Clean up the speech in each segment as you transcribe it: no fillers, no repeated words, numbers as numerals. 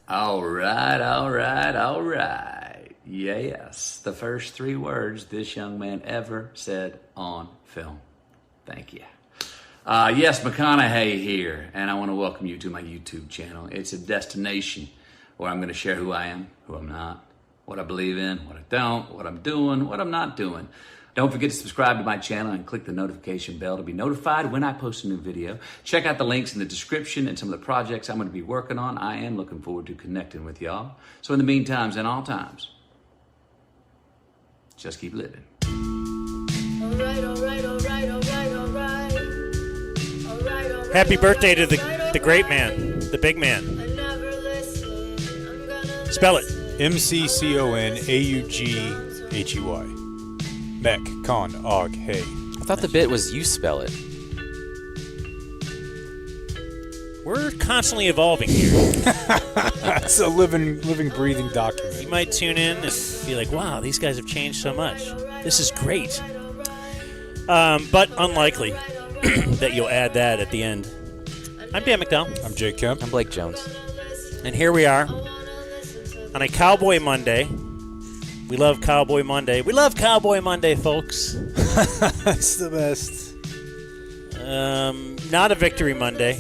All right, all right, all right. Yes, the first three words this young man ever said on film. Thank you. Yes, McConaughey here, and I want to welcome you to my YouTube channel. It's a destination where I'm going to share who I am, who I'm not, what I believe in, what I don't, what I'm doing, what I'm not doing. Don't forget to subscribe to my channel and click the notification bell to be notified when I post a new video. Check out the links in the description and some of the projects I'm going to be working on. I am looking forward to connecting with y'all. So in the meantime and all times, just keep living. All right, all right, all right, all right, all right. All right, all right. Happy birthday to the great man, the big man. I never listen. I'm gonna Spell it. McConaughey. Mech, con, og, hey. I thought the bit was you spell it. We're constantly evolving here. It's a living, breathing document. You might tune in and be like, wow, these guys have changed so much. This is great. But unlikely that you'll add that at the end. I'm Dan McDowell. I'm Jake Kemp. I'm Blake Jones. And here we are on a Cowboy Monday. We love Cowboy Monday. We love Cowboy Monday, folks. It's the best. Not a Victory Monday.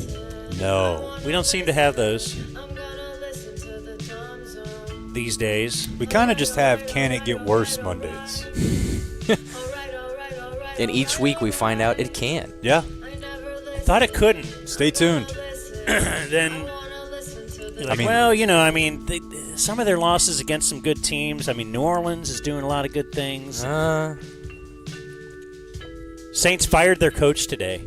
No. We don't seem to have those these days. We kind of just have can it get worse Mondays. And each week we find out it can. Yeah. I thought it couldn't. Stay tuned. Then, you're like, some of their losses against some good teams. I mean, New Orleans is doing a lot of good things. Saints fired their coach today.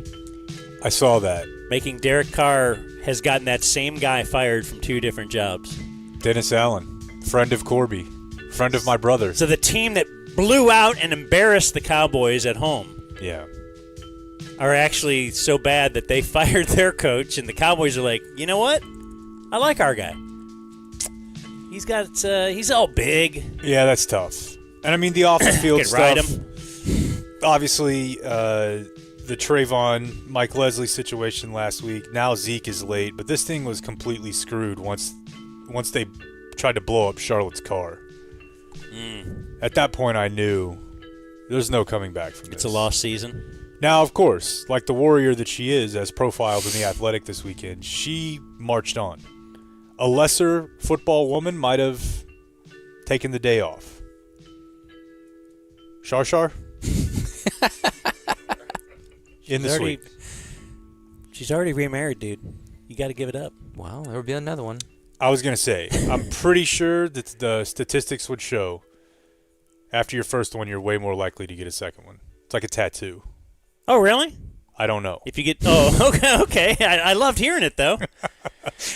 I saw that. Making Derek Carr has gotten that same guy fired from two different jobs. Dennis Allen, friend of Corby, friend of my brother. So the team that blew out and embarrassed the Cowboys at home Yeah. are actually so bad that they fired their coach, and the Cowboys are like, you know what? I like our guy. He's all big. Yeah, that's tough. And I mean, the off-the-field Could stuff. ride him. Obviously, the Trayvon, Mike Leslie situation last week. Now Zeke is late, but this thing was completely screwed once they tried to blow up Charlotte's car. At that point, I knew there's no coming back from this. It's a lost season. Now, of course, like the warrior that she is, as profiled in The Athletic this weekend, she marched on. A lesser football woman might have taken the day off. Shar? In the sweep. She's already remarried, dude. You got to give it up. Well, there will be another one. I was going to say, I'm pretty sure that the statistics would show after your first one, you're way more likely to get a second one. It's like a tattoo. Oh, really? I don't know. If you get, okay. I loved hearing it though.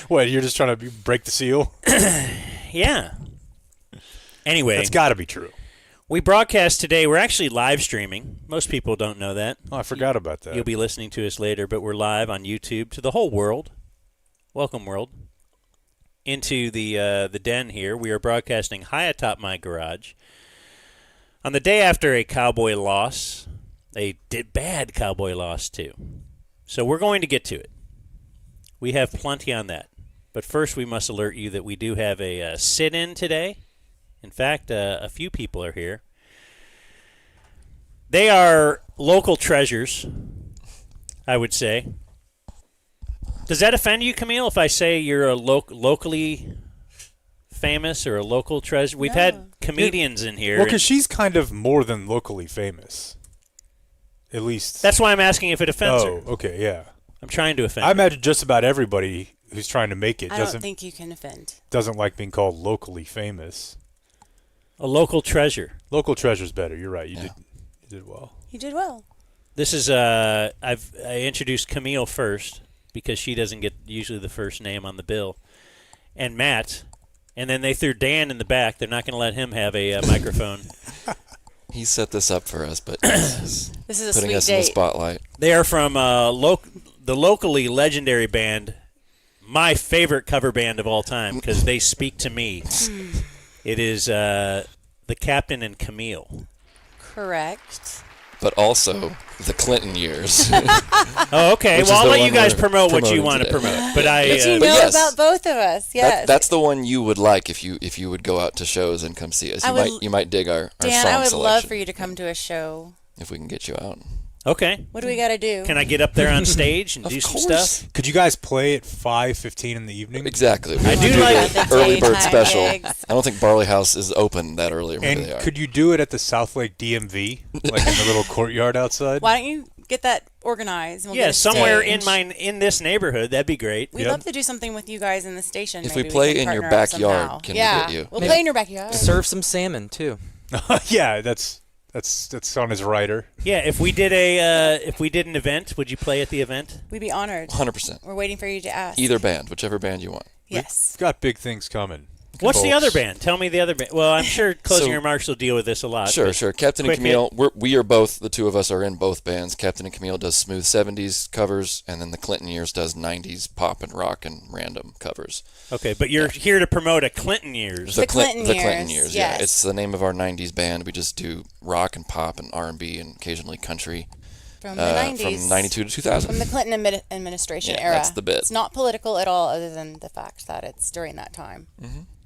What, you're just trying to break the seal? Yeah. Anyway, That's got to be true. we broadcast today. We're actually live streaming. Most people don't know that. Oh, I forgot about that. You'll be listening to us later, but we're live on YouTube to the whole world. Welcome, world, into the den here. We are broadcasting high atop my garage on the day after a Cowboy loss. A bad Cowboy loss, too. So we're going to get to it. We have plenty on that. But first, we must alert you that we do have a sit-in today. In fact, a few people are here. They are local treasures, I would say. Does that offend you, Camille, if I say you're a locally famous or a local treasure? We've had comedians in here. Well, because she's kind of more than locally famous. At least. That's why I'm asking if it offends her. Oh, okay, yeah. I'm trying to offend I her. imagine just about everybody who's trying to make it I don't think you can offend. doesn't like being called locally famous. A local treasure. Local treasure's better. You're right. You did well. You did well. This is I introduced Camille first because she doesn't get usually the first name on the bill, and Matt, and then they threw Dan in the back. They're not going to let him have a microphone. He set this up for us, but he's This is a putting sweet us in the date. spotlight. They are from the locally legendary band, my favorite cover band of all time, because they speak to me. It is the Captain and Camille. Correct. but also the Clinton years. Oh, okay. Which Well, is I'll the let you one guys we're promote what you promoting want to today. promote. But I, But you But know yes. about both of us, yes. That's the one you would like if you would go out to shows and come see us. You might dig our Dan, song I would selection love for you to come to a show. if we can get you out. okay. What do we got to do? Can I get up there on stage and Of do some course. stuff? Could you guys play at 5:15 in the evening? Exactly. We I have do to like the the early bird daytime special. gigs. I don't think Barley House is open that early. Maybe they And are. could you do it at the South Lake DMV, like in the little courtyard outside? Why don't you get that organized? And we'll Yeah, get a somewhere stage. in this neighborhood. That'd be great. We'd Yep. love to do something with you guys in the station. If Maybe we play can in your partner up backyard, somehow. can we yeah. get you? We'll Maybe play in your backyard. Serve some salmon too. Yeah, that's on his rider. Yeah, if we did an event, would you play at the event? We'd be honored. 100%. We're waiting for you to ask. Either band, whichever band you want. Yes. We've got big things coming. What's the folks. other band? Tell me the other band. Well, I'm sure closing So- remarks will deal with this a lot. Sure, but sure. Captain and quick Camille, we are both, the two of us are in both bands. Captain and Camille does smooth 70s covers, and then the Clinton Years does 90s pop and rock and random covers. Okay, but you're here to promote a Clinton Years. The Clinton Clinton Years, Years, yeah. yes. It's the name of our 90s band. We just do rock and pop and R&B and occasionally country From the 90s. from 92 to 2000. From the Clinton administration Yeah, era. that's the bit. It's not political at all, other than the fact that it's during that time.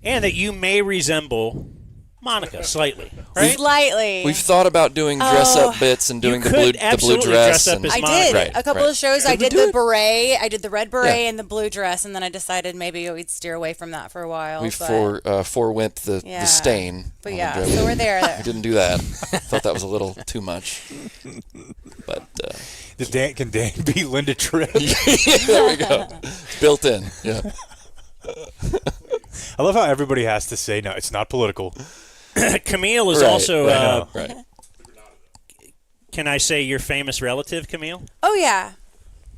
And that you may resemble Monica slightly, right? Slightly. We've thought about doing dress-up bits and doing You the could blue absolutely dress. dress up and as I Monica. did Right, a couple right. of shows. I Could we did do the it? beret. I did the red beret Yeah. and the blue dress, and then I decided maybe we'd steer away from that for a while. we but, forewent the Yeah. stain. but on yeah, the dress. so we're there. We didn't do that. Thought that was a little too much. But Can Dan be Linda Tripp? there we go. It's built in. Yeah. I love how everybody has to say, no, it's not political. Camille is Right, also, right, right. can I say your famous relative, Camille? Oh yeah,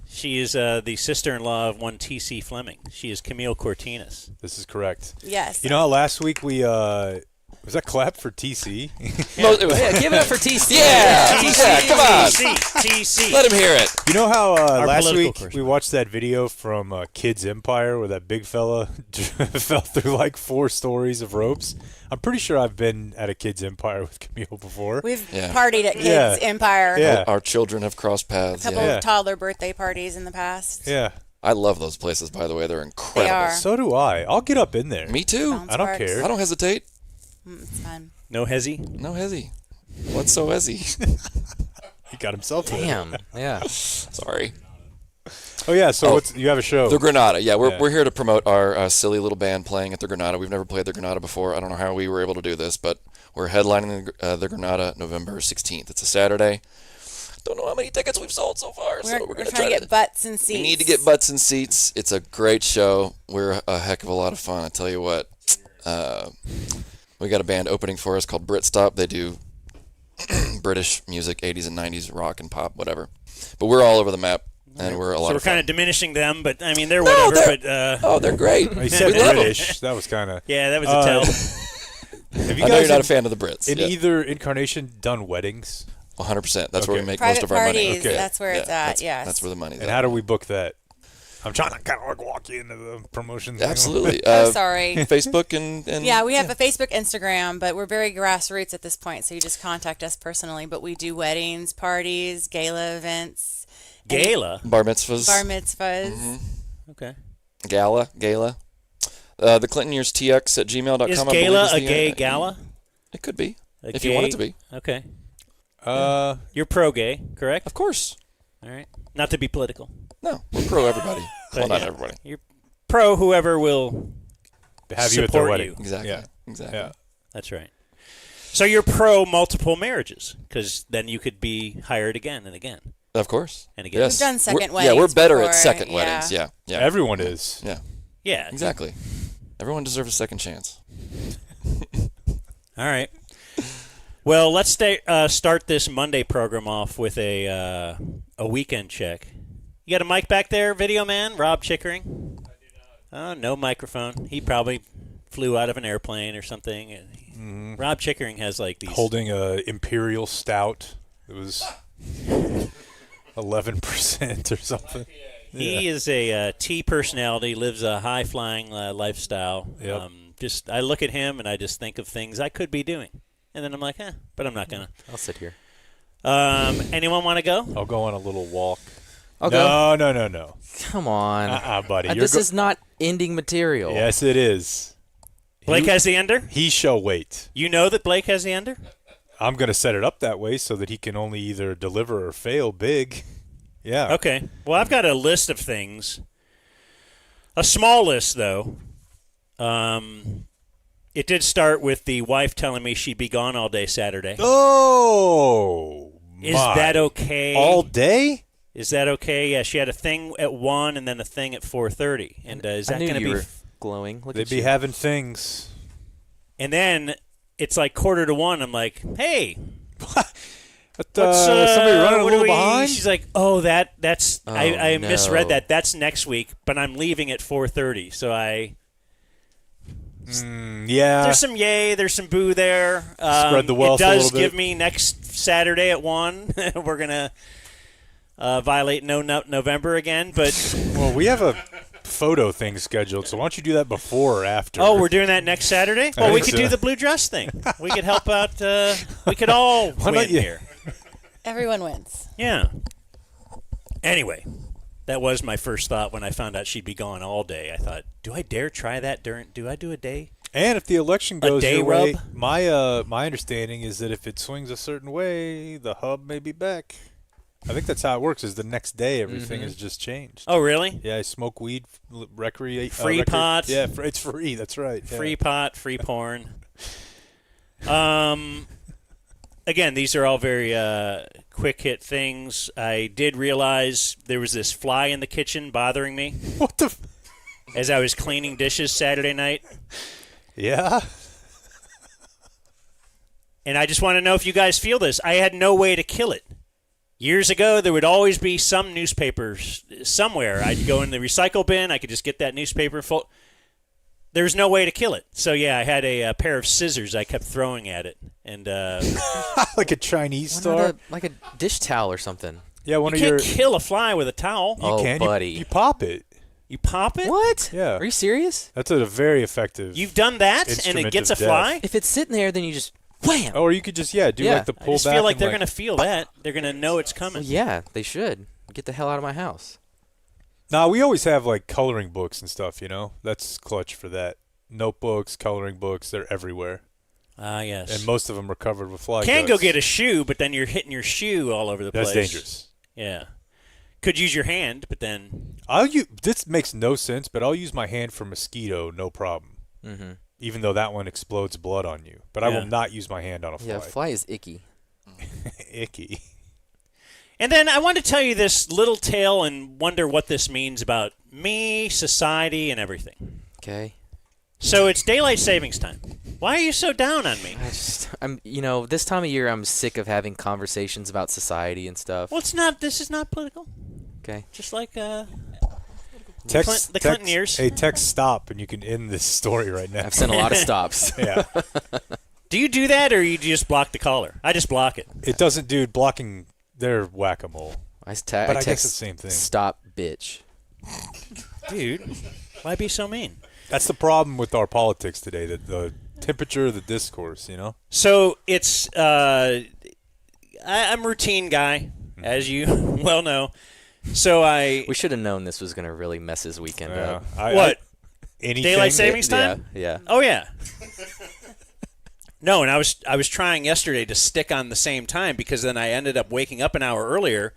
She is the sister-in-law of one T.C. Fleming. She is Camille Cortinas. This is correct. yes. You know how last week we, was that clap for TC? No, it was- Yeah, give it up for TC. yeah, come on. TC. Let him hear it. You know how last political week we correspondent. watched that video from Kids Empire where that big fella fell through like 4 stories of ropes? I'm pretty sure I've been at a Kids Empire with Camille before. We've Yeah. partied at Kids Yeah. Empire. Yeah. Our children have crossed paths. A couple Yeah. of toddler birthday parties in the past. Yeah. I love those places, by the way. They're incredible. They are. So do I. I'll get up in there. Me too. Sounds I don't hard. care. I don't hesitate. It's fun. No hezzy? No hezzy. What's so hezzy? He got himself there. Damn. Yeah. Sorry. Oh yeah, so Oh. you have a show. The Granada. Yeah, Yeah. we're here to promote our silly little band playing at the Granada. We've never played the Granada before. I don't know how we were able to do this, but we're headlining the Granada November 16th. It's a Saturday. Don't know how many tickets we've sold so far, so we're We're going to trying try to get butts and seats. We need to get butts and seats. It's a great show. We're a heck of a lot of fun. I tell you what. We got a band opening for us called Britstop. They do British music, 80s and 90s, rock and pop, whatever. But we're all over the map, and we're a lot So we're of fun. kind of diminishing them, but I mean, they're whatever. they're- But Oh, they're great. He said We love 'em. British. That was kind of. yeah, that was a tell. Have you I know guys you're not a in, fan of the Brits. in Yeah. either incarnation done weddings? 100%. That's where we Okay. make Private most of our money. parties, that's where it's at, yes. That's where the money's And at. how do we book that? I'm trying to kind of like walk you into the promotion. thing. Absolutely. Oh, sorry. Facebook and Yeah, we have a Facebook, Instagram, but we're very grassroots at this point, so you just contact us personally. But we do weddings, parties, gala events, Gala. bar mitzvahs, bar mitzvahs. Mm-hmm. Okay. gala. The Clinton Years TX at gmail.com. Is I believe, gala is a the, gay gala? It could be. A If you want it gay- to be. Okay. You're You're pro-gay, correct? Of course. All right. Not to be political. No, we're pro everybody. Well, not yeah. everybody. You're pro whoever will. have you at their Support wedding. you. Exactly. Yeah. Exactly. Yeah. That's right. So you're pro multiple marriages, because then you could be hired again and again. Of course. And again. Yes. We've done second Yeah, we're weddings better before, at second yeah. weddings. Yeah. Yeah. Everyone is. yeah. Yeah. Exactly. Everyone deserves a second chance. All right. Well, let's start this Monday program off with a weekend check. You got a mic back there, video man? Rob Chickering? I do not. Oh, no microphone. He probably flew out of an airplane or something. Rob Chickering has like these. Holding a Imperial Stout. It was 11% or something. He is a T personality, lives a high-flying lifestyle. Yep. I look at him and I just think of things I could be doing. And then I'm like, but I'm not going to. I'll sit here. Anyone want to go? I'll go on a little walk. I'll go. No. Come on. Buddy. This is not ending material. Yes, it is. Blake has the under? He shall wait. You know that Blake has the under? I'm going to set it up that way so that he can only either deliver or fail big. Yeah. Okay. Well, I've got a list of things. A small list, though. It did start with the wife telling me she'd be gone all day Saturday. Oh, Is that okay? All day? Is that okay? Yeah, she had a thing at 1 and then a thing at 4:30. And is I that knew going to you be were glowing. Look They'd at be you. having things. And then it's like 1:45. I'm like, hey, But, what's somebody running a what little are we? behind? She's like, oh, that's Oh, I no. misread that. That's next week, but I'm leaving at 4:30. So Yeah. there's some yay, there's some boo there. Spread the wealth It a does little bit. give me next Saturday at 1. We're gonna violate no November again, but Well, we have a photo thing scheduled, so why don't you do that before or after? oh, we're doing that next Saturday. Well, we think could so. do the blue dress thing. We could help out. We could all Why win not you? here. Everyone wins. Yeah. Anyway, that was my first thought when I found out she'd be gone all day. I thought, do I dare try that do I do a day? And if the election goes day your way, rub? my understanding is that if it swings a certain way, the hub may be back. I think that's how it works. Is the next day everything is just changed. Oh, really? Yeah, I smoke weed, recreate. Free pot. Yeah, it's free. That's right. Yeah. Free pot, free porn. Again, these are all very quick hit things. I did realize there was this fly in the kitchen bothering me What the? as I was cleaning dishes Saturday night. Yeah. And I just want to know if you guys feel this. I had no way to kill it. Years ago, there would always be some newspapers somewhere. I'd go in the recycle bin. I could just get that newspaper full. There was no way to kill it. So, yeah, I had a pair of scissors I kept throwing at it. And Like a Chinese Why star. not like a dish towel or something? Yeah, one you of your. can't kill a fly with a towel. You Oh, can. buddy. You pop it. You pop it? What? Yeah. Are you serious? That's a very effective. You've done that, and Instrument it gets a of death. fly? If it's sitting there, then you just wham. Oh, or you could just do Yeah. like the I pull just back. feel like and they're going to feel that. They're going to know it's coming. Well, yeah, they should. Get the hell out of my house. Nah, we always have like coloring books and stuff. You know, that's clutch for that. Notebooks, coloring books, they're everywhere, Ah, yes. and most of them are covered with fly. Can go guts. get a shoe, but then you're hitting your shoe all over the That's place. dangerous. Yeah. Could use your hand, but then This makes no sense, but I'll use my hand for mosquito, no problem. Mm-hmm. Even though that one explodes blood on you, but I Yeah. will not use my hand on a fly. Yeah, fly is icky. Icky. And then I want to tell you this little tale and wonder what this means about me, society, and everything. Okay. So it's daylight savings time. Why are you so down on me? This time of year, I'm sick of having conversations about society and stuff. Well, it's not. This is not political. Okay. Just like the Text, Clinton years. Hey, text stop, and you can end this story right now. I've sent a lot of stops. Yeah. Do you do that, or you just block the caller? I just block it. It doesn't, dude. Blocking their whack-a-mole. I But I guess text it's the same thing. Stop, bitch. Dude, why be so mean? That's the problem with our politics today. That the temperature of the discourse, you know. So it's I'm a routine guy, as you well know. So We should have known this was going to really mess his weekend up. what? Anything? Daylight savings time? Yeah. Oh yeah. No, and I was trying yesterday to stick on the same time because then I ended up waking up an hour earlier,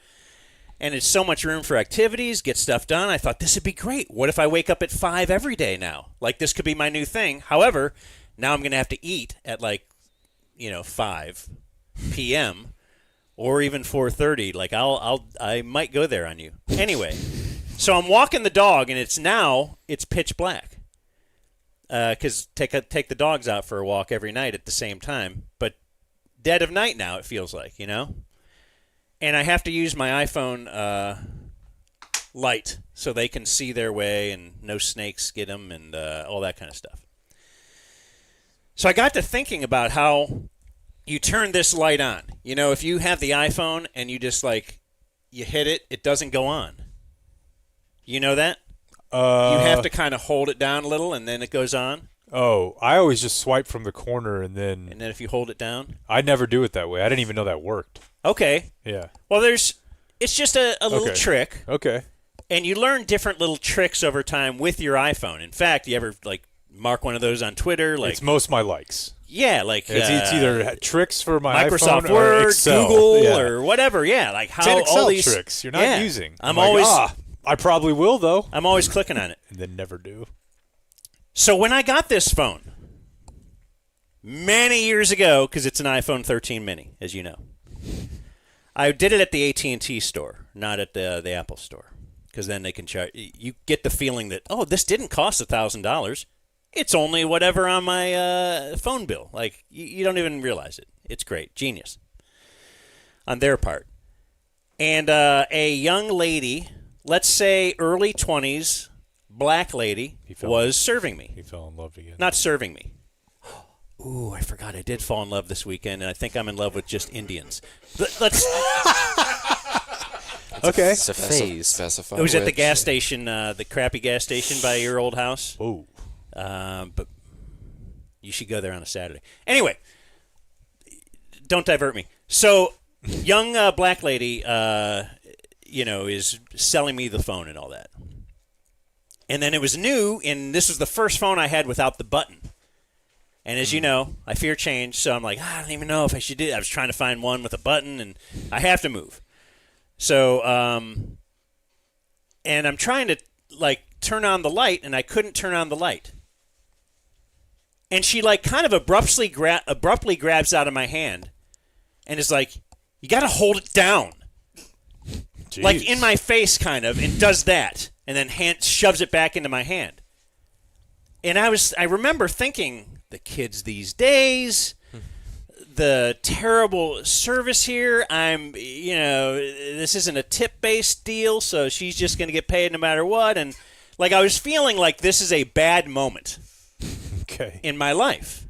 and it's so much room for activities, get stuff done. I thought this would be great. What if I wake up at 5 every day now? Like this could be my new thing. However, now I'm going to have to eat at 5 p.m. or even 4:30. Like I might go there on you. Anyway, so I'm walking the dog, and it's pitch black. Because take the dogs out for a walk every night at the same time. But dead of night now, it feels like, you know? And I have to use my iPhone light so they can see their way and no snakes get them and all that kind of stuff. So I got to thinking about how you turn this light on. You know, if you have the iPhone and you just, you hit it, it doesn't go on. You know that? You have to kind of hold it down a little, and then it goes on. Oh, I always just swipe from the corner and then if you hold it down? I never do it that way. I didn't even know that worked. Okay. Yeah. Well, it's just a little Okay. trick. Okay. And you learn different little tricks over time with your iPhone. In fact, you ever mark one of those on Twitter? It's most my likes. Yeah, it's either tricks for my Microsoft iPhone Word, or Excel. Google, or whatever. Yeah, like how 10 Excel all these tricks you're not using. I'm always I probably will though. I'm always clicking on it. And then never do. So when I got this phone many years ago, because it's an iPhone 13 mini, as you know, I did it at the AT&T store, not at the Apple store, because then they can charge. You get the feeling that, oh, this didn't cost $1,000. It's only whatever on my phone bill. Like, you don't even realize it. It's great. Genius on their part. And a young lady, let's say early 20s, black lady, was serving me. He fell in love again. Not serving me. Ooh, I forgot I did fall in love this weekend, and I think I'm in love with just Indians. Let's. Okay. It's a phase. Specify It was at the which. gas station, the crappy gas station by your old house. Oh. But you should go there on a Saturday. Anyway, don't divert me. So, young black lady, is selling me the phone and all that. And then it was new, and this was the first phone I had without the button. And as you know, I fear change, so I'm like, I don't even know if I should do it. I was trying to find one with a button, and I have to move. So, and I'm trying to, turn on the light, and I couldn't turn on the light. And she, kind of abruptly grabs out of my hand and is like, you got to hold it down. Jeez. Like in my face, kind of, and does that. And then shoves it back into my hand. And I remember thinking, the kids these days, the terrible service here, this isn't a tip-based deal, so she's just going to get paid no matter what. And, I was feeling like this is a bad moment in my life.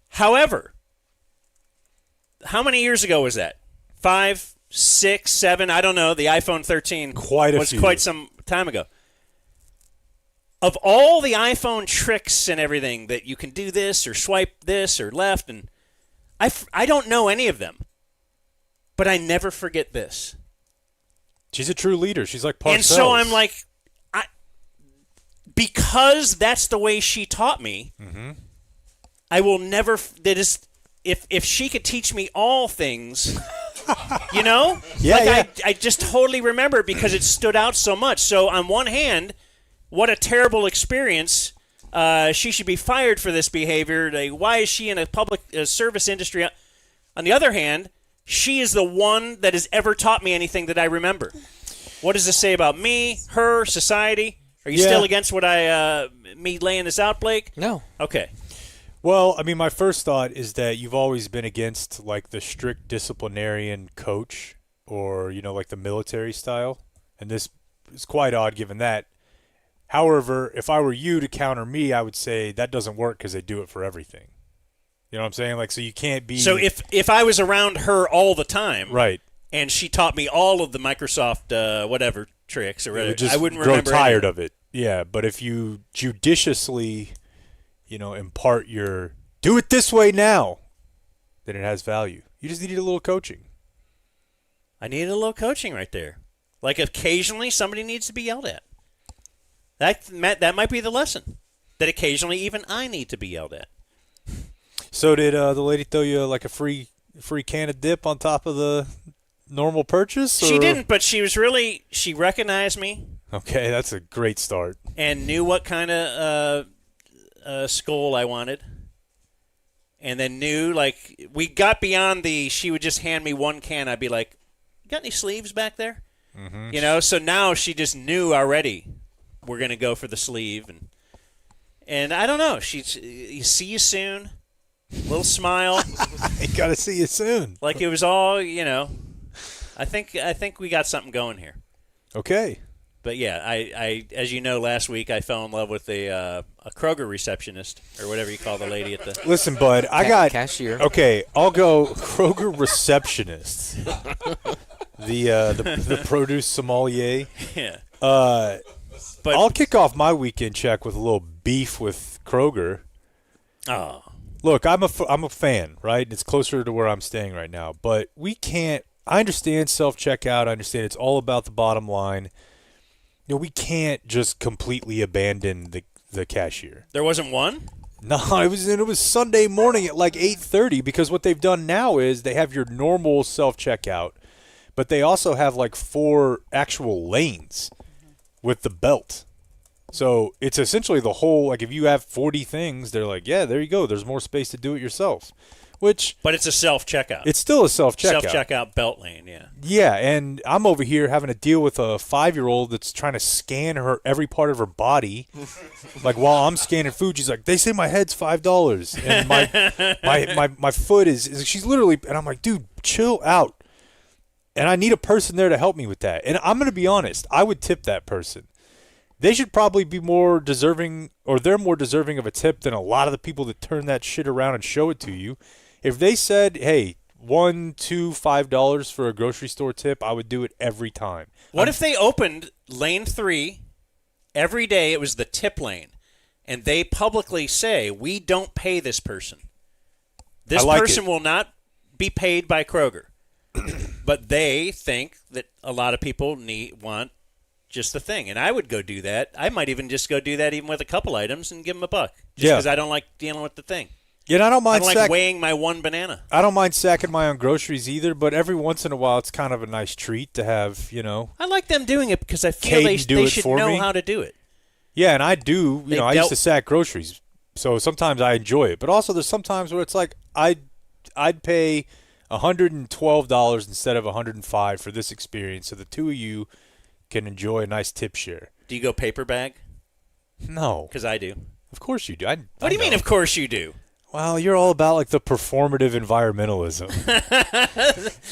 However, how many years ago was that? 5, 6, 7, I don't know. The iPhone 13 was quite some time ago. Of all the iPhone tricks and everything that you can do this or swipe this or left, and I don't know any of them, but I never forget this. She's a true leader. She's like Parcells. And so I'm like, because that's the way she taught me, I will never. That is, if she could teach me all things, I just totally remember it because it stood out so much. So on one hand, what a terrible experience. She should be fired for this behavior. Why is she in a public service industry? On the other hand, she is the one that has ever taught me anything that I remember. What does this say about me, her, society? Are you still against what me laying this out, Blake? No. Okay. Well, I mean, my first thought is that you've always been against, the strict disciplinarian coach or, the military style. And this is quite odd given that. However, if I were you to counter me, I would say that doesn't work because they do it for everything. You know what I'm saying? So you can't be... So if I was around her all the time... Right. And she taught me all of the Microsoft whatever tricks or whatever, just I wouldn't grow remember tired any. of it. Yeah, but if you judiciously, impart your do it this way now, then it has value. You just need a little coaching. I needed a little coaching right there. Occasionally somebody needs to be yelled at. That might be the lesson. That occasionally even I need to be yelled at. So did the lady throw you a free can of dip on top of the normal purchase? Or? She didn't, but she recognized me. Okay, that's a great start. And knew what kind of skull I wanted. And then knew, we got beyond she would just hand me one can. I'd be like, you got any sleeves back there? Mm-hmm. So now she just knew already we're going to go for the sleeve. And I don't know. You see you soon. Little smile. I got to see you soon. It was all, I think we got something going here. Okay. But yeah, I as you know, last week I fell in love with a Kroger receptionist or whatever you call the lady at the. Listen, bud, I got cashier. Okay, I'll go Kroger receptionist. the produce sommelier. Yeah. But I'll kick off my weekend check with a little beef with Kroger. Oh. Look, I'm a fan, right? It's closer to where I'm staying right now, but we can't. I understand self-checkout. I understand it's all about the bottom line. We can't just completely abandon the cashier. There wasn't one? No, it was Sunday morning at like 8:30 because what they've done now is they have your normal self-checkout, but they also have like 4 actual lanes with the belt. So it's essentially the whole, like if you have 40 things, they're like, yeah, there you go. There's more space to do it yourself. But it's a self-checkout. It's still a self-checkout. Self-checkout belt lane, yeah. Yeah, and I'm over here having to deal with a 5-year-old that's trying to scan every part of her body. Like while I'm scanning food, she's like, they say my head's $5. And my foot is she's literally, and I'm like, dude, chill out. And I need a person there to help me with that. And I'm going to be honest, I would tip that person. They should probably be more deserving, or they're more deserving of a tip than a lot of the people that turn that shit around and show it to you. If they said, hey, $1, $2, $5 for a grocery store tip, I would do it every time. What if they opened lane 3 every day? It was the tip lane, and they publicly say, we don't pay this person. This person will not be paid by Kroger. But they think that a lot of people want just the thing. And I would go do that. I might even just go do that even with a couple items and give them $1. Just because I don't like dealing with the thing. Yeah, and I don't mind weighing my one banana. I don't mind sacking my own groceries either, but every once in a while it's kind of a nice treat to have, I like them doing it because I feel they should know how to do it. Yeah, and I do. I used to sack groceries, so sometimes I enjoy it. But also there's sometimes where it's like I'd pay $112 instead of $105 for this experience, so the two of you can enjoy a nice tip share. Do you go paper bag? No. Because I do. Of course you do. What do you mean, of course you do? Well, you're all about like the performative environmentalism,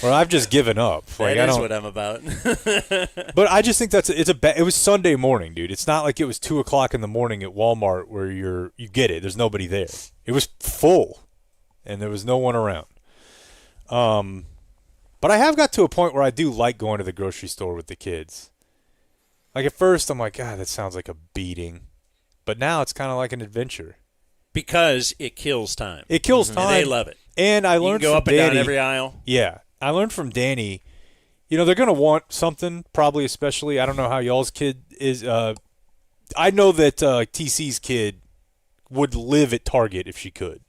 where I've just given up. Like, that is what I'm about. But I just think it was Sunday morning, dude. It's not like it was 2:00 in the morning at Walmart where you get it. There's nobody there. It was full, and there was no one around. But I have got to a point where I do like going to the grocery store with the kids. Like at first, I'm like, God, that sounds like a beating, but now it's kind of like an adventure. Because it kills time. It kills time. And they love it. And I learned you can go from up and Danny, down every aisle. Yeah. I learned from Danny, they're going to want something, probably especially. I don't know how y'all's kid is. I know that TC's kid would live at Target if she could.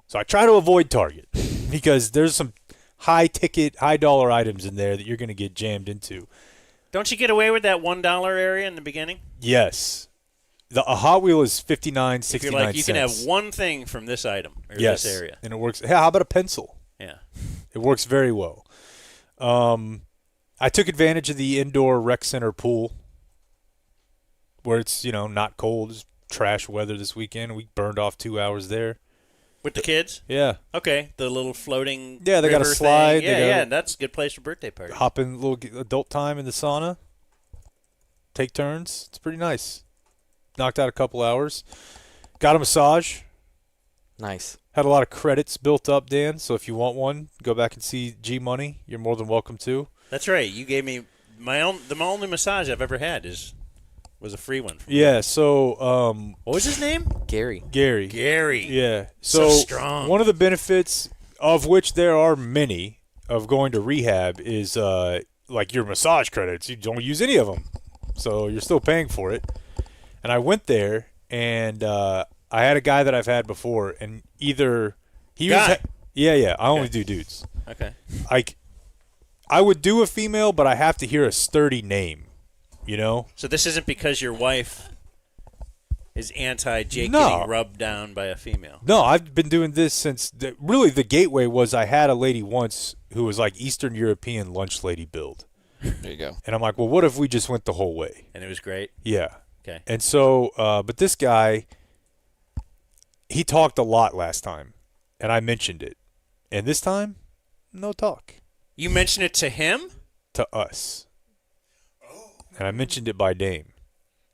So I try to avoid Target because there's some high-ticket, high-dollar items in there that you're going to get jammed into. Don't you get away with that $1 area in the beginning? Yes. A Hot Wheel is 59, 69 you're like, you cents. can have one thing from this item or this area. And it works. Hey, how about a pencil? Yeah. It works very well. I took advantage of the indoor rec center pool where it's, not cold. It's trash weather this weekend. We burned off 2 hours there. With the kids? Yeah. Okay. The little floating Yeah, they got a slide. Thing. Yeah, that's a good place for birthday parties. Hop in a little adult time in the sauna. Take turns. It's pretty nice. Knocked out a couple hours. Got a massage. Nice. Had a lot of credits built up, Dan. So if you want one, go back and see G Money. You're more than welcome to. That's right. You gave me my only massage I've ever had was a free one. Yeah. So what was his name? Gary. Yeah. So strong. One of the benefits, of which there are many, of going to rehab is like your massage credits. You don't use any of them, so you're still paying for it. And I went there, and I had a guy that I've had before, and either he was I only do dudes. Okay. I would do a female, but I have to hear a sturdy name, So this isn't because your wife is anti-Jake No. getting rubbed down by a female. No, I've been doing this since really the gateway was I had a lady once who was like Eastern European lunch lady build. There you go. And I'm like, well, what if we just went the whole way? And it was great. Yeah. Okay. And so, but this guy, he talked a lot last time, and I mentioned it. And this time, no talk. You mentioned it to him? To us. And I mentioned it by name.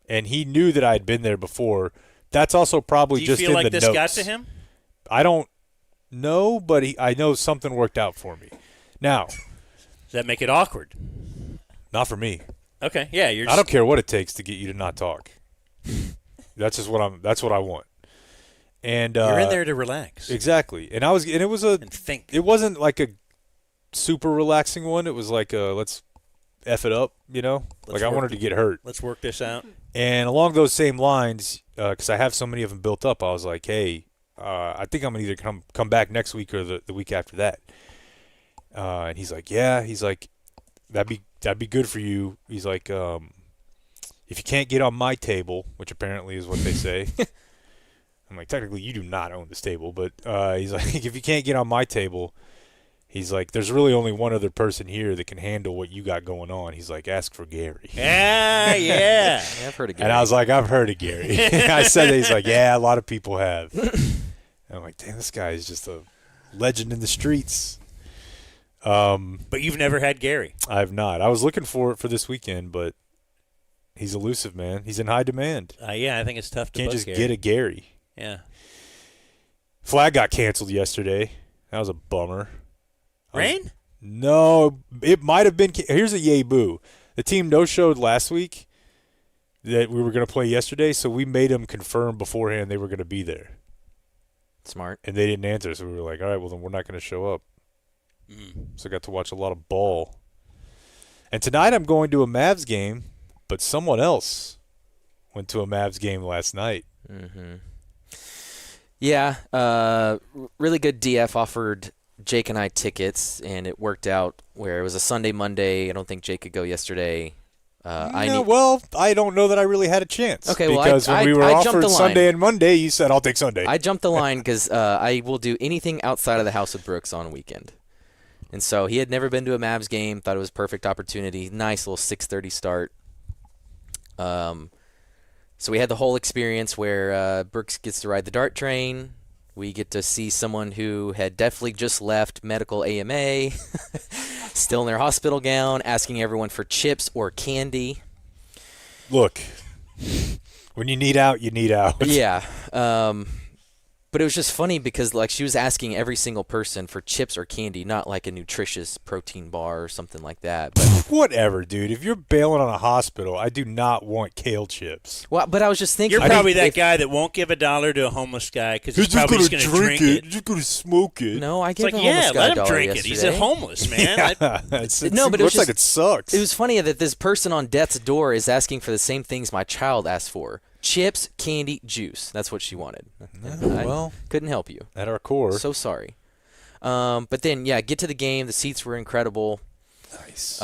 And he knew that I had been there before. That's also probably just in the notes. Do you feel like this got to him? I don't know, but I know something worked out for me. Now. Does that make it awkward? Not for me. Okay, yeah. I don't care what it takes to get you to not talk. That's what I want. And You're in there to relax. Exactly. And and think. It wasn't like a super relaxing one. It was like let's F it up, you know? Let's I work wanted to get hurt. Let's work this out. And along those same lines, because I have so many of them built up, I was like, hey, I think I'm going to either come back next week or the week after that. And he's like, yeah. He's like, that'd be good for you. He's like, if you can't get on my table, which apparently is what they say. I'm like, technically, you do not own this table. But he's like, if you can't get on my table, he's like, there's really only one other person here that can handle what you got going on. He's like, ask for Gary. Yeah. Yeah, I've heard of Gary. And I was like, I've heard of Gary. I said that. He's like, yeah, a lot of people have. And I'm like, damn, this guy is just a legend in the streets. But you've never had Gary. I have not. I was looking for it for this weekend, but he's elusive, man. He's in high demand. Yeah, I think it's tough to Can't book just Gary. get a Gary. Yeah. Flag got canceled yesterday. That was a bummer. Rain? No, it might have been. Here's a yay boo. The team no-showed last week that we were going to play yesterday, so we made them confirm beforehand they were going to be there. Smart. And they didn't answer, so we were like, all right, well, then we're not going to show up. So I got to watch a lot of ball. And tonight I'm going to a Mavs game, but someone else went to a Mavs game last night. Mm-hmm. Yeah, really good DF offered Jake and I tickets, and it worked out where it was a Sunday, Monday. I don't think Jake could go yesterday. I don't know that I really had a chance. Okay, well, because when we were I jumped offered the line. Sunday and Monday, you said, I'll take Sunday. I jumped the line because I will do anything outside of the house with Brooks on a weekend. And so he had never been to a Mavs game, thought it was a perfect opportunity. Nice little 6:30 start. So we had the whole experience where Brooks gets to ride the DART train. We get to see someone who had definitely just left medical AMA, still in their hospital gown, asking everyone for chips or candy. Look, when you need out, you need out. Yeah. But it was just funny because like she was asking every single person for chips or candy, not like a nutritious protein bar or something like that. But whatever, dude. If you're bailing on a hospital, I do not want kale chips. well, but I was just thinking You're probably that guy that won't give $1 to a homeless guy because he's probably just going to drink it. He's just going to smoke it. No, I It's gave like, a homeless yeah, guy let him $1 drink it. yesterday. He's a homeless man. No, but it was looks like just- it sucks. It was funny that this person on death's door is asking for the same things my child asked for. Chips, candy, juice. That's what she wanted. well, couldn't help you. at our core. So sorry. But then, yeah, get to the game. The seats were incredible. Nice.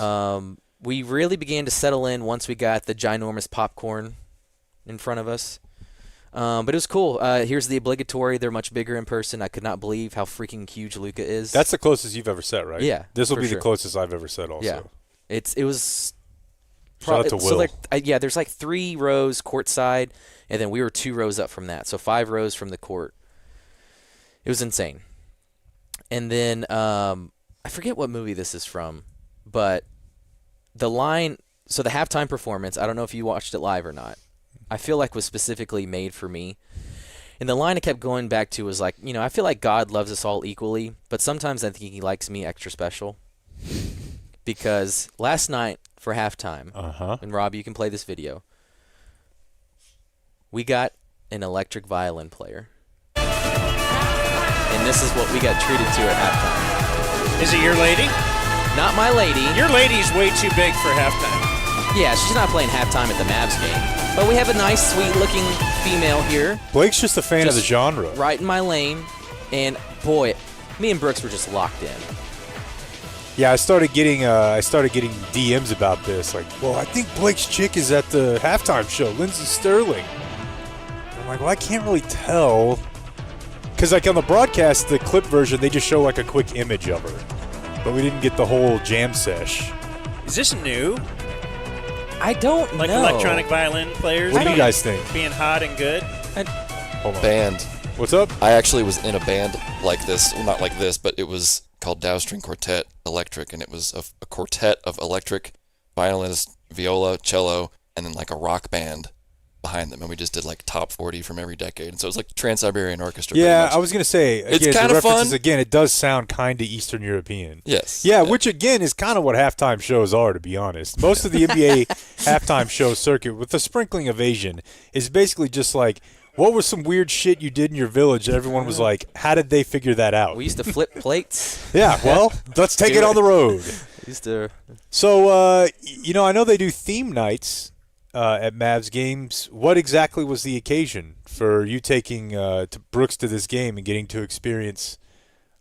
We really began to settle in once we got the ginormous popcorn in front of us. But it was cool. Here's the obligatory. They're much bigger in person. I could not believe how freaking huge Luka is. That's the closest you've ever set, right? Yeah, This will for be sure. the closest I've ever set also. Yeah. It was... Shout out to So Will. there's like 3 rows courtside, and then we were 2 rows up from that. So 5 rows from the court. It was insane. And then I forget what movie this is from, but the line, so the halftime performance, I don't know if you watched it live or not, I feel like was specifically made for me. And the line I kept going back to was like, I feel like God loves us all equally, but sometimes I think he likes me extra special. Because last night for halftime, and Rob, you can play this video, we got an electric violin player. And this is what we got treated to at halftime. Is it your lady? Not my lady. Your lady's way too big for halftime. Yeah, she's not playing halftime at the Mavs game. But we have a nice, sweet-looking female here. Blake's just a fan of the Just genre. Right in my lane. And, boy, me and Brooks were just locked in. Yeah, I started getting DMs about this. Like, well, I think Blake's chick is at the halftime show, Lindsey Sterling. I'm like, well, I can't really tell. Because, like, on the broadcast, the clip version, they just show, like, a quick image of her. But we didn't get the whole jam sesh. Is this new? I don't Like know. electronic violin players? What do you guys think? Being hot and good? Hold on. Band. What's up? I actually was in a band like this. Well, not like this, but it was called Dow String Quartet Electric, and it was a quartet of electric, violinist, viola, cello, and then like a rock band. behind them, and we just did like top 40 from every decade. And so it was like Trans-Siberian Orchestra. Yeah, pretty much. I was going to say, It's again, kind the of fun. references, again, it does sound kind of Eastern European. Yes. Yeah, which again is kind of what halftime shows are, to be honest. Most of the NBA halftime show circuit, with a sprinkling of Asian, is basically just like, what was some weird shit you did in your village? And everyone was like, how did they figure that out? We used to flip plates. Yeah, well, let's take it on the road. We used to. So, I know they do theme nights at Mavs games. What exactly was the occasion for you taking Brooks to this game and getting to experience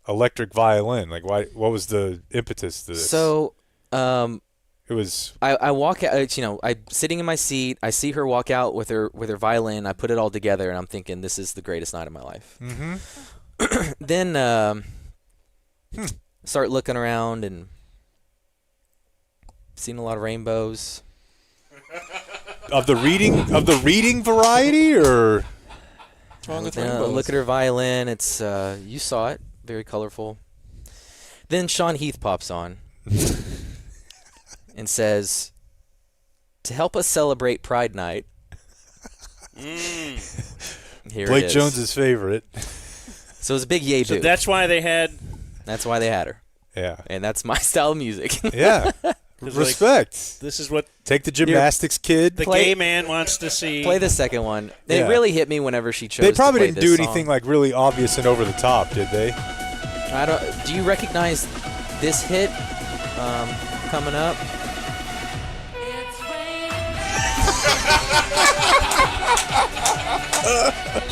electric violin? Like, what was the impetus to this? So, it was. I walk out. I'm sitting in my seat. I see her walk out with her violin. I put it all together, and I'm thinking, this is the greatest night of my life. Mm-hmm. Then start looking around and seeing a lot of rainbows. Of the reading variety, or What's wrong with rainbows? Look at her violin. It's you saw it, very colorful. Then Sean Heath pops on and says, "To help us celebrate Pride Night." Here Blake it is. Jones's favorite. So it was a big yay So boo. that's why they had. That's why they had her, Yeah, and that's my style of music. yeah. 'Cause, like, Respect. This is what Take the gymnastics kid. the Play- gay man wants to see. Play the second one. It Yeah. really hit me whenever she chose. They probably to play didn't do this anything song. like really obvious and over the top, did they? I don't. Do you recognize this hit coming up?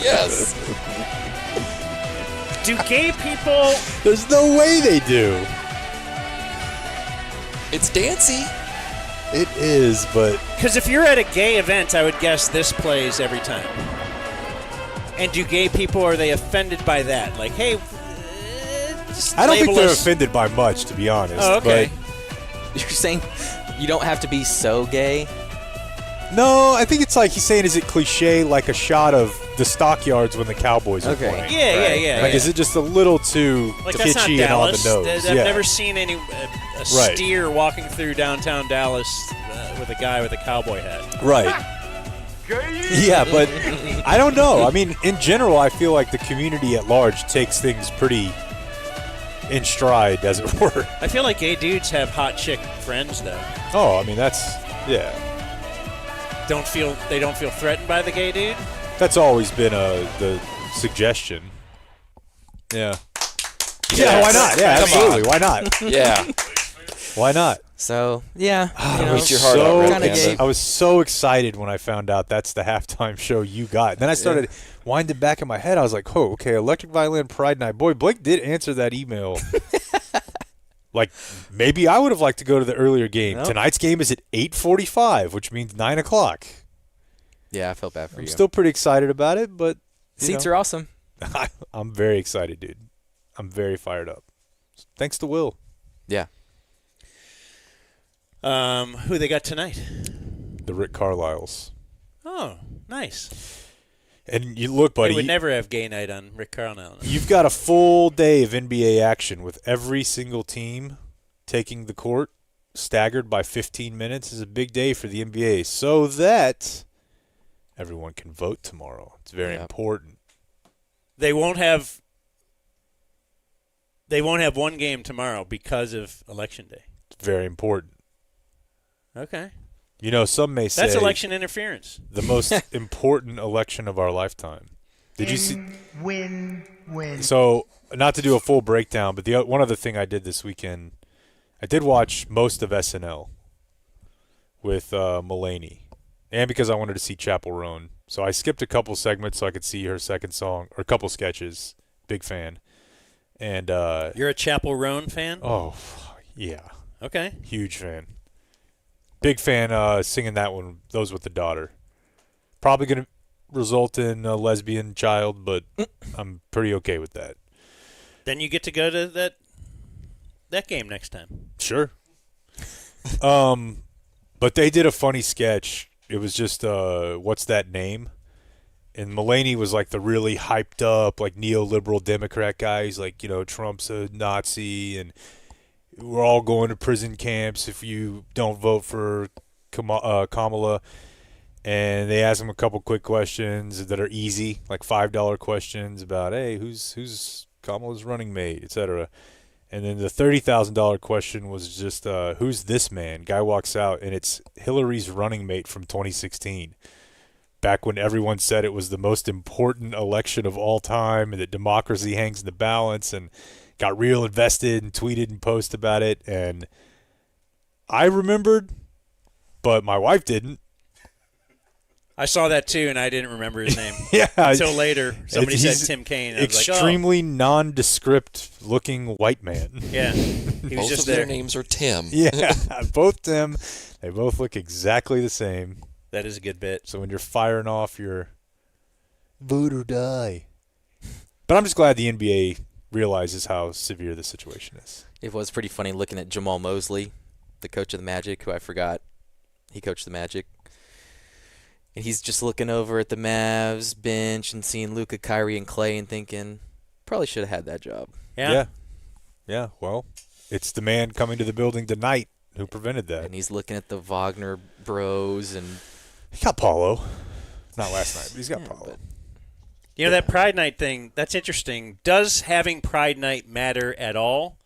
Yes. Do gay people? There's no way they do. It's dancey. It is, but Because if you're at a gay event, I would guess this plays every time. And do gay people, are they offended by that? Like, hey, just I don't think label they're us- offended by much, to be honest. Oh, okay. You're saying you don't have to be so gay? But no, I think it's like he's saying, is it cliche like a shot of the stockyards when the Cowboys are Okay. playing? Yeah. Like, is it just a little too Like, that's not kitschy and on Dallas. the nose? I've Yeah. never seen a Right. steer walking through downtown Dallas with a guy with a cowboy hat. Right. Yeah, but I don't know. I mean, in general, I feel like the community at large takes things pretty in stride, as it were. I feel like gay dudes have hot chick friends, though. Oh, I mean, yeah. They don't feel threatened by the gay dude? That's always been the suggestion. Yeah. Yeah, why not? Yeah, Come absolutely. on. Why not? Yeah. Why not? So yeah, Eat your heart out, Red kinda Panda. gay. I was so excited when I found out that's the halftime show you got. And then I started winding back in my head. I was like, oh, okay, Electric Violin Pride Night. Boy, Blake did answer that email. Like, maybe I would have liked to go to the earlier game. Nope. Tonight's game is at 8:45, which means 9 o'clock. Yeah, I felt bad for I'm you. still pretty excited about it, but Seats are awesome. I'm very excited, dude. I'm very fired up. Thanks to Will. Yeah. Who they got tonight? The Rick Carlisles. Oh, nice. And you look, buddy. They would never have gay night on Rick Carlisle. You've got a full day of NBA action with every single team taking the court, staggered by 15 minutes. Is a big day for the NBA, so that everyone can vote tomorrow. It's very important. They won't have one game tomorrow because of Election Day. It's very important. Okay. You know, some may say That's election interference. the most important election of our lifetime. Did you see? Win. So, not to do a full breakdown, but the one other thing I did this weekend, I did watch most of SNL with Mulaney, and because I wanted to see Chappell Roan. So I skipped a couple segments so I could see her second song, or a couple sketches. Big fan. And You're a Chappell Roan fan? oh, yeah, Okay. huge fan. Big fan singing that one, those with the daughter. Probably going to result in a lesbian child, but I'm pretty okay with that. Then you get to go to that game next time. Sure. But they did a funny sketch. It was just what's that name? And Mulaney was like the really hyped up, like neoliberal Democrat guy. He's like, Trump's a Nazi, and we're all going to prison camps if you don't vote for Kamala. and they ask him a couple quick questions that are easy, like $5 questions about, hey, who's Kamala's running mate, etc. And then the $30,000 question was just, who's this man? Guy walks out, and it's Hillary's running mate from 2016. Back when everyone said it was the most important election of all time and that democracy hangs in the balance, and got real invested and tweeted and posted about it. And I remembered, but my wife didn't. I saw that too, and I didn't remember his name. Yeah. Until later, somebody said He's Tim Kaine. And I was like, extremely nondescript-looking white man. yeah. He was Both just of their there. names are Tim. Yeah, both Tim. They both look exactly the same. That is a good bit. So when you're firing off your vote or die. But I'm just glad the NBA realizes how severe the situation is. It was pretty funny looking at Jamal Mosley, the coach of the Magic, who I forgot he coached the Magic. And he's just looking over at the Mavs bench and seeing Luka, Kyrie, and Clay and thinking, probably should have had that job. Yeah. Yeah, well, it's the man coming to the building tonight who prevented that. And he's looking at the Wagner bros and He got Paulo. Not last night, but he's got Yeah, Paulo. but- You know, that Pride Night thing, that's interesting. Does having Pride Night matter at all?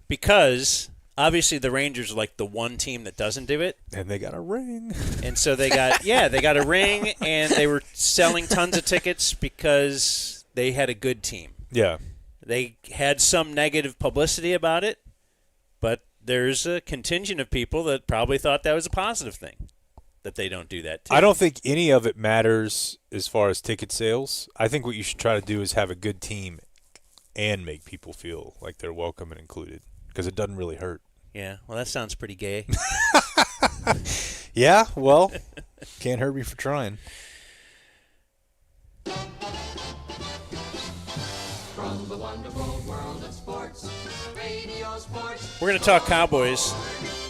Because obviously the Rangers are like the one team that doesn't do it. And they got a ring. And so they got a ring, and they were selling tons of tickets because they had a good team. Yeah. They had some negative publicity about it, but there's a contingent of people that probably thought that was a positive thing, that they don't do that too. I don't think any of it matters as far as ticket sales. I think what you should try to do is have a good team and make people feel like they're welcome and included, because it doesn't really hurt. Yeah, well, that sounds pretty gay. Yeah, well, can't hurt me for trying. From the wonderful world of sports, radio sports. We're going to talk Cowboys.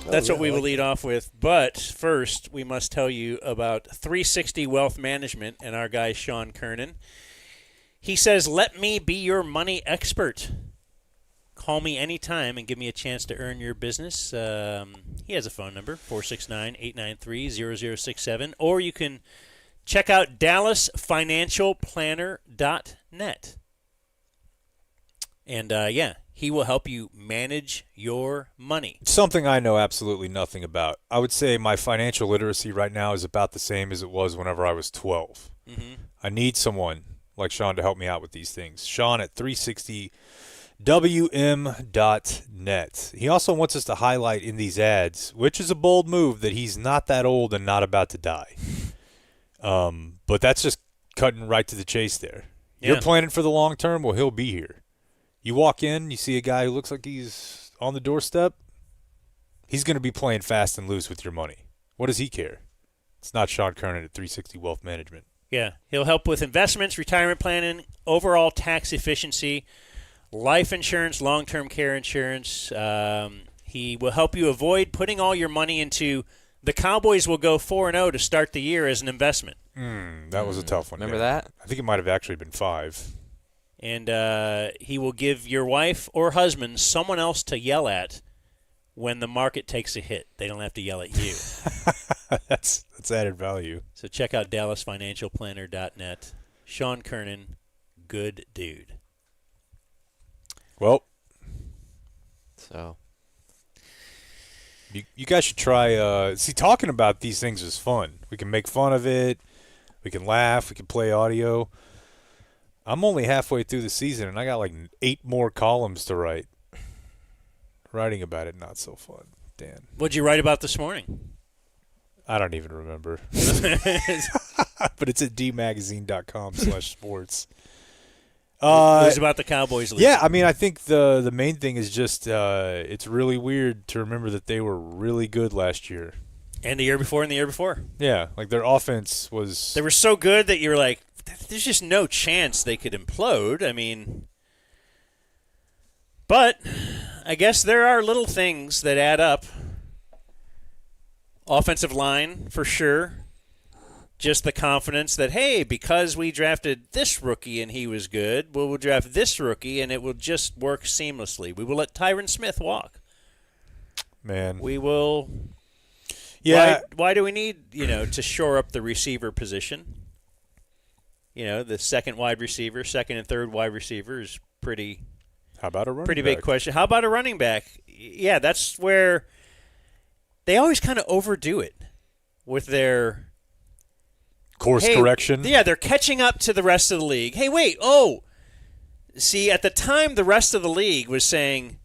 That's what we will lead off with. But first, we must tell you about 360 Wealth Management and our guy, Sean Kernan. He says, let me be your money expert. Call me anytime and give me a chance to earn your business. He has a phone number, 469-893-0067. Or you can check out DallasFinancialPlanner.net. And, he will help you manage your money. Something I know absolutely nothing about. I would say my financial literacy right now is about the same as it was whenever I was 12. Mm-hmm. I need someone like Sean to help me out with these things. Sean at 360wm.net. He also wants us to highlight in these ads, which is a bold move, that he's not that old and not about to die. But that's just cutting right to the chase there. Yeah. You're planning for the long term, well, he'll be here. You walk in, you see a guy who looks like he's on the doorstep, he's going to be playing fast and loose with your money. What does he care? It's not Sean Kernan at 360 Wealth Management. Yeah, he'll help with investments, retirement planning, overall tax efficiency, life insurance, long-term care insurance. He will help you avoid putting all your money into the Cowboys will go 4-0 to start the year as an investment. That was a tough one. remember yeah. that? I think it might have actually been 5. And he will give your wife or husband someone else to yell at when the market takes a hit. They don't have to yell at you. That's added value. So check out DallasFinancialPlanner.net. Sean Kernan, good dude. Well, So you guys should try. Talking about these things is fun. We can make fun of it. We can laugh. We can play audio. I'm only halfway through the season, and I got like 8 more columns to write. Writing about it, not so fun. Dan. What'd you write about this morning? I don't even remember. But it's at dmagazine.com/sports. It was about the Cowboys league. Yeah, I mean, I think the main thing is just it's really weird to remember that they were really good last year. And the year before and the year before. Yeah, like their offense was... They were so good that you were like, there's just no chance they could implode. I mean, but I guess there are little things that add up. Offensive line, for sure. Just the confidence that, hey, because we drafted this rookie and he was good, we'll draft this rookie and it will just work seamlessly. We will let Tyron Smith walk. Man. We will... Yeah. Why do we need, to shore up the receiver position? The second wide receiver, second and third wide receiver is pretty How about a running pretty back? big question. How about a running back? Yeah, that's where they always kind of overdo it with their Course correction. Yeah, they're catching up to the rest of the league. Hey, wait. See, at the time, the rest of the league was saying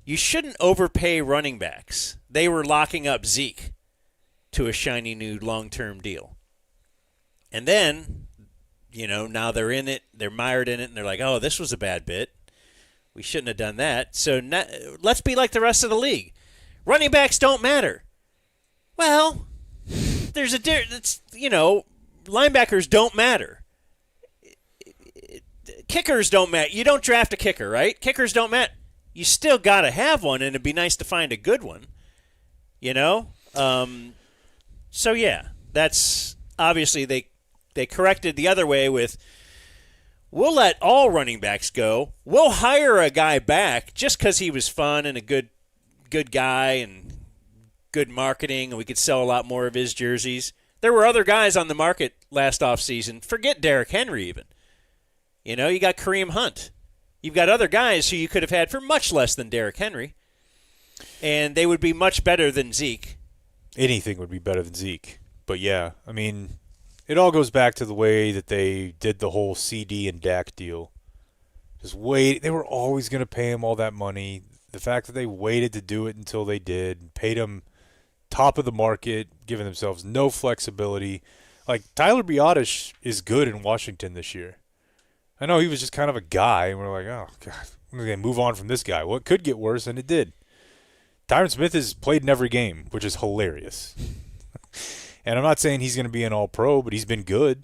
you shouldn't overpay running backs. They were locking up Zeke to a shiny new long-term deal. And then, now they're in it. They're mired in it, and they're like, oh, this was a bad bit. We shouldn't have done that. So let's be like the rest of the league. Running backs don't matter. Well, there's a difference. Linebackers don't matter. Kickers don't matter. You don't draft a kicker, right? Kickers don't matter. You still got to have one, and it'd be nice to find a good one. So, yeah, that's obviously they corrected the other way with we'll let all running backs go. We'll hire a guy back just because he was fun and a good guy and good marketing, and we could sell a lot more of his jerseys. There were other guys on the market last offseason. Forget Derrick Henry even. You got Kareem Hunt. You've got other guys who you could have had for much less than Derrick Henry, and they would be much better than Zeke. Anything would be better than Zeke. But, yeah, I mean, it all goes back to the way that they did the whole CD and Dak deal. Just wait. They were always going to pay him all that money. The fact that they waited to do it until they did, paid him top of the market, giving themselves no flexibility. Like, Tyler Biotish is good in Washington this year. I know he was just kind of a guy, and we're like, oh, God, we're going to move on from this guy. Well, it could get worse, and it did. Tyron Smith has played in every game, which is hilarious. And I'm not saying he's going to be an all-pro, but he's been good.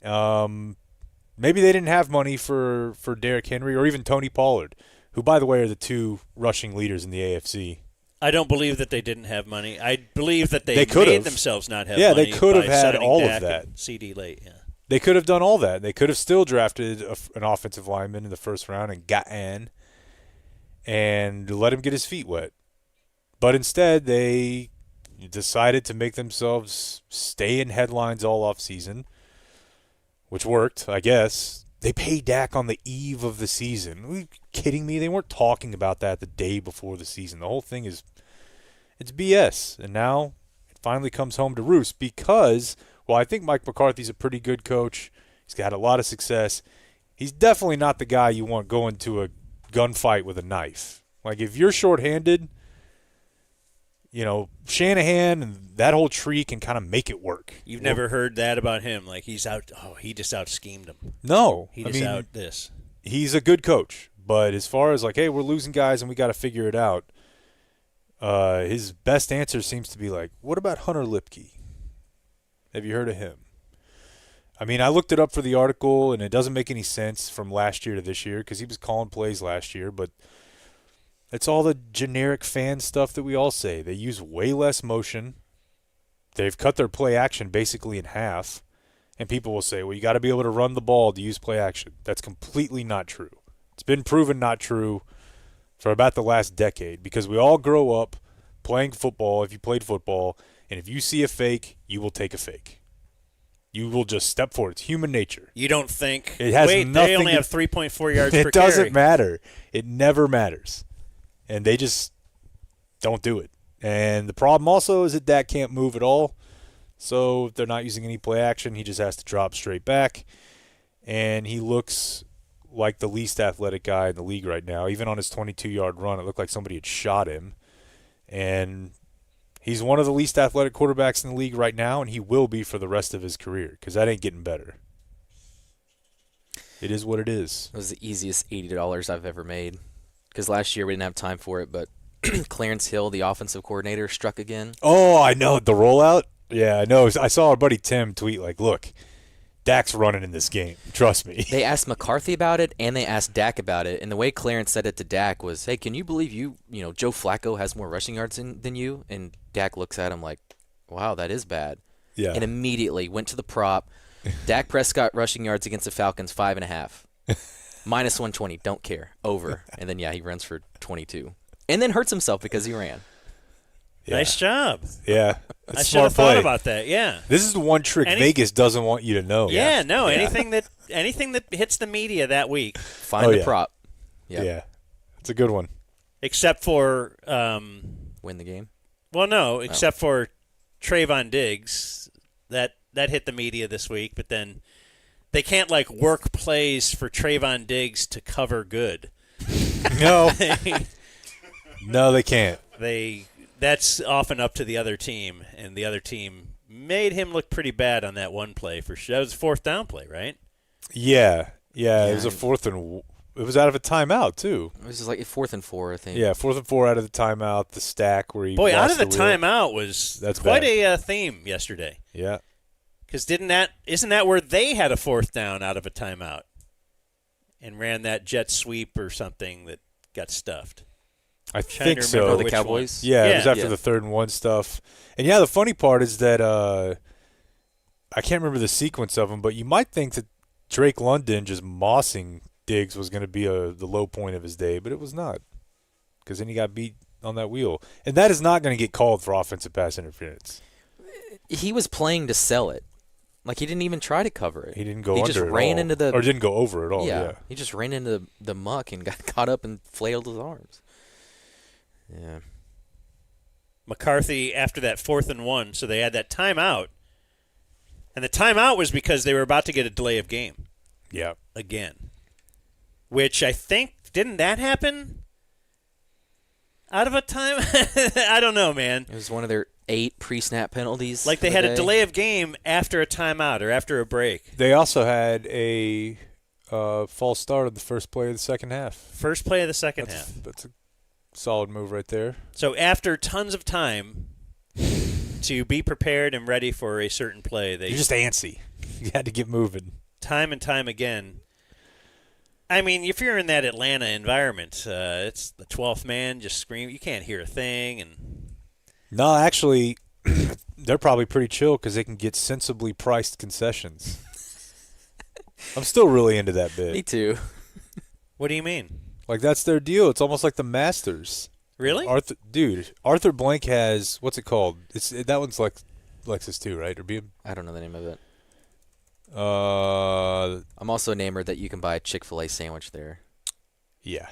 Maybe they didn't have money for Derrick Henry or even Tony Pollard, who, by the way, are the two rushing leaders in the AFC. I don't believe that they didn't have money. I believe that they could made have. themselves not have Yeah, money. they could have by had signing all Dak of that. and CD late, yeah. They could have done all that. They could have still drafted an offensive lineman in the first round and gotten and let him get his feet wet. But instead, they decided to make themselves stay in headlines all offseason, which worked, I guess. They paid Dak on the eve of the season. Are you kidding me? They weren't talking about that the day before the season. The whole thing it's BS. And now it finally comes home to roost because, well, I think Mike McCarthy's a pretty good coach. He's got a lot of success. He's definitely not the guy you want going to a gunfight with a knife. Like, if you're shorthanded, Shanahan and that whole tree can kind of make it work. You've never heard that about him? Like, he's out. Oh, he just out-schemed him. No. He just out this. He's a good coach. But as far as like, hey, we're losing guys and we got to figure it out, his best answer seems to be like, what about Hunter Lipke? Have you heard of him? I mean, I looked it up for the article, and it doesn't make any sense from last year to this year because he was calling plays last year, but it's all the generic fan stuff that we all say. They use way less motion. They've cut their play action basically in half, and people will say, well, you got to be able to run the ball to use play action. That's completely not true. It's been proven not true for about the last decade because we all grow up playing football if you played football, and if you see a fake, you will take a fake. You will just step forward. It's human nature. You don't think, it has wait, nothing they only to, have 3.4 yards per carry. It doesn't matter. It never matters. And they just don't do it. And the problem also is that Dak can't move at all. So they're not using any play action. He just has to drop straight back. And he looks like the least athletic guy in the league right now. Even on his 22-yard run, it looked like somebody had shot him. And he's one of the least athletic quarterbacks in the league right now, and he will be for the rest of his career because that ain't getting better. It is what it is. It was the easiest $80 I've ever made because last year we didn't have time for it, but Clarence Hill, the offensive coordinator, struck again. Oh, I know. The rollout? Yeah, I know. I saw our buddy Tim tweet, like, look, Dak's running in this game. Trust me. They asked McCarthy about it, and they asked Dak about it. And the way Clarence said it to Dak was, hey, can you believe Joe Flacco has more rushing yards than you? And Dak looks at him like, wow, that is bad. Yeah. And immediately went to the prop. Dak Prescott rushing yards against the Falcons, 5.5. Minus 120, don't care. Over. And then, yeah, he runs for 22. And then hurts himself because he ran. Yeah. Nice job. Yeah. I That's should have smart thought play. about that. Yeah. This is the one trick Vegas doesn't want you to know. Yeah. No. Anything that hits the media that week, Find a prop. Yep. Yeah. It's a good one. except for Win the game. well, no, except for Trayvon Diggs. That hit the media this week, but then they can't like work plays for Trayvon Diggs to cover good. No. No, they can't. That's often up to the other team, and the other team made him look pretty bad on that one play for sure. That was a fourth down play, right? Yeah. It was a fourth and it was out of a timeout too. It was just like 4th and 4, I think. Yeah, 4th and 4 out of the timeout. The stack where he out lost of the wheel. timeout was That's quite bad. a theme yesterday. Yeah. Because isn't that where they had a fourth down out of a timeout and ran that jet sweep or something that got stuffed? I Trying think to so. remember The which Cowboys? one. Yeah, it was after Yeah. the 3rd and 1 stuff. And yeah, the funny part is that I can't remember the sequence of them, but you might think that Drake London just mossing Diggs was going to be the low point of his day, but it was not, because then he got beat on that wheel. And that is not going to get called for offensive pass interference. He was playing to sell it. Like, he didn't even try to cover it. He didn't go He under just at ran all. into the or didn't go over at all. Yeah. He just ran into the muck and got caught up and flailed his arms. Yeah. McCarthy after that 4th and 1, so they had that timeout. And the timeout was because they were about to get a delay of game Yeah. again. Which I think, didn't that happen? Out of a time? I don't know, man. It was one of their 8 pre-snap penalties. Like they had a delay of game after a timeout or after a break. They also had a false start of the first play of the second half. First play of the second half. That's a solid move right there. So after tons of time to be prepared and ready for a certain play, they You're just antsy. You had to get moving. time and time again. I mean, if you're in that Atlanta environment, it's the 12th man just scream. You can't hear a thing, and No, actually, they're probably pretty chill because they can get sensibly priced concessions. I'm still really into that bit. Me too. what do you mean? Like, that's their deal. It's almost like the Masters. Really? Arthur Blank has, what's it called? That one's like Lexus too, right? Or BM? I don't know the name of it. Uh, I'm also enamored that you can buy a Chick-fil-A sandwich there. yeah.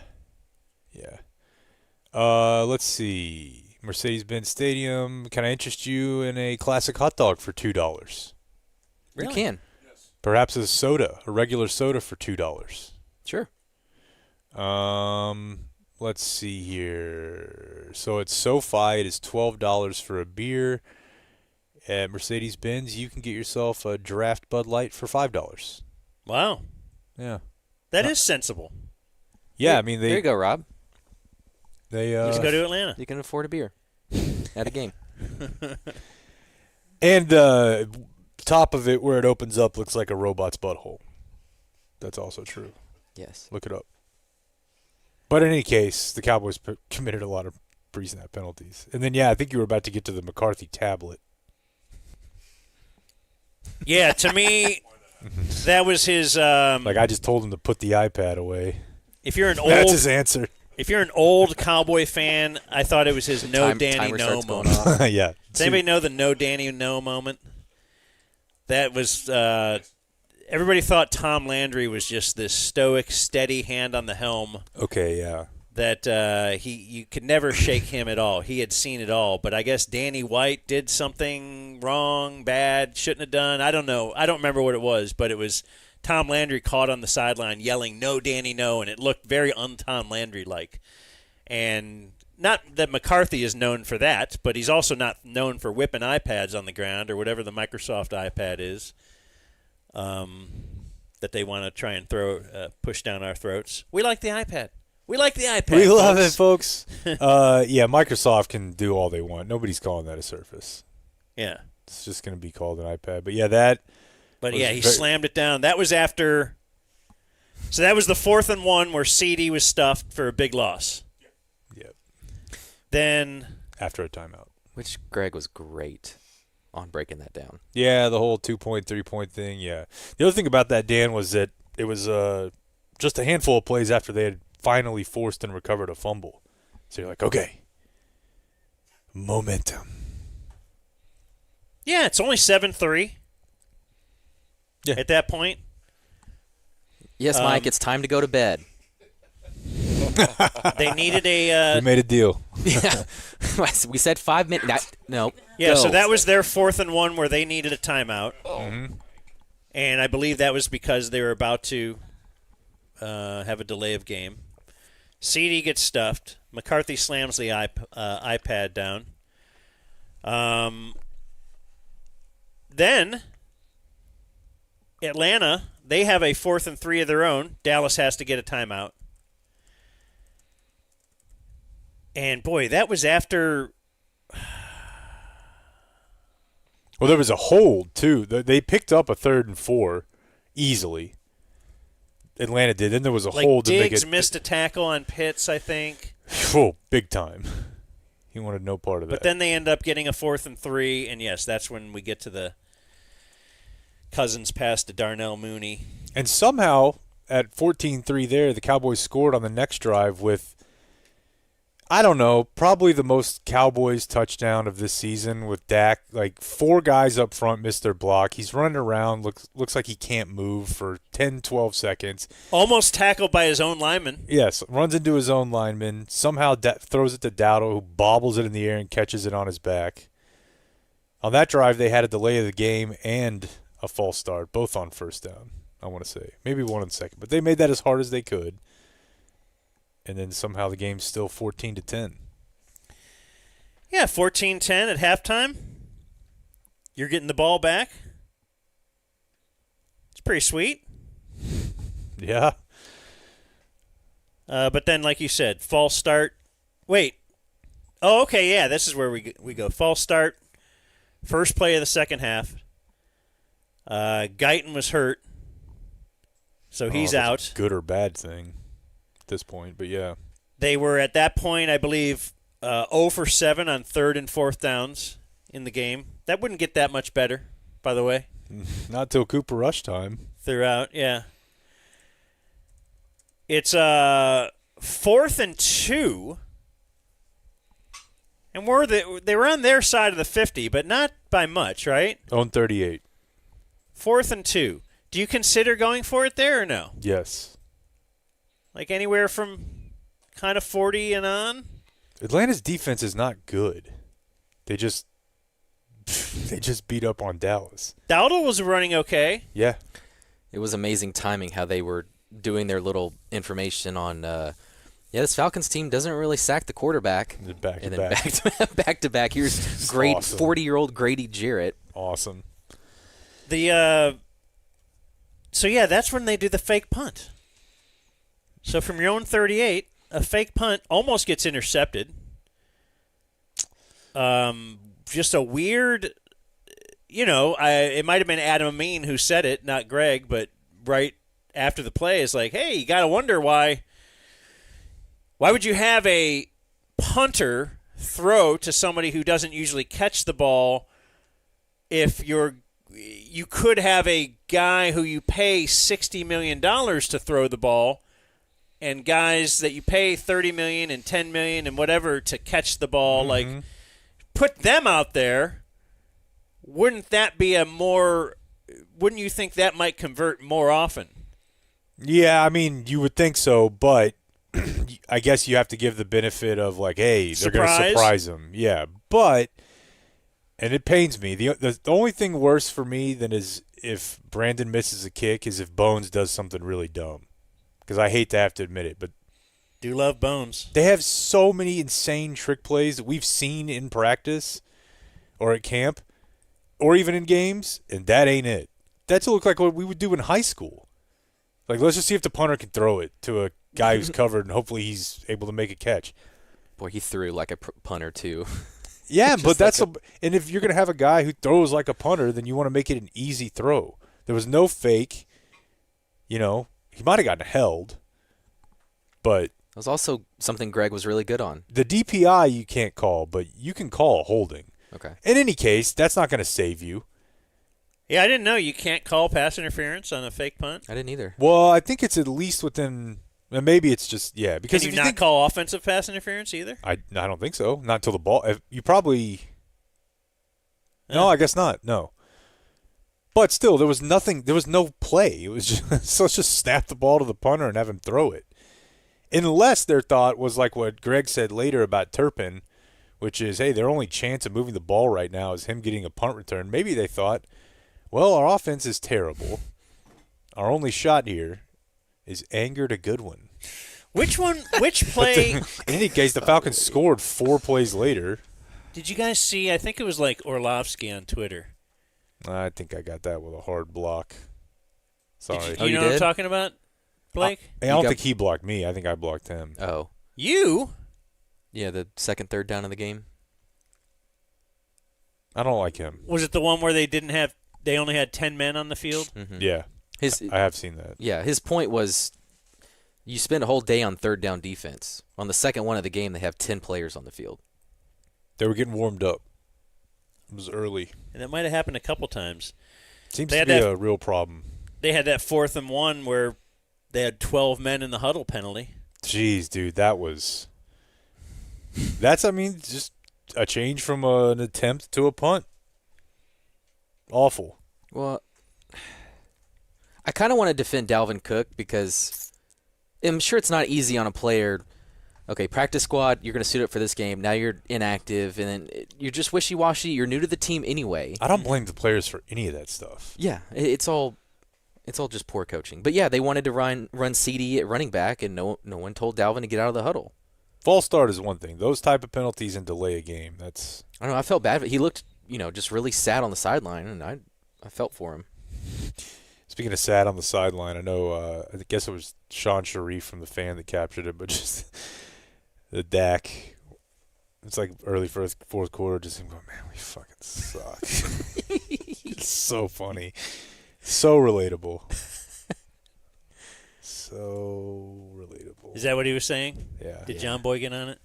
Let's see. Mercedes-Benz Stadium. Can I interest you in a classic hot dog for $2? You can. Perhaps a soda, a regular soda for $2. Sure. Let's see here. So at SoFi, it is $12 for a beer. At Mercedes-Benz, you can get yourself a draft Bud Light for $5. Wow, Yeah. that is sensible. Yeah, I mean There you go, Rob. they Let's go to Atlanta. You can afford a beer at a game. and top of it where it opens up looks like a robot's butthole. That's also true. Yes. Look it up. But in any case, the Cowboys committed a lot of pre-snap penalties. And then I think you were about to get to the McCarthy tablet. Yeah, to me, that was his. Like I just told him to put the iPad away. If you're an That's old, his answer. if you're an old Cowboy fan, I thought it was his no Danny timer no starts going moment. off. Yeah. Does anybody know the no Danny no moment? That was everybody thought Tom Landry was just this stoic, steady hand on the helm Okay, yeah. that you could never shake him at all. He had seen it all, but I guess Danny White did something wrong, bad, shouldn't have done. I don't know. I don't remember what it was, but it was Tom Landry caught on the sideline yelling "No, Danny, no," and it looked very un-Tom Landry-like. And not that McCarthy is known for that, but he's also not known for whipping iPads on the ground or whatever the Microsoft iPad is that they want to try and push down our throats. We like the iPad. We like the iPad. We love it, folks. folks. Microsoft can do all they want. Nobody's calling that a Surface. Yeah. It's just going to be called an iPad. But that. But was yeah, he very- slammed it down. That was after. So that was the 4th and 1 where CD was stuffed for a big loss. Yep. Then After a timeout. Which Greg was great on breaking that down. Yeah, the whole 2-point, 3-point thing. Yeah. The other thing about that, Dan, was that it was just a handful of plays after they had finally forced and recovered a fumble. So you're like, okay, Momentum. Yeah, it's only 7-3. Yeah. At that point. Yes, Mike, it's time to go to bed. They needed a. We made a deal. Yeah. We said 5 minutes. No. Yeah, go. so that was their 4th and 1 where they needed a timeout. Mm-hmm. And I believe that was because they were about to have a delay of game. CD gets stuffed. McCarthy slams the iPad down. Then Atlanta, they have a 4th and 3 of their own. Dallas has to get a timeout. And, boy, that was after... Well, there was a hold, too. They picked up a 3rd and 4 easily. Atlanta did. Then there was a hold. Diggs missed a tackle on Pitts, I think. Oh, big time. He wanted no part of that. But then they end up getting a 4th and 3, and, yes, that's when we get to the Cousins pass to Darnell Mooney. And somehow, at 14-3 there, the Cowboys scored on the next drive with, I don't know, probably the most Cowboys touchdown of this season with Dak. Like 4 guys up front missed their block. He's running around, looks like he can't move for 10, 12 seconds. Almost tackled by his own lineman. Yes, runs into his own lineman. Somehow throws it to Dowdle, who bobbles it in the air and catches it on his back. On that drive, they had a delay of the game and a false start, both on first down, I want to say. Maybe one on second. But they made that as hard as they could. And then somehow the game's still 14-10. Yeah, 14-10 at halftime. You're getting the ball back. It's pretty sweet. Yeah. But then, like you said, false start. Wait. Oh, okay, yeah, this is where we go. False start. First play of the second half. Guyton was hurt, so he's out. Good or bad thing at this point, but yeah. They were at that point, I believe, 0 for 7 on 3rd and 4th downs in the game. That wouldn't get that much better, by the way. Not till Cooper Rush time. Throughout, yeah. It's 4th and 2, and they were on their side of the 50, but not by much, right? On 38. 4th and 2. Do you consider going for it there or no? Yes. Like anywhere from kind of 40 and on? Atlanta's defense is not good. They just beat up on Dallas. Dowdle was running okay. Yeah. It was amazing timing how they were doing their little information on this Falcons team doesn't really sack the quarterback. Back to back. Here's great awesome. 40-year-old Grady Jarrett. Awesome. So yeah, that's when they do the fake punt. So from your own 38, a fake punt almost gets intercepted. Just a weird, it might have been Adam Amin who said it, not Greg, but right after the play is like, hey, you got to wonder why would you have a punter throw to somebody who doesn't usually catch the ball if you could have a guy who you pay $60 million to throw the ball and guys that you pay $30 million and $10 million and whatever to catch the ball, Mm-hmm. like put them out there. Wouldn't you think that might convert more often? Yeah, I mean, you would think so, but I guess you have to give the benefit of like, hey, they're going to surprise them. Yeah, but, and it pains me. The only thing worse for me than is if Brandon misses a kick is if Bones does something really dumb. Because I hate to have to admit it, but do love Bones. They have so many insane trick plays that we've seen in practice or at camp or even in games, and that ain't it. That's look like what we would do in high school. Like, let's just see if the punter can throw it to a guy who's covered, and hopefully he's able to make a catch. Boy, he threw like a punter, too. Yeah, but that's and if you're going to have a guy who throws like a punter, then you want to make it an easy throw. There was no fake. He might have gotten held, but it was also something Greg was really good on. The DPI you can't call, but you can call a holding. Okay. In any case, that's not going to save you. Yeah, I didn't know you can't call pass interference on a fake punt. I didn't either. Well, I think it's at least within And maybe it's just because Can if you you not think, call offensive pass interference either? I don't think so. Not until the ball. You probably. No, I guess not. No. But still, there was nothing. There was no play. It was just so let's just snap the ball to the punter and have him throw it. Unless their thought was like what Greg said later about Turpin, which is, hey, their only chance of moving the ball right now is him getting a punt return. Maybe they thought, well, our offense is terrible. Our only shot here is Anger to Goodwin. Which play? In any case, the Falcons scored 4 plays later. Did you guys see? I think it was like Orlovsky on Twitter. I think I got that with a hard block. Sorry. Do you know what I'm talking about, Blake? I don't think he blocked me. I think I blocked him. Oh. You? Yeah, the second, third down of the game. I don't like him. Was it the one where they only had 10 men on the field? Mm-hmm. Yeah. I have seen that. Yeah, his point was you spend a whole day on third down defense. On the second one of the game, they have 10 players on the field. They were getting warmed up. It was early. And that might have happened a couple times. Seems to be a real problem. They had that 4th and 1 where they had 12 men in the huddle penalty. Jeez, dude, that's just a change from an attempt to a punt. Awful. Well, I kind of want to defend Dalvin Cook because I'm sure it's not easy on a player. Okay, practice squad, you're going to suit up for this game. Now you're inactive, and then you're just wishy-washy. You're new to the team anyway. I don't blame the players for any of that stuff. Yeah, it's all just poor coaching. But yeah, they wanted to run CD at running back, and no one told Dalvin to get out of the huddle. False start is one thing. Those type of penalties and delay a game, that's... I don't know. I felt bad, but he looked, just really sad on the sideline, and I felt for him. Speaking of sad on the sideline, I know, I guess it was Sean Sharif from the fan that captured it, but just the Dak, it's like early fourth quarter, just him going, man, we fucking suck. It's so funny. So relatable. So relatable. Is that what he was saying? Yeah. Did John Boy get on it?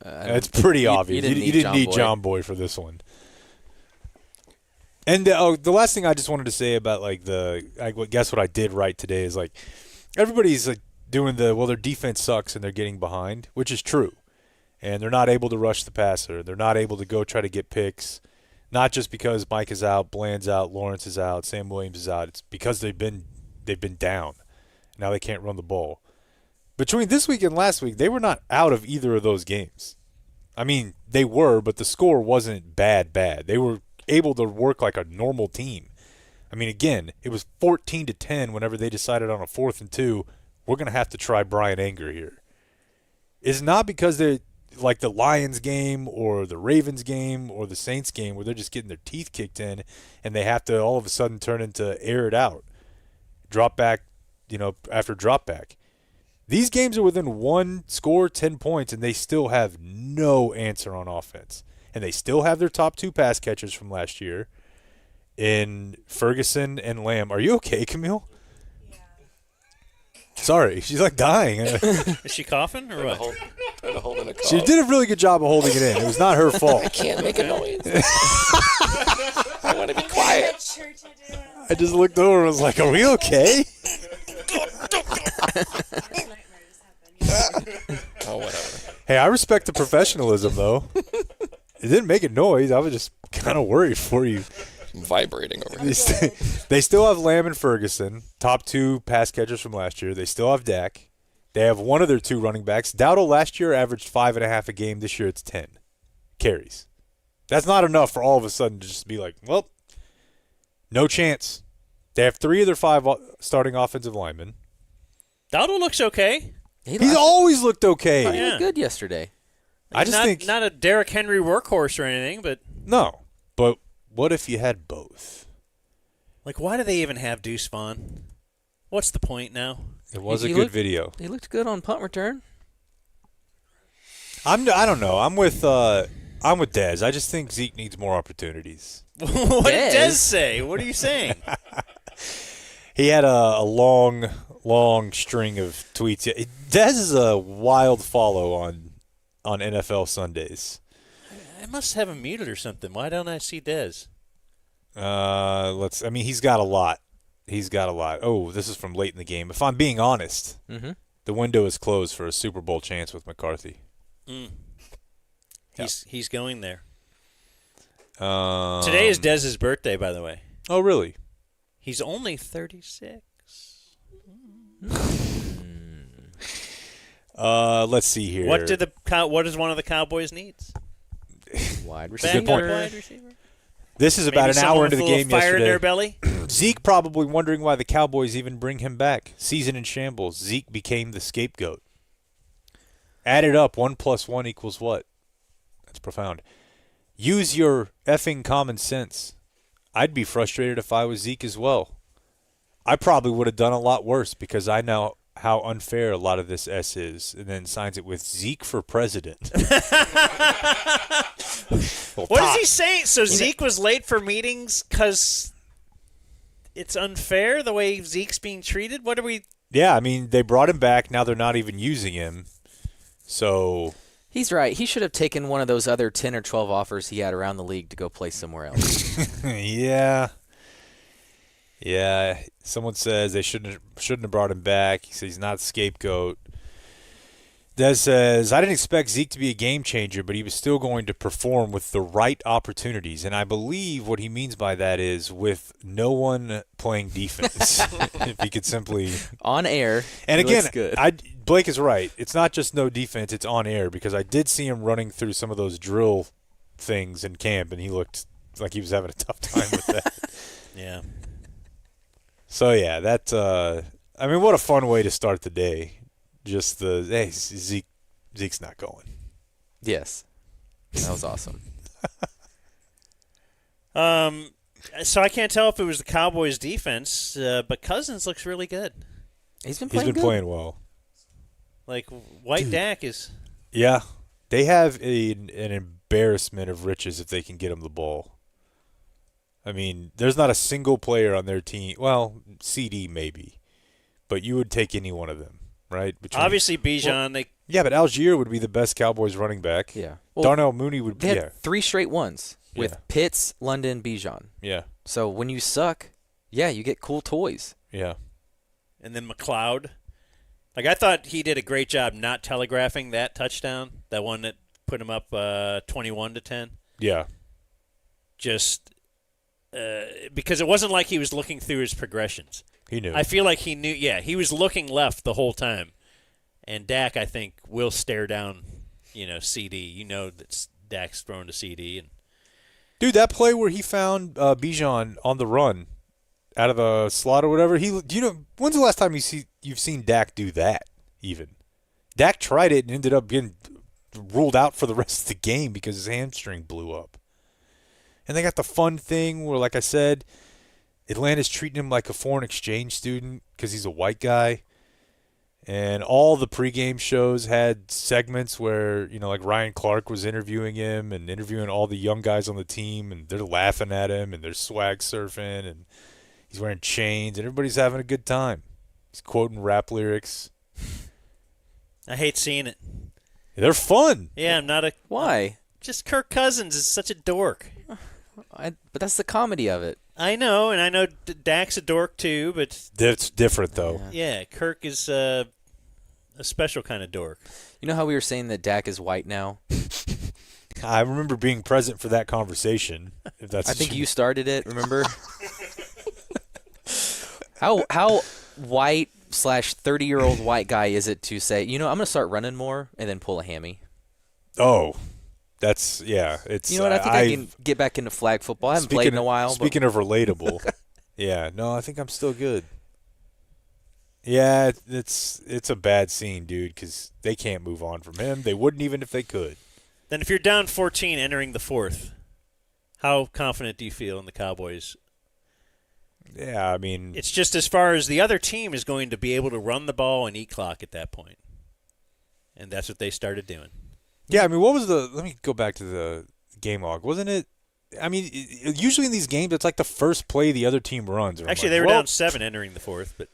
It's pretty obvious. You didn't need John Boy for this one. And the last thing I just wanted to say about guess what I did right today is everybody's doing their defense sucks and they're getting behind, which is true, and they're not able to rush the passer. They're not able to go try to get picks, not just because Mike is out, Bland's out, Lawrence is out, Sam Williams is out. It's because they've been down. Now they can't run the ball. Between this week and last week, they were not out of either of those games. I mean, they were, but the score wasn't bad. They were able to work like a normal team. I mean, again, it was 14-10 whenever they decided on a 4th and 2, we're going to have to try Brian Anger here. It's not because they're like the Lions game or the Ravens game or the Saints game where they're just getting their teeth kicked in and they have to all of a sudden turn into air it out. Drop back, after drop back. These games are within one score, 10 points, and they still have no answer on offense. And they still have their top 2 pass catchers from last year in Ferguson and Lamb. Are you okay, Camille? Yeah. Sorry, she's dying. Is she coughing or what? Trying to hold in a cough. She did a really good job of holding it in. It was not her fault. I can't make a noise. I want to be quiet. I just looked over and was like, are we okay? Oh, whatever. Hey, I respect the professionalism, though. It didn't make a noise. I was just kind of worried for you. Vibrating over here. They still have Lamb and Ferguson, top 2 pass catchers from last year. They still have Dak. They have one of their 2 running backs. Dowdle last year averaged 5.5 a game. This year it's 10 carries. That's not enough for all of a sudden to just be like, well, no chance. They have 3 of their 5 starting offensive linemen. Dowdle looks okay. He's always looked okay. He looked good yesterday. I just think not a Derrick Henry workhorse or anything, but no. But what if you had both? Why do they even have Deuce Vaughn? What's the point now? It was a good video. He looked good on punt return. I don't know. I'm with Dez. I just think Zeke needs more opportunities. What did Dez say? What are you saying? He had a long string of tweets. Dez is a wild follow on NFL Sundays. I must have him muted or something. Why don't I see Dez? He's got a lot. Oh, this is from late in the game. If I'm being honest, The window is closed for a Super Bowl chance with McCarthy. He's going there. Um, Today is Dez's birthday, by the way. Oh, really? He's only 36. Let's see here. What does one of the Cowboys needs? Wide That's a good receiver. point. Wide receiver? This is about Maybe an hour someone into the full of game fire in their yesterday. belly? Zeke probably wondering why the Cowboys even bring him back. Season in shambles. Zeke became the scapegoat. Added up, 1 + 1 = what? That's profound. Use your effing common sense. I'd be frustrated if I was Zeke as well. I probably would have done a lot worse because I know how unfair a lot of this S is, and then signs it with Zeke for president. What is he saying? So Zeke was late for meetings because it's unfair the way Zeke's being treated? What are we... Yeah, I mean, they brought him back. Now they're not even using him. So... He's right. He should have taken one of those other 10 or 12 offers he had around the league to go play somewhere else. Yeah. Yeah. Someone says they shouldn't have brought him back. He says he's not a scapegoat. Des says, I didn't expect Zeke to be a game changer, but he was still going to perform with the right opportunities. And I believe what he means by that is with no one playing defense. If he could simply... On air, And he again, looks good. Blake is right. It's not just no defense, it's on air, because I did see him running through some of those drill things in camp, and he looked like he was having a tough time with that. Yeah. So, yeah, that I mean, what a fun way to start the day. Just hey, Zeke's not going. Yes. That was awesome. So I can't tell if it was the Cowboys' defense, but Cousins looks really good. He's been He's playing been good. playing well. Like, White Dak is... Yeah. They have an embarrassment of riches if they can get him the ball. I mean, there's not a single player on their team. Well, CD maybe. But you would take any one of them, right? Obviously, Bijan, Yeah, but Algier would be the best Cowboys running back. Yeah. Darnell Mooney would be. They had 3 straight ones with Yeah. Pitts, London, Bijan. Yeah. So when you suck, yeah, you get cool toys. Yeah. and then McLeod. Like, I thought he did a great job not telegraphing that touchdown, that one that put him up 21-10. Yeah. Just because it wasn't like he was looking through his progressions. He knew. I feel like he knew. Yeah, he was looking left the whole time. And Dak, I think, will stare down, CD. You know that Dak's thrown to CD. And Dude, that play where he found Bijan on the run out of a slot or whatever, when's the last time you've seen Dak do that even? Dak tried it and ended up getting ruled out for the rest of the game because his hamstring blew up. And they got the fun thing where, like I said, Atlanta's treating him like a foreign exchange student because he's a white guy. And all the pregame shows had segments where, like Ryan Clark was interviewing him and interviewing all the young guys on the team, and they're laughing at him and they're swag surfing and he's wearing chains and everybody's having a good time. He's quoting rap lyrics. I hate seeing it. They're fun. Yeah, I'm not a... Why? Just Kirk Cousins is such a dork. But that's the comedy of it. I know, and I know Dak's a dork too, but... That's different, though. Yeah, Kirk is a special kind of dork. You know how we were saying that Dak is white now? I remember being present for that conversation. If that's I think you started it, remember? How white / 30-year-old white guy is it to say, I'm going to start running more and then pull a hammy? Oh, that's, yeah. It's, You know what? I think I can get back into flag football. I haven't played in a while. Speaking of relatable, yeah, no, I think I'm still good. Yeah, it's a bad scene, dude, because they can't move on from him. They wouldn't even if they could. Then if you're down 14 entering the fourth, how confident do you feel in the Cowboys? Yeah, I mean... It's just as far as the other team is going to be able to run the ball and eat clock at that point. And that's what they started doing. Yeah, I mean, what was the... Let me go back to the game log. Wasn't it... I mean, usually in these games, it's like the first play the other team runs. Actually, they were down 7 entering the fourth. But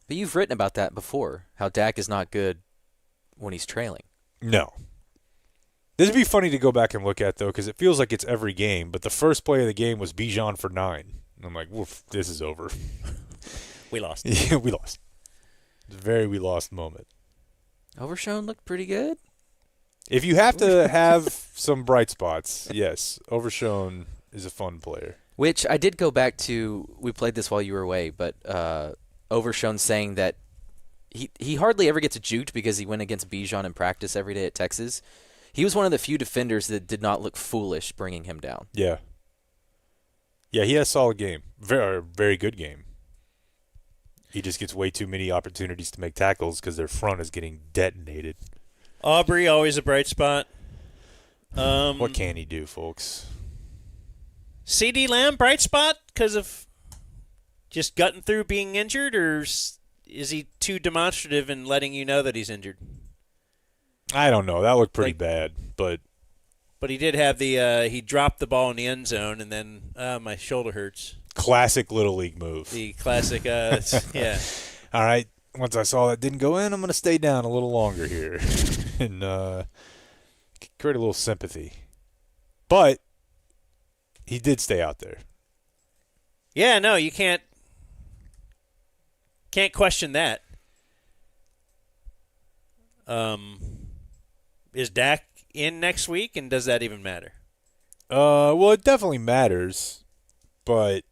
you've written about that before, how Dak is not good when he's trailing. No. This would be funny to go back and look at, though, because it feels like it's every game. But the first play of the game was Bijan for 9. And I'm like, woof, this is over. we lost. Yeah, we lost. It's a very we lost moment. Overshone looked pretty good. If you have to have some bright spots, yes, Overshone is a fun player. Which I did go back to. We played this while you were away, but Overshone saying that he hardly ever gets juked because he went against Bijan in practice every day at Texas. He was one of the few defenders that did not look foolish bringing him down. Yeah. Yeah, he had a solid game. Very, very good game. He just gets way too many opportunities to make tackles because their front is getting detonated. Aubrey, always a bright spot. What can he do, folks? CD Lamb, bright spot because of just gutting through being injured, or is he too demonstrative in letting you know that he's injured? I don't know. That looked pretty bad, but he did have he dropped the ball in the end zone, and then my shoulder hurts. classic Little League move. The classic, yeah. All right. Once I saw that didn't go in, I'm going to stay down a little longer here and create a little sympathy. But he did stay out there. Yeah, no, you can't question that. Is Dak in next week, and does that even matter? Well, it definitely matters, but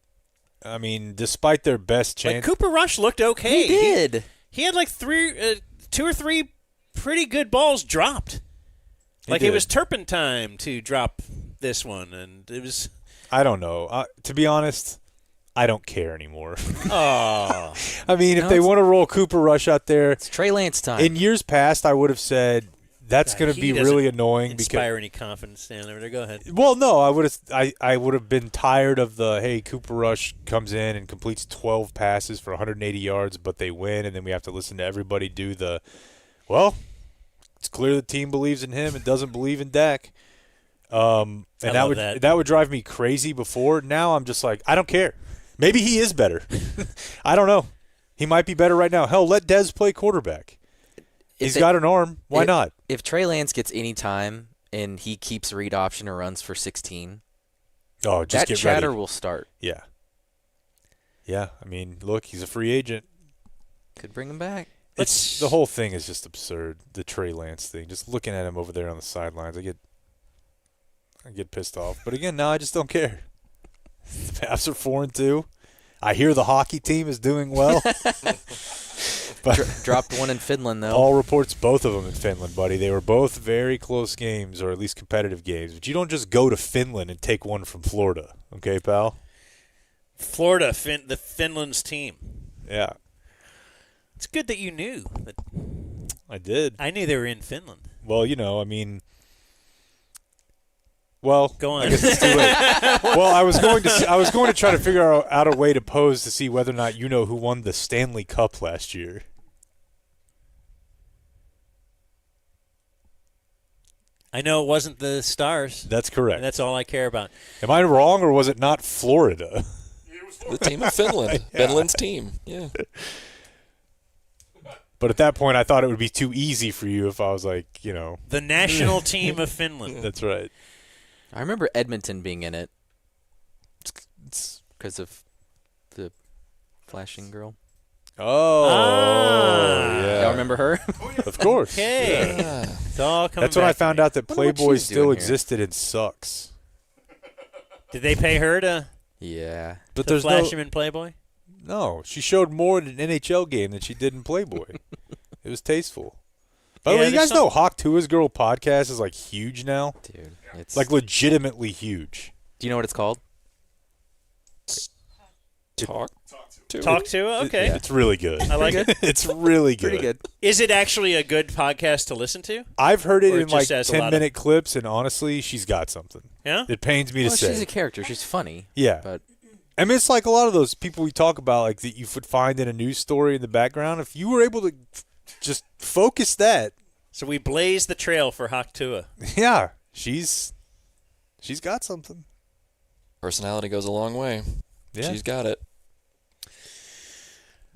I mean, despite their best chance, Like Cooper Rush looked okay. He did. He had like two or three pretty good balls dropped. Like did. it was turpentine to drop this one, and it was. I don't know. To be honest, I don't care anymore. Oh, I mean, if No, they it's- want to roll Cooper Rush out there, It's Trey Lance time. in years past, I would have said that's going to he be doesn't really annoying inspire any confidence down over there. Go ahead. Well, no, I would have. I would have been tired of the hey, Cooper Rush comes in and completes 12 passes for 180 yards, but they win, and then we have to listen to everybody do the. Well, it's clear the team believes in him and doesn't believe in Dak. And I that love would that. that would drive me crazy before. Now I'm just like, I don't care. Maybe he is better. I don't know. He might be better right now. Hell, let Dez play quarterback. He's got an arm. Why not? If Trey Lance gets any time and he keeps read option or runs for 16, Oh, just that get chatter ready. will start. Yeah. Yeah, I mean, look, he's a free agent. Could bring him back. It's the whole thing is just absurd. The Trey Lance thing, just looking at him over there on the sidelines, I get pissed off. But again, now I just don't care. The Pats are 4-2. I hear the hockey team is doing well. But Dropped one in Finland, though. all reports, both of them in Finland, buddy. They were both very close games, or at least competitive games. But you don't just go to Finland and take one from Florida, okay, pal? Florida, the Finland's team. Yeah, It's good that you knew. I did. I knew they were in Finland. Well, I mean. Well, Go on. I guess it's too late. Well, I was going to try to figure out a way to pose to see whether or not you know who won the Stanley Cup last year. I know it wasn't the Stars. That's correct. That's all I care about. Am I wrong, or was it not Florida? The team of Finland. Finland's team. Yeah. But at that point, I thought it would be too easy for you if I was like, The national team of Finland. That's right. I remember Edmonton being in it It's, because of the flashing girl. yeah. Y'all remember her? Of course. Okay. Yeah. It's all coming That's when I back to found me. out that Wonder what Playboy she's still doing here. existed and sucks. Did they pay her to Yeah. But to there's flash him in Playboy? No, she showed more in an NHL game than she did in Playboy. It was tasteful. By the Yeah, way, you there's guys know Hawk Tua's Girl podcast is like huge now? Dude. It's Like legitimately huge. do you know what it's called? Talk to Talk to her? Okay. It's really good. I like it. It's really good. Pretty good. Is it actually a good podcast to listen to? I've heard it Or it in just like has a lot of- 10-minute clips, and honestly, she's got something. Yeah? It pains me to Well, say. she's a character. She's funny. Yeah. But I mean, it's like a lot of those people we talk about, like that you would find in a news story in the background. If you were able to just focus that, So we blaze the trail for Hawk Tua. yeah, she's got something. Personality goes a long way. Yeah. She's got it.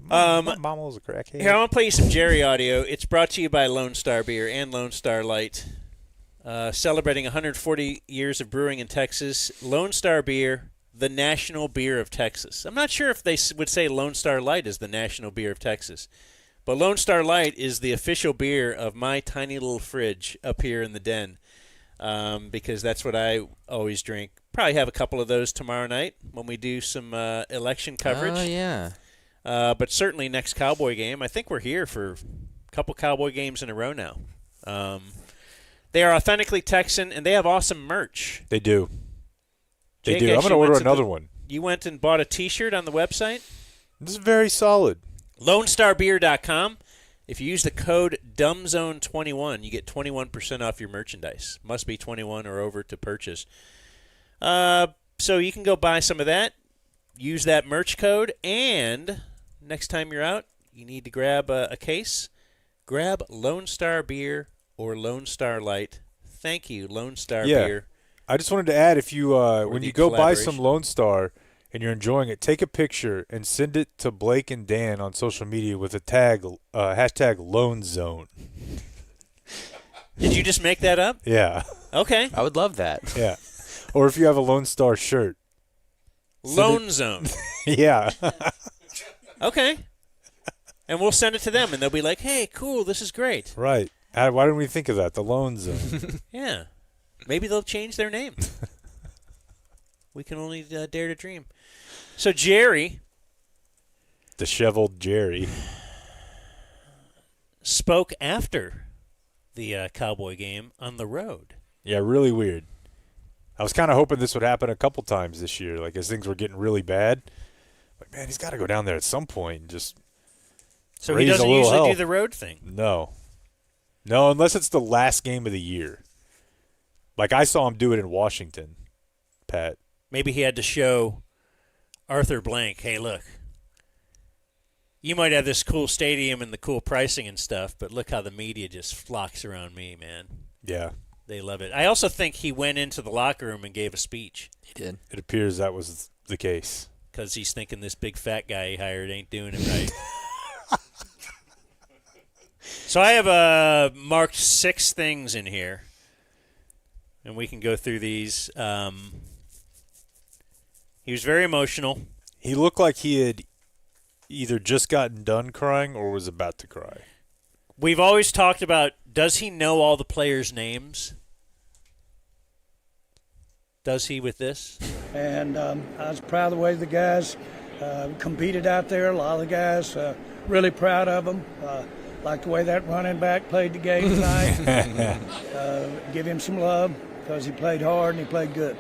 My mama was a crackhead. Here, I want to play you some Jerry audio. It's brought to you by Lone Star Beer and Lone Star Light. Celebrating 140 years of brewing in Texas. Lone Star Beer, the national beer of Texas. I'm not sure if they would say Lone Star Light is the national beer of Texas, But Lone Star Light is the official beer of my tiny little fridge up here in the den, because that's what I always drink. Probably have a couple of those tomorrow night when we do some election coverage. Oh, yeah. But certainly next Cowboy game. I think we're here for a couple Cowboy games in a row now. They are authentically Texan, and they have awesome merch. They do. They Jake do. I'm going to actually order went to another one. You went and bought a T-shirt on the website? This is very solid. LoneStarBeer.com. If you use the code DUMBZONE21, you get 21% off your merchandise. Must be 21 or over to purchase. So you can go buy some of that, use that merch code, and next time you're out, you need to grab a case, grab Lone Star Beer or Lone Star Light. Thank you, Lone Star Beer. I just wanted to add, if you when the you go buy some collaboration. Lone Star and you're enjoying it, take a picture and send it to Blake and Dan on social media with a tag, hashtag Lone Zone. Did you just make that up? Yeah, Okay. I would love that. yeah. Or if you have a Lone Star shirt. Lone Zone. Yeah. Okay. And we'll send it to them, and they'll be like, hey, cool, this is great. Right. Why didn't we think of that? The Lone Zone. Yeah. Maybe they'll change their name. We can only dare to dream. So Jerry Disheveled Jerry. spoke after the Cowboy game on the road. Yeah, really weird. I was kind of hoping this would happen a couple times this year, like as things were getting really bad. Like, man, he's got to go down there at some point and just So he raise a doesn't little usually do hell. the road thing. No, unless it's the last game of the year. Like I saw him do it in Washington, Pat. Maybe he had to show Arthur Blank, hey, look, you might have this cool stadium and the cool pricing and stuff, but look how the media just flocks around me, man. Yeah, They love it. I also think he went into the locker room and gave a speech He did. it appears that was the case. because he's thinking this big fat guy he hired ain't doing it right. So I have marked 6 things in here, and we can go through these. He was very emotional. He looked like he had either just gotten done crying or was about to cry. We've always talked about, does he know all the players' names? Does he with this? And I was proud of the way the guys competed out there. A lot of the guys really proud of them. Like the way that running back played the game tonight. Give him some love because he played hard and he played good.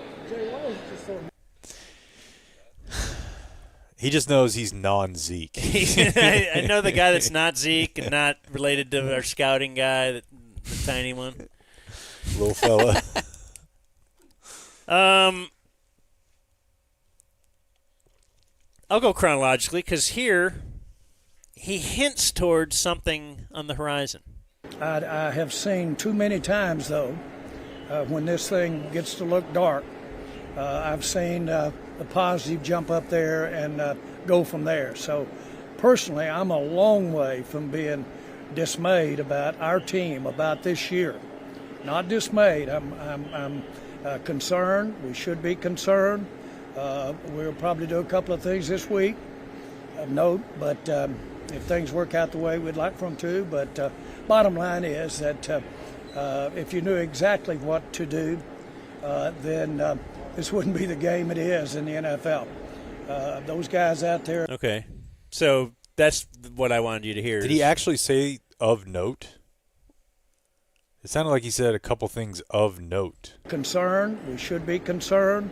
He just knows he's non-Zeke. I know the guy that's not Zeke and not related to our scouting guy, the tiny one. Little fella. I'll go chronologically because here he hints towards something on the horizon. I have seen too many times, though, when this thing gets to look dark, I've seen the positive jump up there and go from there. So, personally, I'm a long way from being dismayed about our team, about this year. Not dismayed. I'm concerned. We should be concerned. We'll probably do a couple of things this week of note, but if things work out the way we'd like for them to. But bottom line is that if you knew exactly what to do, then this wouldn't be the game it is in the NFL. Those guys out there. Okay. So that's what I wanted you to hear. Did he actually say of note? It sounded like he said a couple things of note. Concerned. We should be concerned.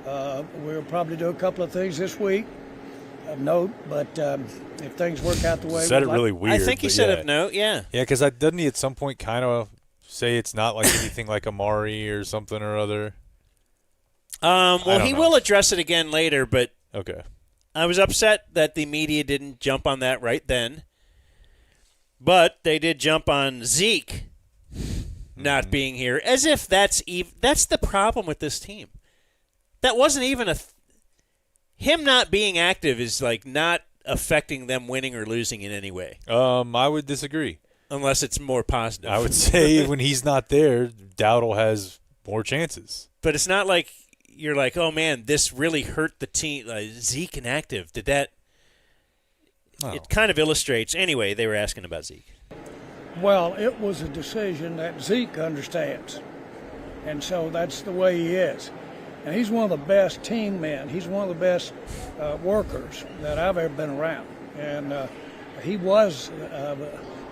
We'll probably do a couple of things this week of note, but if things work out the way Said we'd it like- really weird. I think he but said yeah. of note, yeah. Yeah, because doesn't he at some point kind of say it's not like anything like Amari or something or other? Well, don't he know. will address it again later, but Okay. I was upset that the media didn't jump on that right then. But they did jump on Zeke not being here, as if that's the problem with this team. That wasn't even him not being active is like not affecting them winning or losing in any way, I would disagree. unless it's more positive. I would say when he's not there, Dowdle has more chances. But it's not like you're like, oh man, this really hurt the team. Zeke inactive. Did that? it kind of illustrates. Anyway, they were asking about Zeke. Well, it was a decision that Zeke understands. And so that's the way he is. And he's one of the best team men. He's one of the best workers that I've ever been around. And he was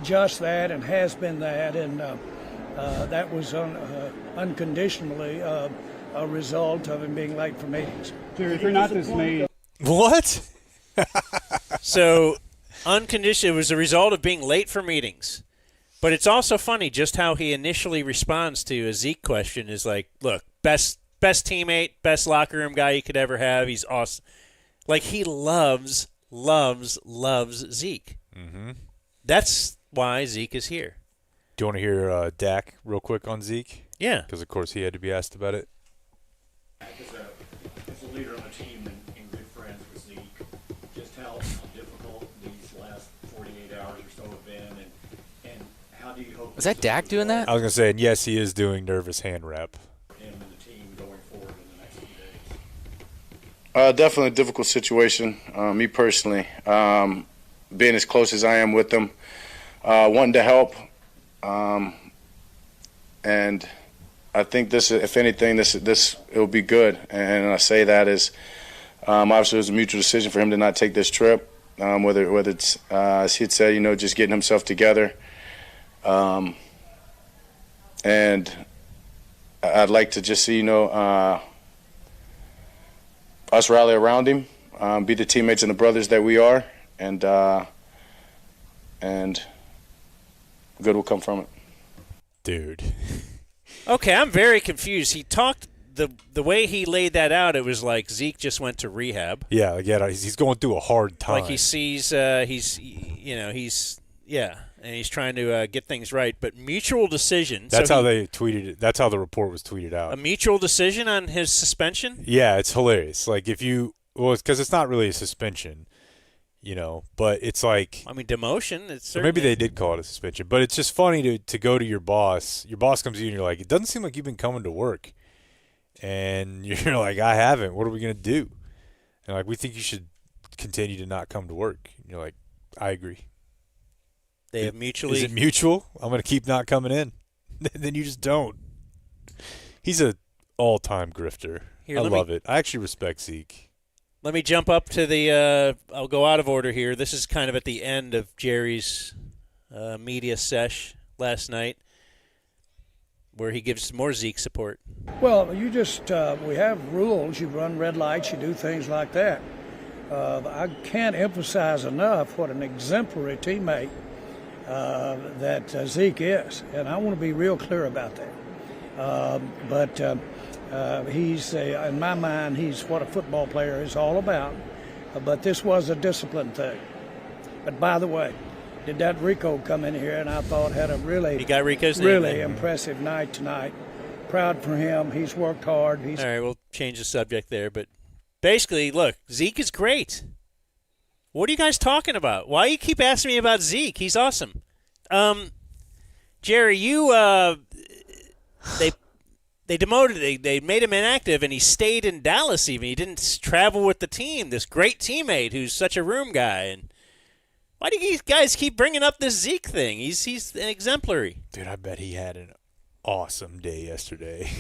just that and has been that. And that was unconditionally a result of him being late for meetings. Jerry, if you're not dismayed. What? So, unconditional, it was a result of being late for meetings. But it's also funny just how he initially responds to a Zeke question is like, look, best teammate, best locker room guy you could ever have. He's awesome. Like, he loves Zeke. Mm-hmm. That's why Zeke is here. Do you want to hear Dak real quick on Zeke? Yeah. Because, of course, he had to be asked about it. As a leader of a team and good friends with Zeke, just how difficult these last 48 hours or so have been, and how do you hope... Was that Dak doing that? I was going to say, and yes, he is doing nervous hand rep. ...him and the team going forward in the next few days? Definitely a difficult situation. Me personally, being as close as I am with them, wanting to help, and I think this, if anything, this it'll be good. And I say that as obviously it was a mutual decision for him to not take this trip. Whether it's as he had said, just getting himself together, and I'd like to just see us rally around him, be the teammates and the brothers that we are, and good will come from it. Dude. Okay, I'm very confused. He talked the way he laid that out. It was like Zeke just went to rehab. Yeah, he's going through a hard time. Like he sees, and he's trying to get things right. But mutual decision. That's how they tweeted it. That's how the report was tweeted out. A mutual decision on his suspension. Yeah, it's hilarious. Like it's because it's not really a suspension. But it's like... I mean, demotion. It's certainly... Maybe they did call it a suspension. But it's just funny to go to your boss. Your boss comes to you and you're like, it doesn't seem like you've been coming to work. And you're like, I haven't. What are we going to do? And like, we think you should continue to not come to work. And you're like, I agree. They have mutually... Is it mutual? I'm going to keep not coming in. Then you just don't. He's an all-time grifter. I love it. I actually respect Zeke. Let me jump up to the I'll go out of order here. This is kind of at the end of Jerry's media sesh last night where he gives more Zeke support. Well, you just, we have rules. You run red lights, you do things like that. I can't emphasize enough what an exemplary teammate that Zeke is, and I want to be real clear about that. But he's, in my mind, he's what a football player is all about. But this was a discipline thing. But by the way, did that Rico come in here and I thought had a really, he got Rico's really impressive night tonight. Proud for him. He's worked hard. All right, we'll change the subject there. But basically, look, Zeke is great. What are you guys talking about? Why you keep asking me about Zeke? He's awesome. Jerry, they demoted. They made him inactive, and he stayed in Dallas. Even he didn't travel with the team. This great teammate who's such a room guy. And why do you guys keep bringing up this Zeke thing? He's exemplary. Dude, I bet he had an awesome day yesterday.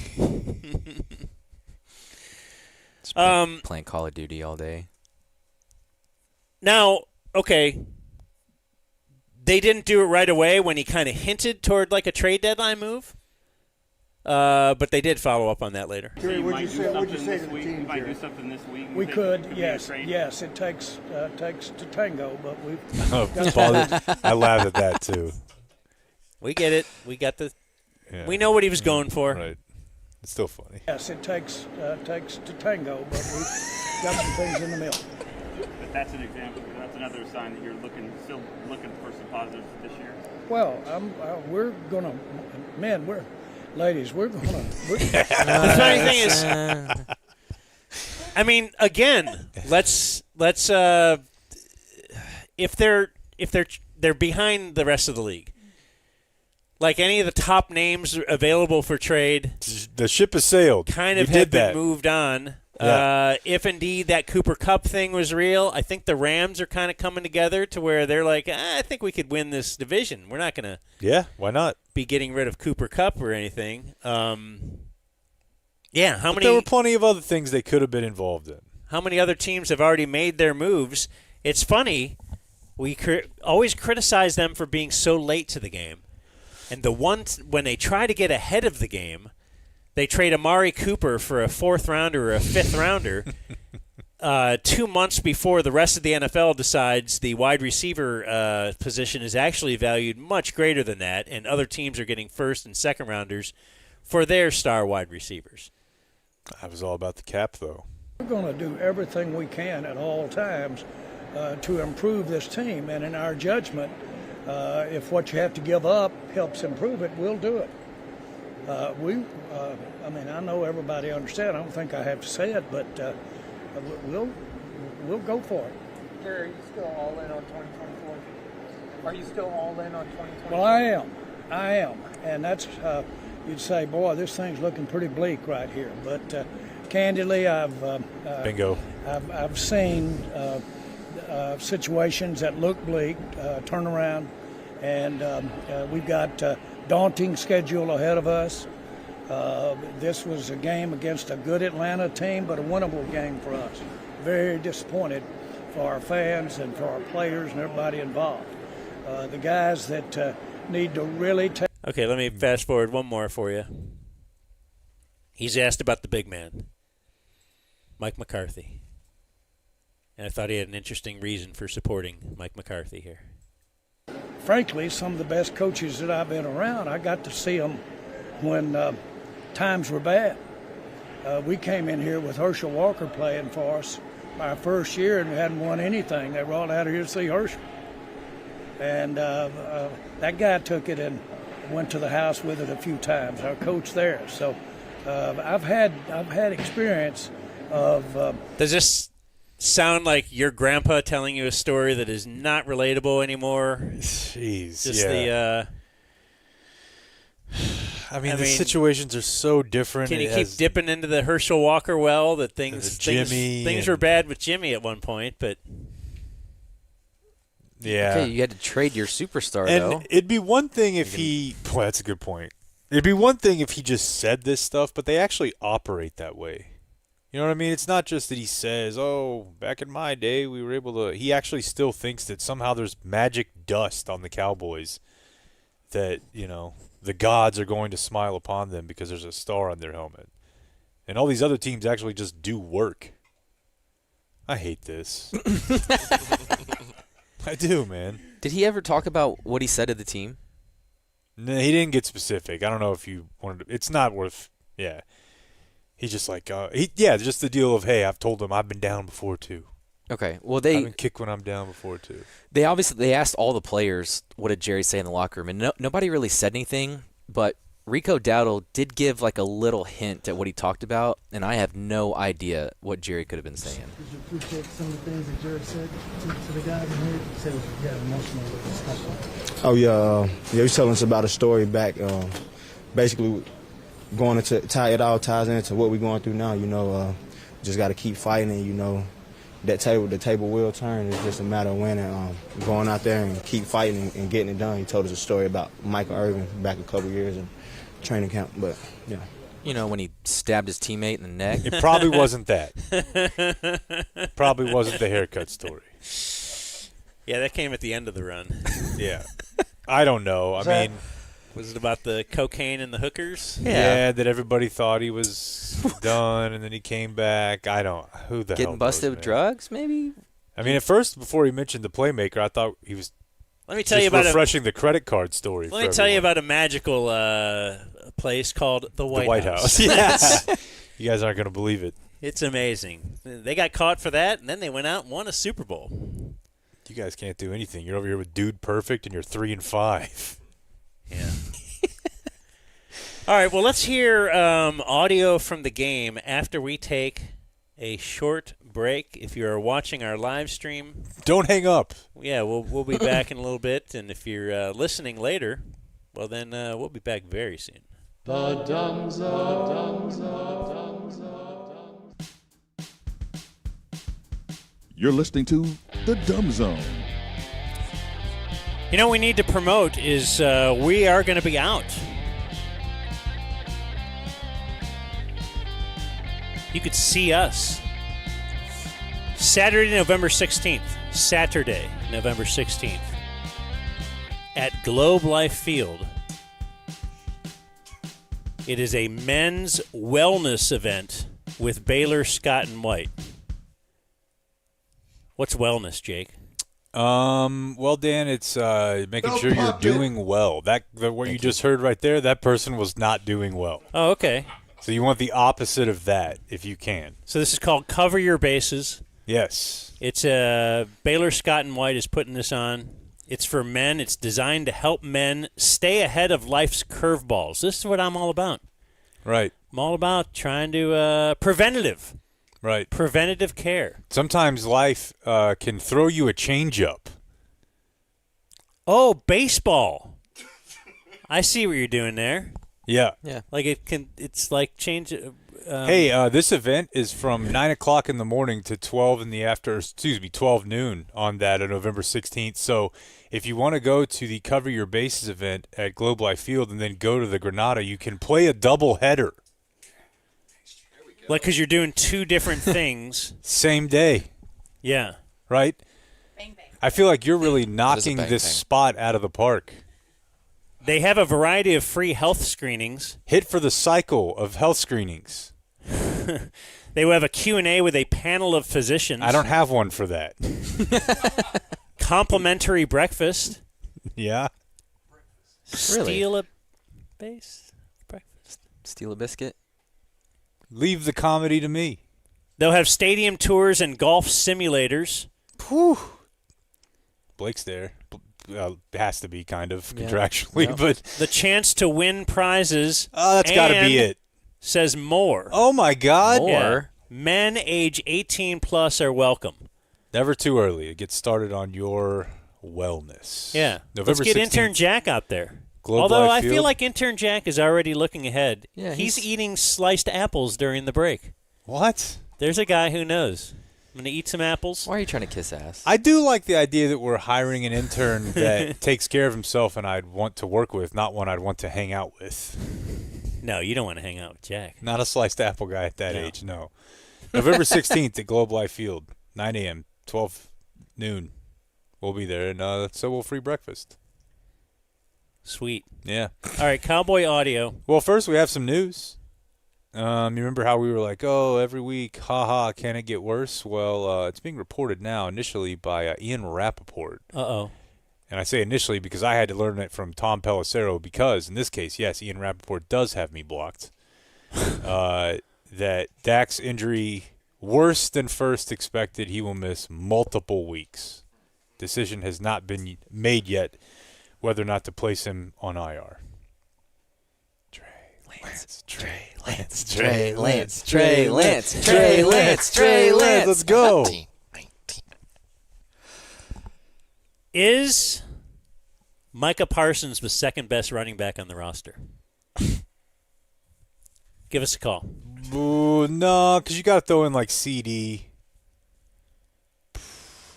Playing Call of Duty all day. Now, okay, they didn't do it right away when he kind of hinted toward like a trade deadline move. But they did follow up on that later. Jerry, what'd you say to the team? We might do something this week. We could, yes. It takes to tango, but we've. I laughed at that too. We get it. We got the. Yeah. We know what he was going for. Right. It's still funny. Yes, it takes to tango, but we've got some things in the middle. But that's an example. That's another sign that you're still looking for some positives this year. Well, we're gonna, men, ladies, we're gonna. The funny thing is, I mean, again, let's if they're behind the rest of the league, like any of the top names available for trade, the ship has sailed. Kind of have been moved on. Yeah. If indeed that Cooper Kupp thing was real, I think the Rams are kind of coming together to where they're like, I think we could win this division. We're not going to why not? be getting rid of Cooper Kupp or anything. How many? There were plenty of other things they could have been involved in. How many other teams have already made their moves? It's funny. We always criticize them for being so late to the game. And when they try to get ahead of the game, they trade Amari Cooper for a 4th rounder or a 5th rounder 2 months before the rest of the NFL decides the wide receiver position is actually valued much greater than that, and other teams are getting 1st and 2nd rounders for their star wide receivers. That was all about the cap, though. We're going to do everything we can at all times to improve this team, and in our judgment, if what you have to give up helps improve it, we'll do it. I know everybody understands. I don't think I have to say it, but we'll go for it. Jerry, are you still all in on 2024? Are you still all in on 2024? Well, I am, and that's you'd say, boy, this thing's looking pretty bleak right here. But candidly, Bingo. I've seen situations that look bleak, turn around, and we've got daunting schedule ahead of us. This was a game against a good Atlanta team, but a winnable game for us. Very disappointed for our fans and for our players and everybody involved. The guys that need to really take... Okay, let me fast forward one more for you. He's asked about the big man, Mike McCarthy. And I thought he had an interesting reason for supporting Mike McCarthy here. Frankly, some of the best coaches that I've been around, I got to see them when times were bad. We came in here with Herschel Walker playing for us our first year, and we hadn't won anything. They were all out of here to see Herschel. And that guy took it and went to the house with it a few times, our coach there. So I've had experience of... Does this sound like your grandpa telling you a story that is not relatable anymore? Jeez, Just the situations are so different. Can you keep dipping into the Herschel Walker well that things were bad with Jimmy at one point, but yeah. Okay, you had to trade your superstar, and though. It'd be one thing if boy, that's a good point. It'd be one thing if he just said this stuff, but they actually operate that way. You know what I mean? It's not just that he says, oh, back in my day we were able to. He actually still thinks that somehow there's magic dust on the Cowboys that, the gods are going to smile upon them because there's a star on their helmet. And all these other teams actually just do work. I hate this. I do, man. Did he ever talk about what he said to the team? No, he didn't get specific. I don't know if you wanted to. It's not worth, yeah. He's just like, just the deal of, hey, I've told him I've been down before too. Okay, well I've been kicked when I'm down before too. They asked all the players what did Jerry say in the locker room, and nobody really said anything. But Rico Dowdle did give like a little hint at what he talked about, and I have no idea what Jerry could have been saying. Did you appreciate some of the things that Jerry said to the guys in here? You said it was emotional discussion. Oh yeah, he was telling us about a story back, basically going into it all ties into what we're going through now. Just got to keep fighting, and the table will turn. It's just a matter of winning, going out there and keep fighting and getting it done. He told us a story about Michael Irvin back a couple years in training camp, but yeah. When he stabbed his teammate in the neck? It probably wasn't that. Probably wasn't the haircut story. Yeah, that came at the end of the run. Yeah. I don't know. Was it about the cocaine and the hookers? Yeah, that everybody thought he was done, and then he came back. Who the hell knows, getting busted with drugs, maybe? At first, before he mentioned the playmaker, I thought he was refreshing the credit card story. Let me tell you about a magical place called the White House. Yes. You guys aren't going to believe it. It's amazing. They got caught for that, and then they went out and won a Super Bowl. You guys can't do anything. You're over here with Dude Perfect, and you're 3-5. Yeah. All right, well, let's hear audio from the game after we take a short break. If you are watching our live stream, don't hang up. Yeah, we'll be back in a little bit, and if you're listening later, well, then we'll be back very soon. The Dumb Zone. You're listening to The Dumb Zone. You know what we need to promote is we are going to be out. You could see us Saturday, November 16th. Saturday, November 16th. At Globe Life Field. It is a men's wellness event with Baylor, Scott, and White. What's wellness, Jake? Well, Dan, it's making sure you're doing well. What you just heard right there, that person was not doing well. Oh, okay. So you want the opposite of that, if you can. So this is called Cover Your Bases. Yes. It's Baylor, Scott, and White is putting this on. It's for men. It's designed to help men stay ahead of life's curveballs. This is what I'm all about. Right. I'm all about trying to preventative. Right. Preventative care. Sometimes life can throw you a changeup. Oh, baseball. I see what you're doing there. Yeah. Yeah. Like it's like change. Hey, this event is from 9 o'clock in the morning to 12 noon on that on November 16th. So if you want to go to the Cover Your Bases event at Globe Life Field and then go to the Granada, you can play a double header. Like, because you're doing two different things. Same day. Yeah. Right? Bang, bang. I feel like you're really knocking bang, this bang. spot out of the park. They have a variety of free health screenings. Hit for the cycle of health screenings. They will have a Q&A with a panel of physicians. I don't have one for that. Complimentary breakfast. Yeah. Really? Steal a base breakfast. Steal a biscuit. Leave the comedy to me. They'll have stadium tours and golf simulators. Whew. Blake's there. Has to be kind of contractually, Yeah. but The chance to win prizes. that's got to be it. Says more. Oh my God! More? Yeah. Men age 18 plus are welcome. Never too early. It gets started on your wellness. Yeah. November Let's get 16th. Intern Jack out there. Globe Although Life I Field. feel like Intern Jack is already looking ahead. Yeah, he's he's- eating sliced apples during the break. What? There's a guy who knows. I'm going to eat some apples. Why are you trying to kiss ass? I do like the idea that we're hiring an intern that takes care of himself and I'd want to work with, not one I'd want to hang out with. No, you don't want to hang out with Jack. Not a sliced apple guy at that No. age, no. November 16th at Globe Life Field, 9 a.m., 12 noon. We'll be there, and so will free breakfast. Sweet. Yeah. All right, Cowboy Audio. Well, first we have some news. You remember how we were like, oh, every week, haha, can it get worse? Well, it's being reported now initially by Ian Rappaport. Uh-oh. And I say initially because I had to learn it from Tom Pelissero because, in this case, yes, Ian Rappaport does have me blocked. That Dak's injury, worse than first expected, he will miss multiple weeks. Decision has not been made yet whether or not to place him on IR. Trey Lance. Let's go. Is Micah Parsons the second best running back on the roster? Give us a call. Ooh, no, because you got to throw in like CD.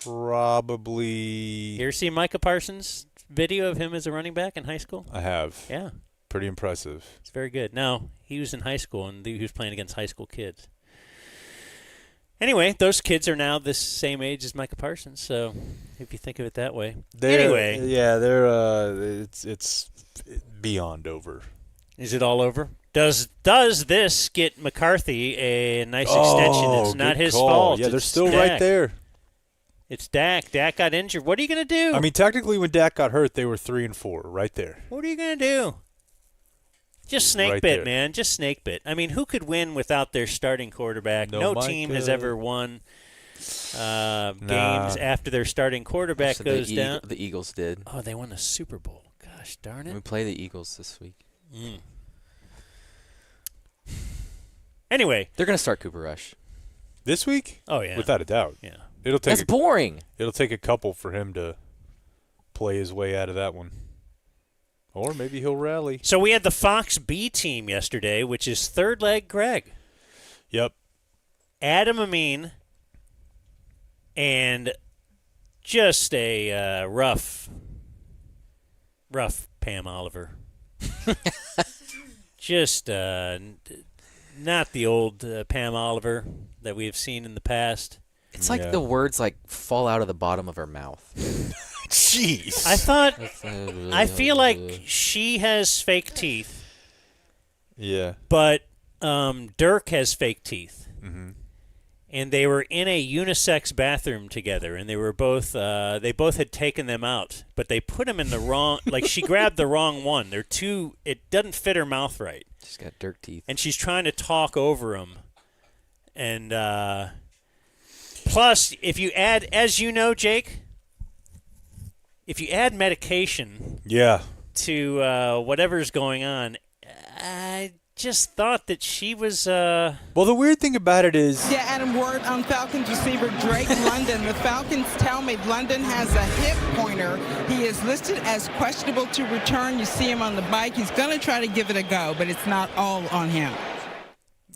Probably. You ever see Micah Parsons' video of him as a running back in high school? I have. Yeah. Pretty impressive. It's very good. No, he was in high school, and he was playing against high school kids. Anyway, those kids are now the same age as Micah Parsons, so if you think of it that way. Anyway. Yeah, they're it's beyond over. Is it all over? Does this get McCarthy a nice extension? It's not good his call. fault. Yeah, they're It's still Dak. right there. It's Dak. Dak got injured. What are you going to do? I mean, technically, when Dak got hurt, they were 3-4, right there. What are you going to do? Just snake Right bit, there. man. Just snake bit. I mean, who could win without their starting quarterback? No team has ever won games after their starting quarterback So goes down. The Eagles did. Oh, they won the Super Bowl. Gosh darn it. We play the Eagles this week. Anyway. They're going to start Cooper Rush. This week? Oh, yeah. Without a doubt. Yeah. That's boring. It'll take a couple for him to play his way out of that one. Or maybe he'll rally. So we had the Fox B team yesterday, which is third leg Greg. Yep. Adam Amin, And just a rough Pam Oliver. Just not the old Pam Oliver that we have seen in the past. It's like the words like fall out of the bottom of her mouth. Jeez. I feel like she has fake teeth. Yeah. But Dirk has fake teeth. Mm-hmm. And they were in a unisex bathroom together, and they were both they both had taken them out, but they put them in the wrong. Like she grabbed the wrong one. They're too. It doesn't fit her mouth right. She's got Dirk teeth, and she's trying to talk over them. And plus, if you add, as you know, Jake, if you add medication, to whatever's going on, I just thought that she was Well, the weird thing about it is Yeah, Adam, word on Falcons receiver Drake London. The Falcons tell me London has a hip pointer. He is listed as questionable to return. You see him on the bike. He's going to try to give it a go, but it's not all on him.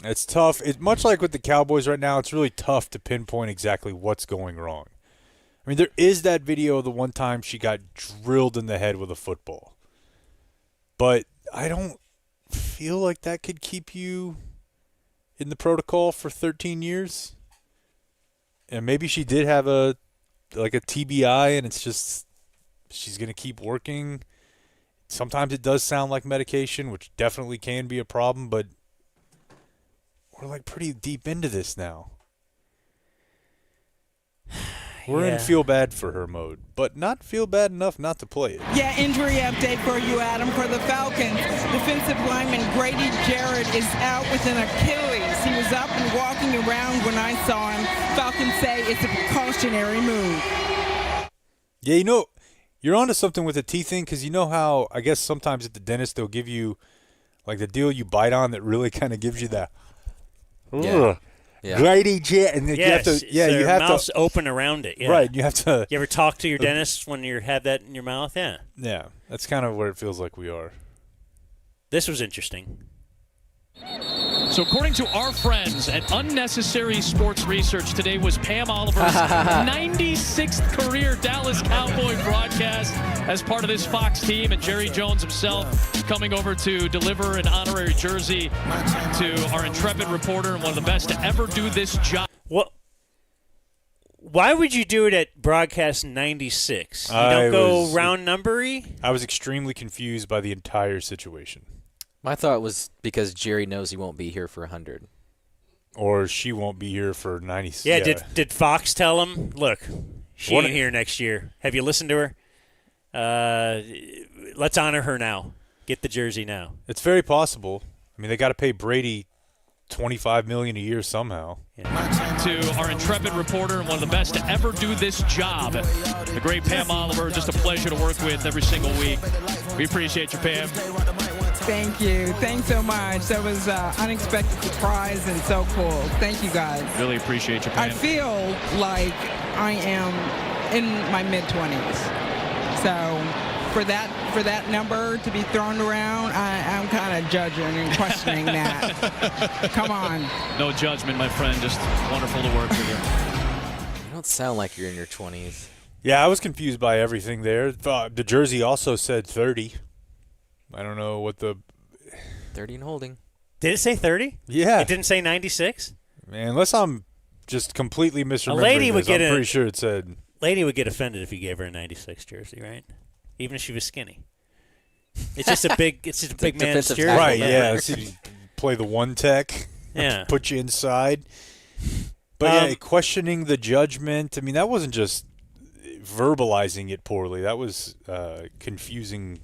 it's tough. It's much like with the Cowboys right now, it's really tough to pinpoint exactly what's going wrong. I mean, there is that video of the one time she got drilled in the head with a football. But I don't feel like that could keep you in the protocol for 13 years. And maybe she did have a TBI, and it's just she's going to keep working. Sometimes it does sound like medication, which definitely can be a problem, but we're like pretty deep into this now. We're in feel bad for her mode, but not feel bad enough not to play it. Yeah, injury update for you, Adam. For the Falcons, defensive lineman Grady Jarrett is out with an Achilles. He was up and walking around when I saw him. Falcons say it's a precautionary move. Yeah, you know, you're onto something with the teeth thing, because you know how, I guess sometimes at the dentist they'll give you, like the deal you bite on that really kind of gives you that. Yeah. Grady Jet, and you have to, so you have mouth's to open around it. Yeah. Right, you have to. You ever talk to your dentist when you have that in your mouth? Yeah. Yeah, that's kind of where it feels like we are. This was interesting. So according to our friends at Unnecessary Sports Research, today was Pam Oliver's 96th career Dallas Cowboy broadcast as part of this Fox team, and Jerry Jones himself coming over to deliver an honorary jersey to our intrepid reporter and one of the best to ever do this job. What? Why would you do it at broadcast 96? You don't go round numbery? I was extremely confused by the entire situation. My thought was because Jerry knows he won't be here for 100. Or she won't be here for 96. Yeah, did Fox tell him, look, she ain't here next year. Have you listened to her? Let's honor her now. Get the jersey now. It's very possible. I mean, they got to pay Brady $25 million a year somehow. To our intrepid reporter and one of the best to ever do this job, the great Pam Oliver. Just a pleasure to work with every single week. We appreciate you, Pam. Thank you. Thanks so much. That was an unexpected surprise and so cool. Thank you, guys. Really appreciate you, Pam. I feel like I am in my mid-20s. So for that number to be thrown around, I'm kind of judging and questioning that. Come on. No judgment, my friend. Just wonderful to work with you. You don't sound like you're in your 20s. Yeah, I was confused by everything there. The jersey also said 30. I don't know what the 30 and holding. Did it say 30? Yeah. It didn't say 96? Man, unless I'm just completely misremembering I'm pretty sure it said. Lady would get offended if you gave her a 96 jersey, right? Even if she was skinny. It's just a big man's jersey. Right, yeah. So you play the one tech. Yeah. Put you inside. But yeah, questioning the judgment. I mean, that wasn't just verbalizing it poorly. That was confusing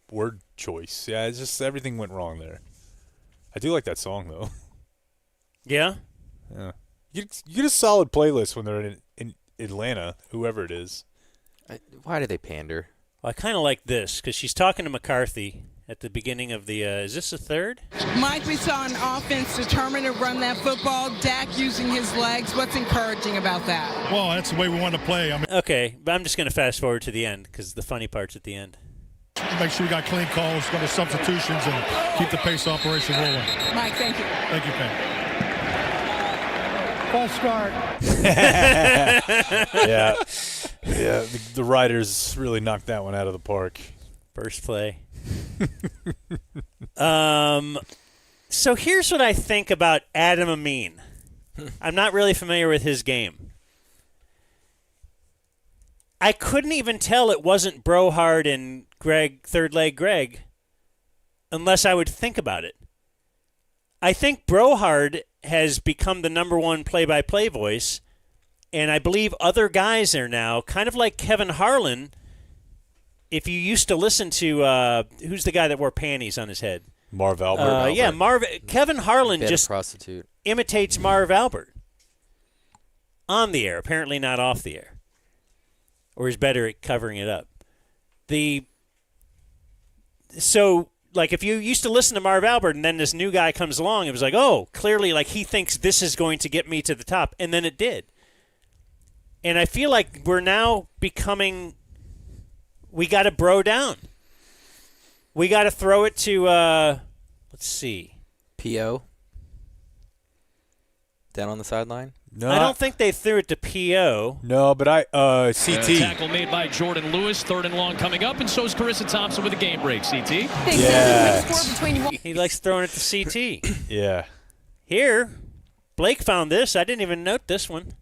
word choice. Yeah, it's just everything went wrong there. I do like that song, though. Yeah? Yeah. You get a solid playlist when they're in Atlanta, whoever it is. Why do they pander? Well, I kind of like this, because she's talking to McCarthy at the beginning of the, is this the third? Mike, we saw an offense determined to run that football. Dak using his legs. What's encouraging about that? Well, that's the way we want to play. I mean, okay, but I'm just going to fast forward to the end, because the funny part's at the end. Make sure you got clean calls, go to substitutions, and keep the pace operation rolling. Mike, thank you. Thank you, Pam. False start. Yeah. The Riders really knocked that one out of the park. First play. So here's what I think about Adam Amin. I'm not really familiar with his game. I couldn't even tell it wasn't Brohard and Third Leg Greg, unless I would think about it. I think Brohard has become the number one play-by-play voice, and I believe other guys are now, kind of like Kevin Harlan. If you used to listen to, who's the guy that wore panties on his head? Marv Albert. Yeah, Kevin Harlan just prostitute. Imitates Marv Albert on the air, apparently not off the air, or is better at covering it up. So, like, if you used to listen to Marv Albert and then this new guy comes along, it was like, oh, clearly, like, he thinks this is going to get me to the top, and then it did. And I feel like we're now becoming, we got to bro down. We got to throw it to, let's see. P.O.? Down on the sideline? No, I don't think they threw it to P.O. No, but CT. Tackle made by Jordan Lewis, 3rd and long coming up, and so is Carissa Thompson with a game break. CT? Yeah. He likes throwing it to CT. Yeah. Here, Blake found this. I didn't even note this one.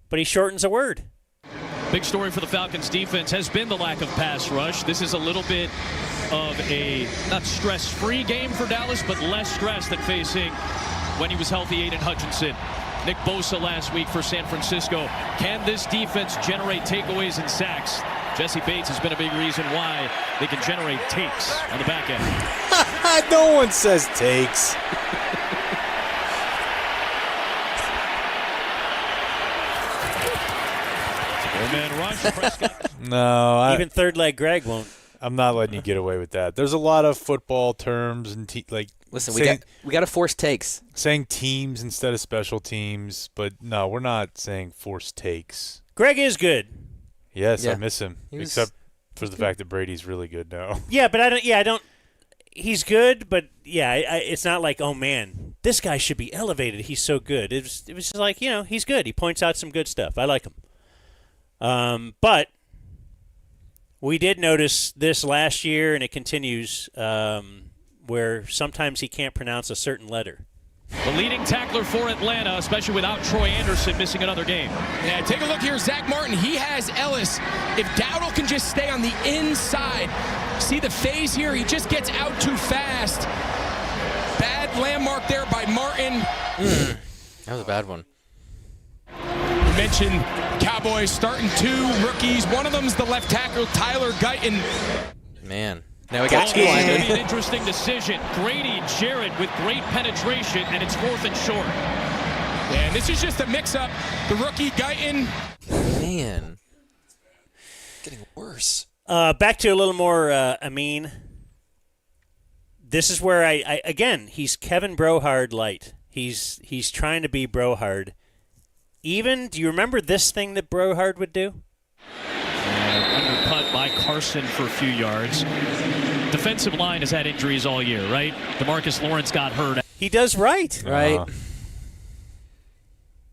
But he shortens a word. Big story for the Falcons defense has been the lack of pass rush. This is a little bit of a not stress-free game for Dallas, but less stress than facing when he was healthy Aiden Hutchinson. Nick Bosa last week for San Francisco. Can this defense generate takeaways and sacks? Jesse Bates has been a big reason why they can generate takes on the back end. No one says takes. Man rush, Prescott. No, even Third Leg Greg won't. I'm not letting you get away with that. There's a lot of football terms and listen. We got to force takes. Saying teams instead of special teams, but no, we're not saying force takes. Greg is good. Yes, Yeah. I miss him, except for the fact that Brady's really good now. Yeah, but I don't. He's good, but yeah, it's not like, oh man, this guy should be elevated. He's so good. It was just like, he's good. He points out some good stuff. I like him. But we did notice this last year, and it continues, where sometimes he can't pronounce a certain letter. The leading tackler for Atlanta, especially without Troy Anderson missing another game. Yeah, take a look here. Zach Martin, he has Ellis. If Dowdle can just stay on the inside, see the phase here, he just gets out too fast. Bad landmark there by Martin. That was a bad one. You mentioned Cowboys starting 2 rookies. One of them's the left tackle, Tyler Guyton. Man. Now we got 2 It's linemen. going to be an interesting decision. Grady Jarrett with great penetration, and it's 4th and short. And this is just a mix-up. The rookie Guyton. Man. Getting worse. Back to a little more Amin. This is where I again, he's Kevin Brohard light. He's trying to be Brohard. Even, do you remember this thing that Brohard would do? Undercut by Carson for a few yards. Defensive line has had injuries all year, right? DeMarcus Lawrence got hurt. He does right. Right.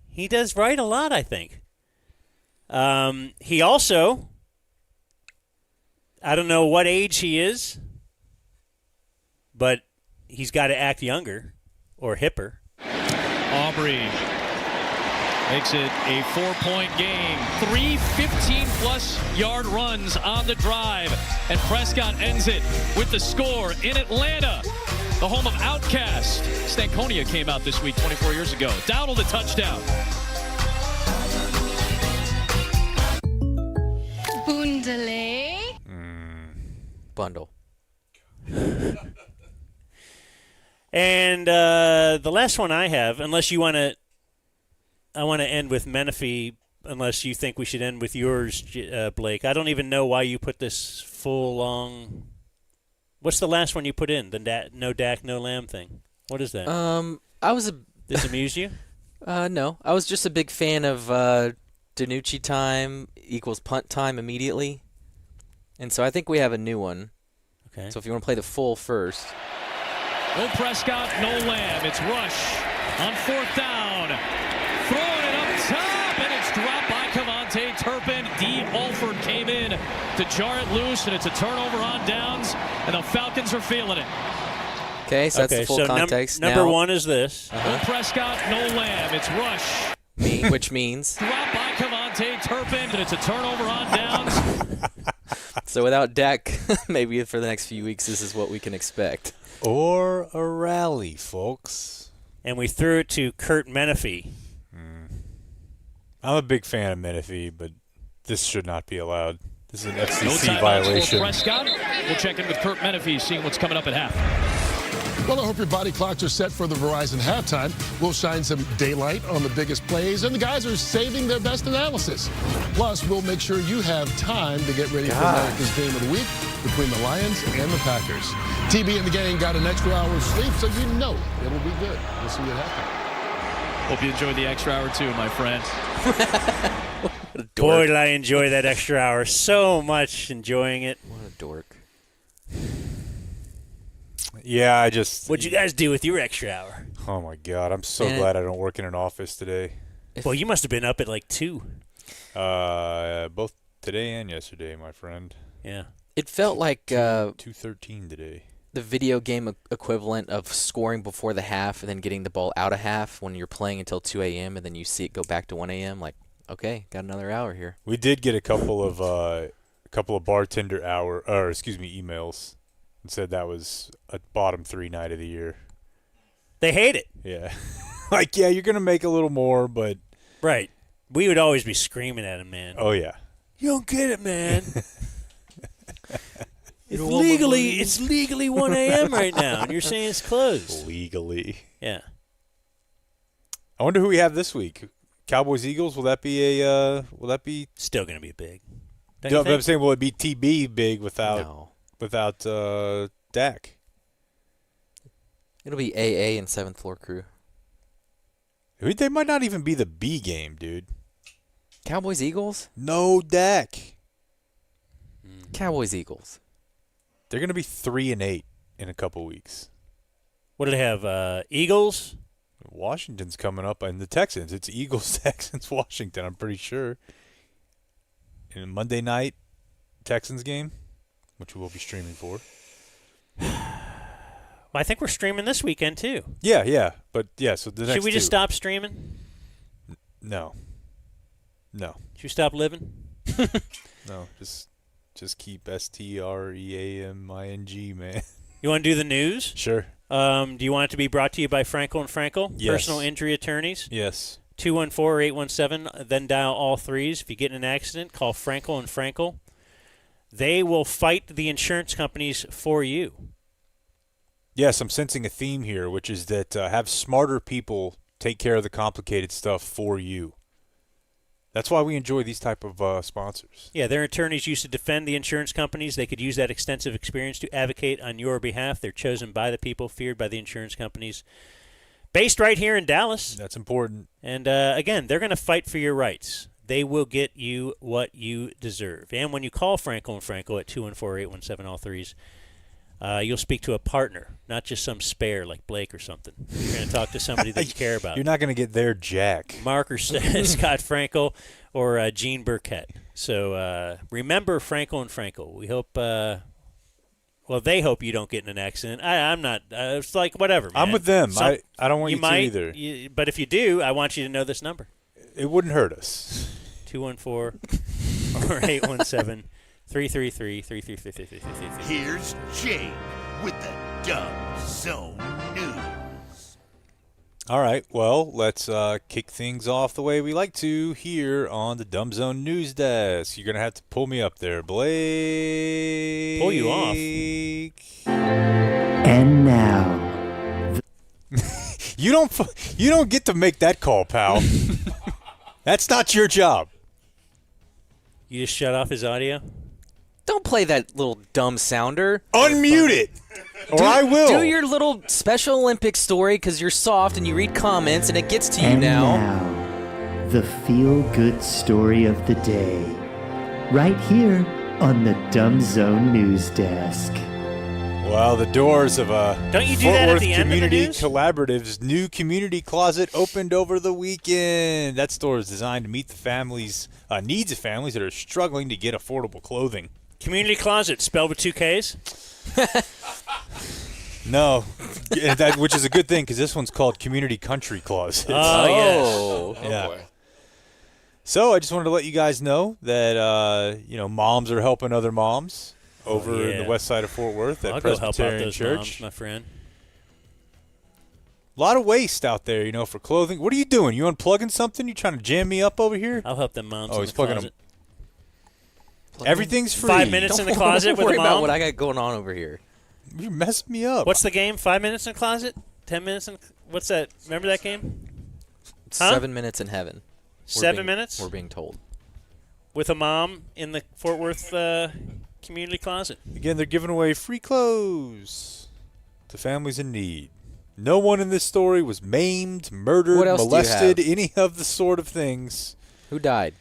He does right a lot, I think. He also, I don't know what age he is, but he's got to act younger or hipper. Aubrey makes it a 4-point game. 3 15-plus yard runs on the drive. And Prescott ends it with the score in Atlanta, the home of Outcast. Stankonia came out this week 24 years ago. Dowdle the touchdown. Bundele. Bundle. And the last one I have, unless you want to, I want to end with Menifee, unless you think we should end with yours, Blake. I don't even know why you put this full long. What's the last one you put in? The no Dak, no Lamb thing. What is that? I was a. This amuse you? No, I was just a big fan of DiNucci time equals punt time immediately, and so I think we have a new one. Okay. So if you want to play the full first. No Prescott, no Lamb. It's Rush on 4th down. Throwing it up top, and it's dropped by Cavante Turpin. D. Alford came in to jar it loose, and it's a turnover on downs, and the Falcons are feeling it. Okay, so that's the full context. Number now, one is this. No Prescott, no Lamb. It's rush. Which means? Drop by Cavante Turpin, and it's a turnover on downs. So without Dak, maybe for the next few weeks, this is what we can expect. Or a rally, folks. And we threw it to Kurt Menefee. I'm a big fan of Menefee, but this should not be allowed. This is an FCC No timeouts violation. for Prescott. We'll check in with Kurt Menefee, seeing what's coming up at half. Well, I hope your body clocks are set for the Verizon halftime. We'll shine some daylight on the biggest plays, and the guys are saving their best analysis. Plus, we'll make sure you have time to get ready for America's game of the week between the Lions and the Packers. TB and the gang got an extra hour's sleep, so you know it'll be good. We'll see you at halftime. Hope you enjoyed the extra hour too, my friend. Boy, did I enjoy that extra hour. So much enjoying it. What a dork. Yeah, What'd you guys do with your extra hour? Oh, my God. I'm so glad I don't work in an office today. Well, you must have been up at like 2. Both today and yesterday, my friend. Yeah. It felt like 2:13 today. The video game equivalent of scoring before the half and then getting the ball out of half when you're playing until 2 a.m. and then you see it go back to 1 a.m. Like, okay, got another hour here. We did get a couple of bartender emails and said that was a bottom 3 night of the year. They hate it. Yeah. Like, yeah, you're going to make a little more, but... Right. We would always be screaming at him, man. Oh, yeah. You don't get it, man. It's legally 1 a.m. right now, and you're saying it's closed. Legally. Yeah. I wonder who we have this week. Cowboys Eagles. Will that be still going to be big? I'm saying, will it be TB big without Dak? It'll be AA and 7th Floor Crew. They might not even be the B game, dude. Cowboys Eagles? No Dak. Cowboys Eagles. They're going to be 3-8 in a couple weeks. What do they have? Eagles? Washington's coming up, and the Texans. It's Eagles, Texans, Washington, I'm pretty sure. In a Monday night Texans game, which we will be streaming for. Well, I think we're streaming this weekend, too. Yeah. But, yeah, so the next Should we just stop streaming? No. Should we stop living? No, just keep STREAMING, man. You want to do the news? Sure. Do you want it to be brought to you by Frankel and Frankel, Yes. personal injury attorneys? Yes. 214-817, then dial all threes. If you get in an accident, call Frankel and Frankel. They will fight the insurance companies for you. Yes, I'm sensing a theme here, which is that have smarter people take care of the complicated stuff for you. That's why we enjoy these type of sponsors. Yeah, their attorneys used to defend the insurance companies. They could use that extensive experience to advocate on your behalf. They're chosen by the people, feared by the insurance companies. Based right here in Dallas. That's important. And, again, they're going to fight for your rights. They will get you what you deserve. And when you call Frankel and Frankel at 214-817, all threes, you'll speak to a partner, not just some spare like Blake or something. You're going to talk to somebody that you care about. You're not going to get their Jack. Mark or Scott Frankel or Gene Burkett. So remember Frankel and Frankel. We hope, they hope you don't get in an accident. I'm not. It's like whatever, man. I'm with them. I don't want you to either. But if you do, I want you to know this number. It wouldn't hurt us. 214 or 817 333-333-333. Here's Jake with the Dumb Zone News. All right, well, let's kick things off the way we like to here on the Dumb Zone News Desk. You're going to have to pull me up there, Blake. Pull you off. And now. You don't get to make that call, pal. That's not your job. You just shut off his audio? Don't play that little dumb sounder. Unmute it, or I will. Do your little Special Olympics story because you're soft and you read comments and it gets to you And now. now, the feel-good story of the day. Right here on the Dumb Zone News Desk. Well, the doors of Don't you do Fort that at Worth the end of the Community news? Collaborative's new community closet opened over the weekend. That store is designed to meet the families' needs of families that are struggling to get affordable clothing. Community closet, spelled with 2 Ks? No, which is a good thing because this one's called Community Country Closet. Oh, yes. Yeah. So I just wanted to let you guys know that moms are helping other moms over in the west side of Fort Worth at I'll go help out Presbyterian those Church. moms, my friend. A lot of waste out there, for clothing. What are you doing? You unplugging something? You trying to jam me up over here? I'll help them moms. Oh, in he's the plugging closet. them. Everything's free. 5 minutes in the closet Don't with worry a mom. about what I got going on over here. You're messing me up. What's the game? 5 minutes in the closet? 10 minutes in? What's that? Remember that game? Huh? 7 minutes in heaven. 7 minutes? We're being told. With a mom in the Fort Worth community closet. Again, they're giving away free clothes to families in need. No one in this story was maimed, murdered, What else do you molested, have? any of the sort of things. Who died?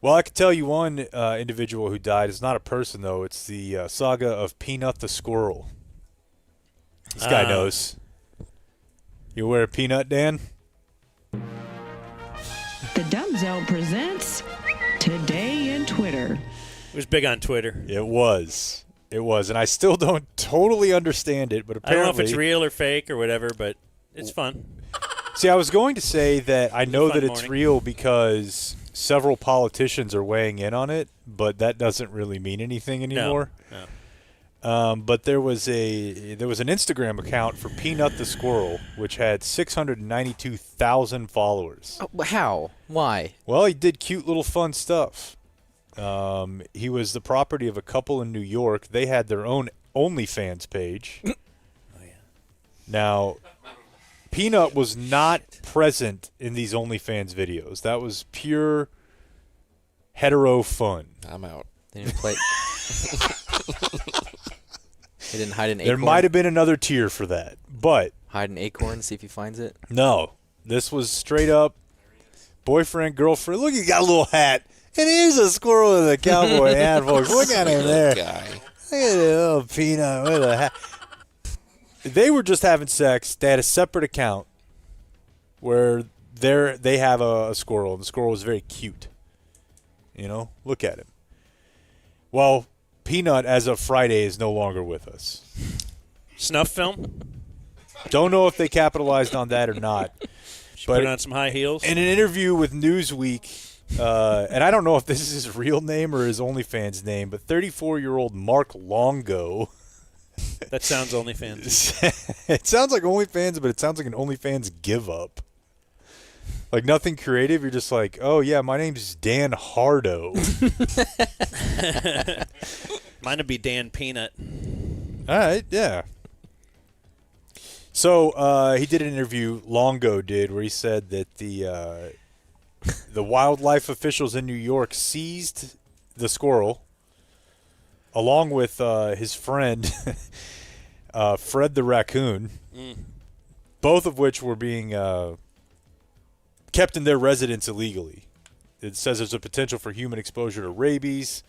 Well, I can tell you one individual who died. It's not a person, though. It's the saga of Peanut the squirrel. This guy knows. You aware of Peanut, Dan? The Dumb Zone presents Today in Twitter. It was big on Twitter. It was. It was. And I still don't totally understand it, but I apparently... don't know if it's real or fake or whatever, but it's fun. See, I was going to say that I know fun that it's morning. real because several politicians are weighing in on it, but that doesn't really mean anything anymore. No. But there was an Instagram account for Peanut the Squirrel, which had 692,000 followers. Oh, how? Why? Well, he did cute little fun stuff. He was the property of a couple in New York. They had their own OnlyFans page. Now, Peanut was not present in these OnlyFans videos. That was pure hetero fun. I'm out. They didn't play. They didn't hide an acorn. There might have been another tier for that, but hide an acorn, see if he finds it. no. This was straight up boyfriend, girlfriend. Look, he got a little hat. And here's a squirrel with a cowboy hat, folks. Look at him there. Guy. Look at the little Peanut with a hat. They were just having sex. They had a separate account where they have a squirrel, and the squirrel was very cute. Look at him. Well, Peanut, as of Friday, is no longer with us. Snuff film? Don't know if they capitalized on that or not. She put on some high heels? In an interview with Newsweek, and I don't know if this is his real name or his OnlyFans name, but 34-year-old Mark Longo. That sounds OnlyFans. It sounds like OnlyFans, but it sounds like an OnlyFans give up. Like nothing creative. You're just like, oh, yeah, my name's Dan Hardo. Mine would be Dan Peanut. All right, yeah. So he did an interview, Longo did, where he said that the wildlife officials in New York seized the squirrel along with his friend, Fred the raccoon, both of which were being kept in their residence illegally. It says there's a potential for human exposure to rabies.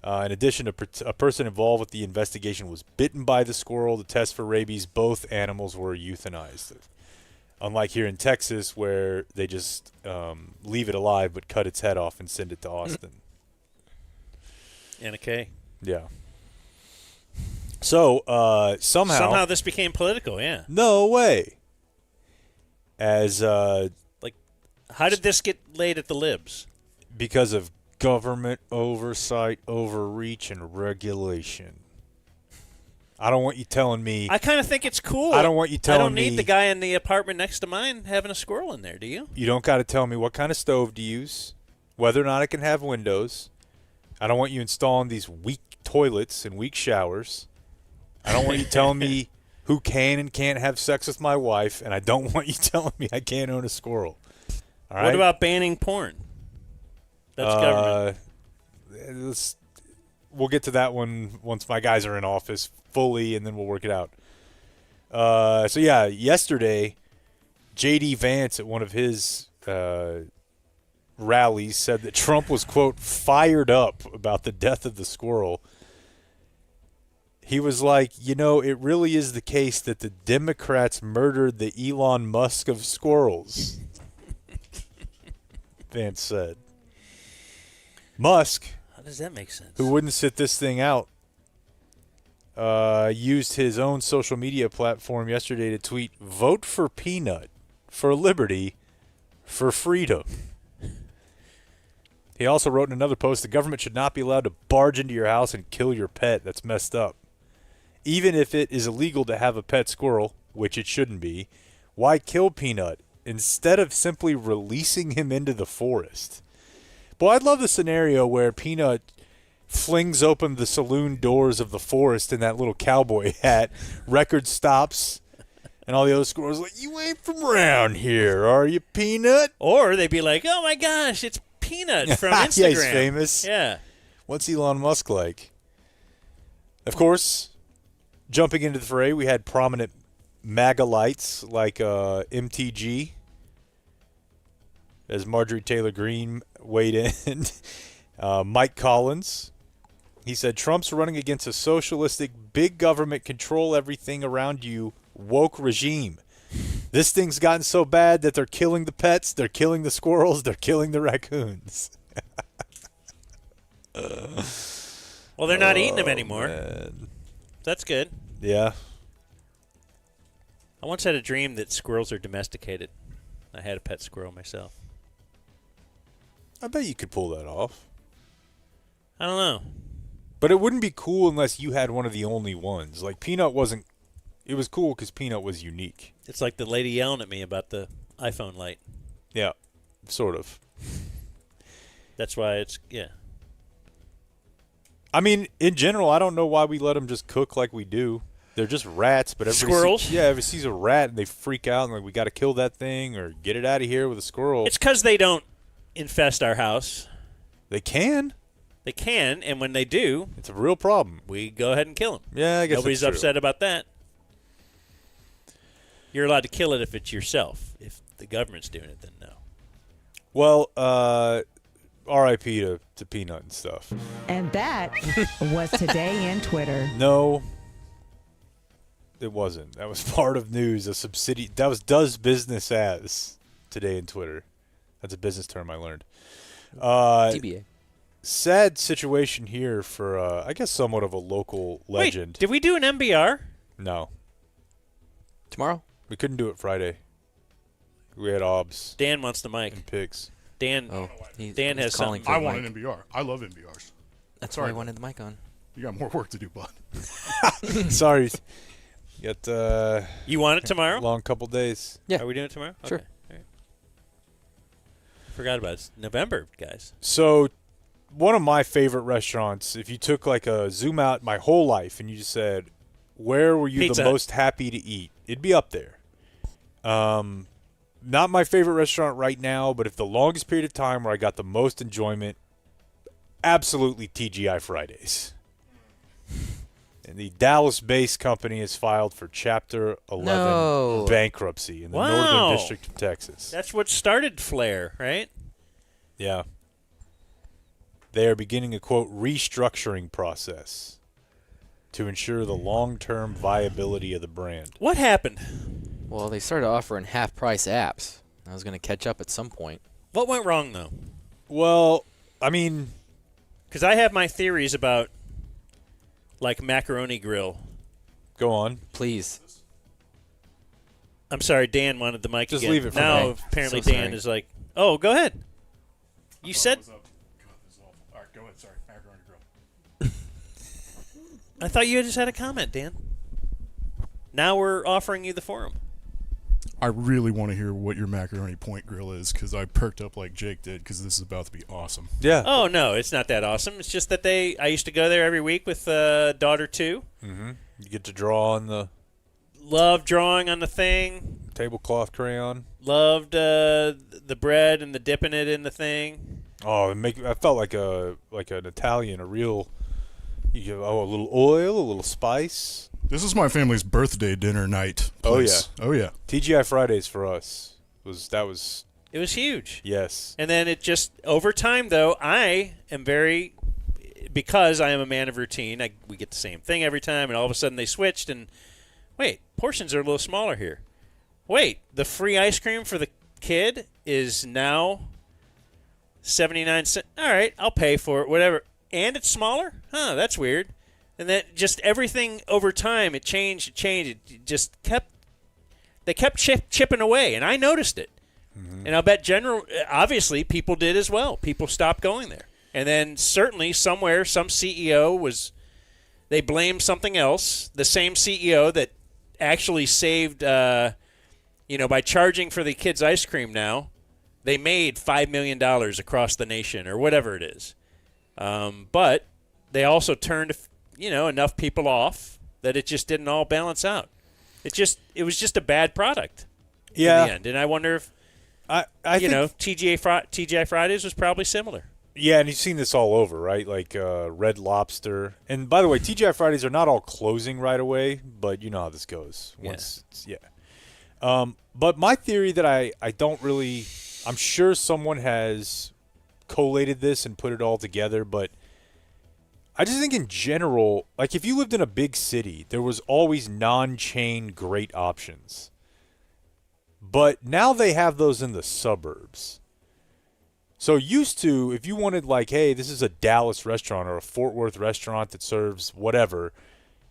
In addition, a person involved with the investigation was bitten by the squirrel to test for rabies. Both animals were euthanized. Unlike here in Texas, where they just leave it alive but cut its head off and send it to Austin. And a K. Yeah. So somehow this became political, yeah. No way. As how did this get laid at the libs? Because of government oversight, overreach, and regulation. I don't want you telling me. I kind of think it's cool. I don't want you telling me. I don't need the guy in the apartment next to mine having a squirrel in there, do you? You don't got to tell me what kind of stove to use, whether or not it can have windows. I don't want you installing these weak toilets and weak showers. I don't want you telling me who can and can't have sex with my wife, and I don't want you telling me I can't own a squirrel. All right? What about banning porn? That's government. We'll get to that one once my guys are in office fully, and then we'll work it out. So, yeah, yesterday, J.D. Vance at one of his rallies said that Trump was, quote, fired up about the death of the squirrel. He was like, it really is the case that the Democrats murdered the Elon Musk of squirrels. Vance said. Musk, how does that make sense? Who wouldn't sit this thing out, used his own social media platform yesterday to tweet, "Vote for Peanut, for liberty, for freedom." He also wrote in another post, "The government should not be allowed to barge into your house and kill your pet. That's messed up. Even if it is illegal to have a pet squirrel, which it shouldn't be, why kill Peanut instead of simply releasing him into the forest?" Boy, I'd love the scenario where Peanut flings open the saloon doors of the forest in that little cowboy hat, record stops, and all the other squirrels are like, "You ain't from around here, are you, Peanut?" Or they'd be like, "Oh my gosh, it's Peanut from Instagram." Yeah, he's famous. Yeah. What's Elon Musk like? Of course, jumping into the fray, we had prominent MAGA lights like MTG, as Marjorie Taylor Greene weighed in. Mike Collins, he said, "Trump's running against a socialistic, big government, control everything around you, woke regime. This thing's gotten so bad that they're killing the pets, they're killing the squirrels, they're killing the raccoons." Well, they're not eating them anymore. Man. That's good. Yeah. I once had a dream that squirrels are domesticated. I had a pet squirrel myself. I bet you could pull that off. I don't know. But it wouldn't be cool unless you had one of the only ones. Like, Peanut wasn't... It was cool because Peanut was unique. It's like the lady yelling at me about the iPhone light. Yeah, sort of. That's why it's... Yeah. I mean, in general, I don't know why we let them just cook like we do. They're just rats, but everybody Squirrels? everybody sees a rat and they freak out and like, we got to kill that thing or get it out of here with a squirrel. It's because they don't infest our house. They can. They can, and when they do... It's a real problem. We go ahead and kill them. Yeah, I guess Nobody's that's true. upset about that. You're allowed to kill it if it's yourself. If the government's doing it, then no. Well, R.I.P. to Peanut and stuff. And that was Today in Twitter. No, it wasn't. That was part of news. A subsidiary. That was does business as Today in Twitter. That's a business term I learned. DBA. Sad situation here for, I guess, somewhat of a local legend. Wait, did we do an MBR? No. Tomorrow? We couldn't do it Friday. We had OBS. Dan wants the mic. And picks. Dan, Dan has calling something. for I the want mic. an MBR. I love MBRs. That's Sorry. why I wanted the mic on. You got more work to do, bud. Sorry. You got, You want it tomorrow? long couple days. Yeah. Are we doing it tomorrow? Sure. Okay. All right. Forgot about it. It's November, guys. So, one of my favorite restaurants, if you took like a zoom out my whole life and you just said, where were you Pizza the Hut. most happy to eat? It'd be up there. Not my favorite restaurant right now, but if the longest period of time where I got the most enjoyment, absolutely TGI Fridays. And the Dallas-based company has filed for Chapter 11 bankruptcy in the Northern District of Texas. That's what started Flair, right? Yeah. They are beginning a, quote, restructuring process to ensure the long-term viability of the brand. What happened? Well, they started offering half-price apps. I was going to catch up at some point. What went wrong, though? Well, I mean... Because I have my theories about, like, Macaroni Grill. Go on. Please. I'm sorry, Dan wanted the mic Just again. leave it for now, me. apparently So Dan sorry. is like, oh, go ahead. You said... God, this is awful. All right, go ahead. Sorry. Macaroni Grill. I thought you just had a comment, Dan. Now we're offering you the forum. I really want to hear what your macaroni point grill is because I perked up like Jake did because this is about to be awesome. Yeah. Oh, no, it's not that awesome. It's just that I used to go there every week with daughter 2. Mm-hmm. You get to draw on the... Love drawing on the thing. Tablecloth crayon. Loved the bread and the dipping it in the thing. Oh, I felt like an Italian, a real... You give a little oil, a little spice. This is my family's birthday dinner night. Place. Oh yeah. TGI Fridays for us It was huge. Yes. And then it just over time though, I am very because I am a man of routine, we get the same thing every time, and all of a sudden they switched, and wait, portions are a little smaller here. Wait, the free ice cream for the kid is now 79 cents. All right, I'll pay for it, whatever. And it's smaller? Huh, that's weird. And then just everything over time, it changed. It just they kept chipping away, and I noticed it. Mm-hmm. And I'll bet obviously people did as well. People stopped going there. And then certainly somewhere, some CEO they blamed something else. The same CEO that actually saved, by charging for the kids' ice cream now, they made $5 million across the nation or whatever it is. But they also turned, enough people off that it just didn't all balance out. It was just a bad product in the end. And I wonder if, I think TGI Fridays was probably similar. Yeah, and you've seen this all over, right? Like Red Lobster. And by the way, TGI Fridays are not all closing right away, but you know how this goes. But my theory that I don't really – I'm sure someone has collated this and put it all together, but I just think in general, like if you lived in a big city, there was always non-chain great options. But now they have those in the suburbs. So used to, if you wanted like, hey, this is a Dallas restaurant or a Fort Worth restaurant that serves whatever,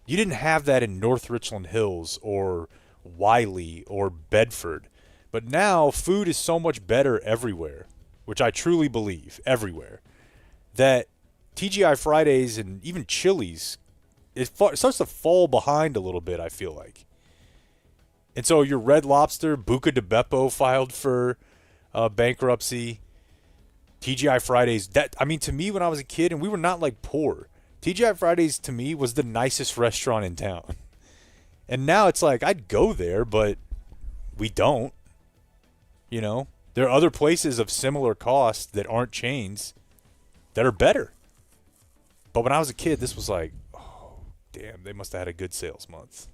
you didn't have that in North Richland Hills or Wiley or Bedford. But now food is so much better everywhere, which I truly believe, everywhere, that TGI Fridays and even Chili's, it starts to fall behind a little bit, I feel like. And so your Red Lobster, Buca de Beppo filed for bankruptcy. TGI Fridays, to me when I was a kid, and we were not like poor, TGI Fridays to me was the nicest restaurant in town. And now it's like, I'd go there, but we don't. There are other places of similar cost that aren't chains that are better. But when I was a kid, this was like, oh, damn, they must have had a good sales month.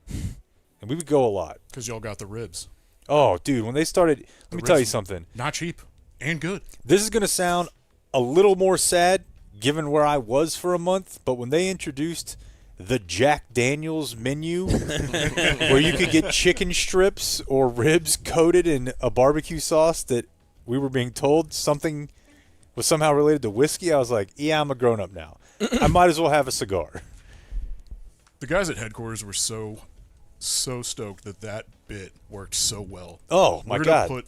And we would go a lot. Because y'all got the ribs. Oh, dude, when they started, let me tell you something. Not cheap and good. This is going to sound a little more sad given where I was for a month, but when they introduced the Jack Daniels menu where you could get chicken strips or ribs coated in a barbecue sauce that we were being told something was somehow related to whiskey, I was like, yeah, I'm a grown-up now. I might as well have a cigar. The guys at headquarters were so stoked that bit worked so well. Oh, my God. We're going to put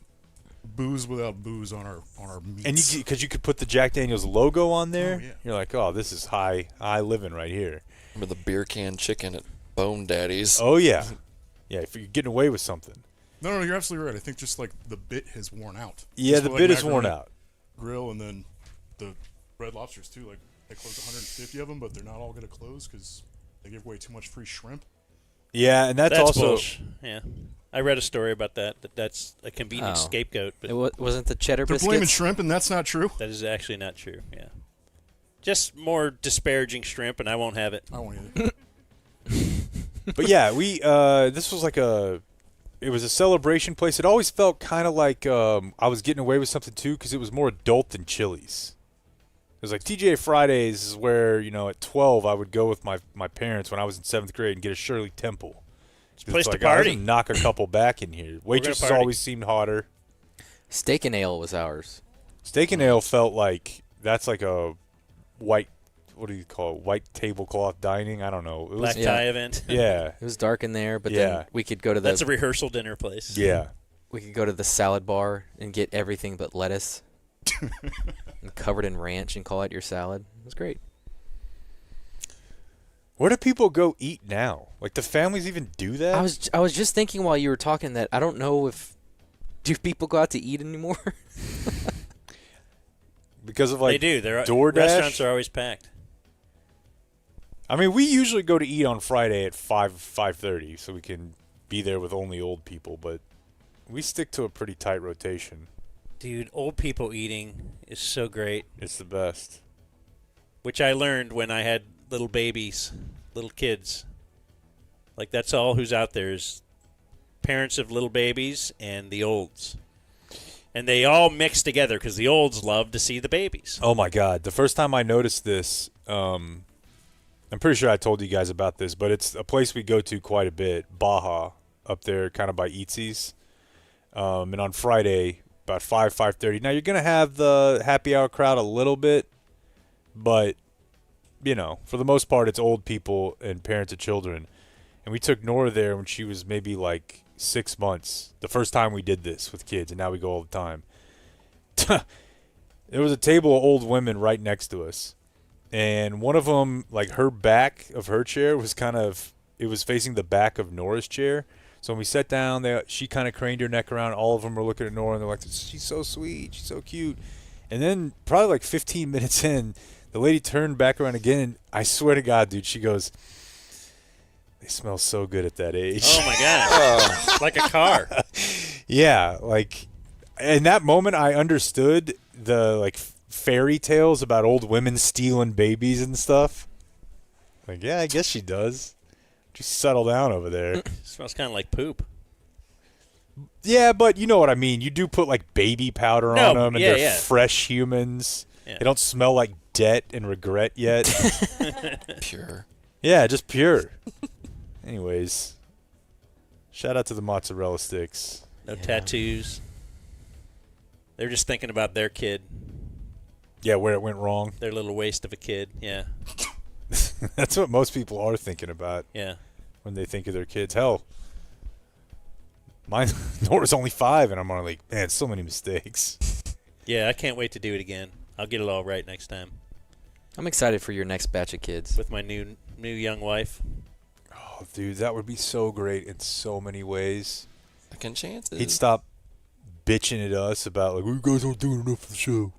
booze without booze on our meats. And because you could put the Jack Daniels logo on there, oh, yeah. You're like, oh, this is high living right here. Remember the beer can chicken at Bone Daddy's? Oh, yeah. Yeah, if you're getting away with something. No, you're absolutely right. I think just like the bit has worn out. Yeah, just the bit is worn out. Grill and then the Red Lobsters too. Like they closed 150 of them, but they're not all going to close because they give away too much free shrimp. Yeah, and that's also bullshit. Yeah, I read a story about that's a convenient scapegoat. But it wasn't the cheddar they're biscuits? They're blaming shrimp, and that's not true. That is actually not true. Yeah, just more disparaging shrimp, and I won't have it. I won't either. But yeah, we this was like it was a celebration place. It always felt kind of like I was getting away with something too because it was more adult than Chili's. It was like TGI Fridays is where, at 12 I would go with my parents when I was in 7th grade and get a Shirley Temple. It's a place like, to party. I was knock a couple back in here. Waitresses always seemed hotter. Steak and Ale was ours. Steak and Ale felt like that's like a white, what do you call it, white tablecloth dining? I don't know. It was black tie event. Yeah. It was dark in there, but then we could go to That's a rehearsal dinner place. Yeah. We could go to the salad bar and get everything but lettuce. And covered in ranch and call it your salad. It was great. Where do people go eat now? Like, do families even do that? I was just thinking while you were talking that I don't know do people go out to eat anymore? Because of like they do. DoorDash? Restaurants are always packed. I mean, we usually go to eat on Friday at 5:30 so we can be there with only old people, but we stick to a pretty tight rotation. Dude, old people eating is so great. It's the best. Which I learned when I had little babies, little kids. Like, that's all who's out there is parents of little babies and the olds. And they all mix together because the olds love to see the babies. Oh, my God. The first time I noticed this, I'm pretty sure I told you guys about this, but it's a place we go to quite a bit, Baja, up there kind of by Eatsy's. And on Friday, about 5:30. Now, you're going to have the happy hour crowd a little bit, but, you know, for the most part, it's old people and parents of children. And we took Nora there when she was maybe like 6 months, the first time we did this with kids, and now we go all the time. There was a table of old women right next to us, and one of them, like her back of her chair was it was facing the back of Nora's chair. So when we sat down, she kind of craned her neck around. All of them were looking at Nora, and they're like, she's so sweet, she's so cute. And then probably like 15 minutes in, the lady turned back around again, and I swear to God, dude, she goes, they smell so good at that age. Oh, my God. Like a car. Yeah, like in that moment I understood the like fairy tales about old women stealing babies and stuff. Like, yeah, I guess she does. Just settle down over there. Smells kind of like poop. Yeah, but you know what I mean. You do put like baby powder on them, and they're fresh humans. Yeah. They don't smell like debt and regret yet. Pure. Yeah, just pure. Anyways, shout out to the mozzarella sticks. No tattoos. They're just thinking about their kid. Yeah, where it went wrong. Their little waste of a kid, yeah. That's what most people are thinking about. Yeah. When they think of their kids. Hell, Nora's only 5, and I'm like, man, so many mistakes. Yeah, I can't wait to do it again. I'll get it all right next time. I'm excited for your next batch of kids. With my new young wife. Oh, dude, that would be so great in so many ways. Second chances. He'd stop bitching at us about, like, you guys aren't doing enough for the show.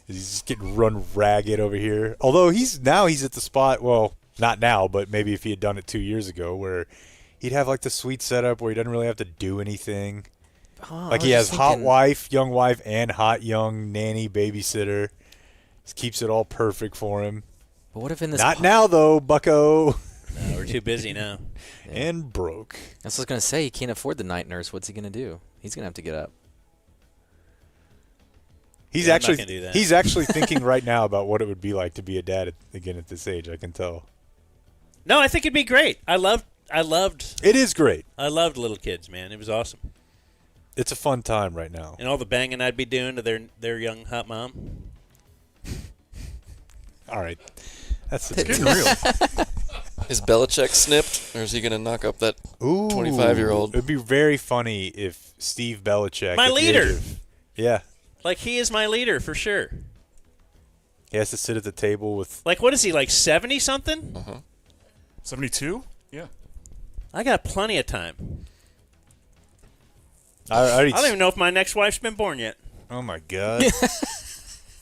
He's just getting run ragged over here. Although he's at the spot, well, not now, but maybe if he had done it 2 years ago, where he'd have like the sweet setup where he doesn't really have to do anything. Like he has hot wife, young wife, and hot young nanny babysitter. Just keeps it all perfect for him. But what if in this Not now though, bucko. No, we're too busy now. And broke. That's what I was gonna say. He can't afford the night nurse. What's he gonna do? He's gonna have to get up. He's I'm not gonna do that. he's actually thinking right now about what it would be like to be a dad again at this age. I can tell. No, I think it'd be great. I loved. It is great. I loved little kids, man. It was awesome. It's a fun time right now. And all the banging I'd be doing to their young hot mom. All right, that's getting real. Is Belichick snipped, or is he going to knock up that 25-year-old? It'd be very funny if Steve Belichick, My at the leader. age of- yeah, Like, he is my leader for sure. he has to sit at the table with. Like, what is he, like 70-something? 72? Yeah. I got plenty of time. I don't even know if my next wife's been born yet. Oh my God!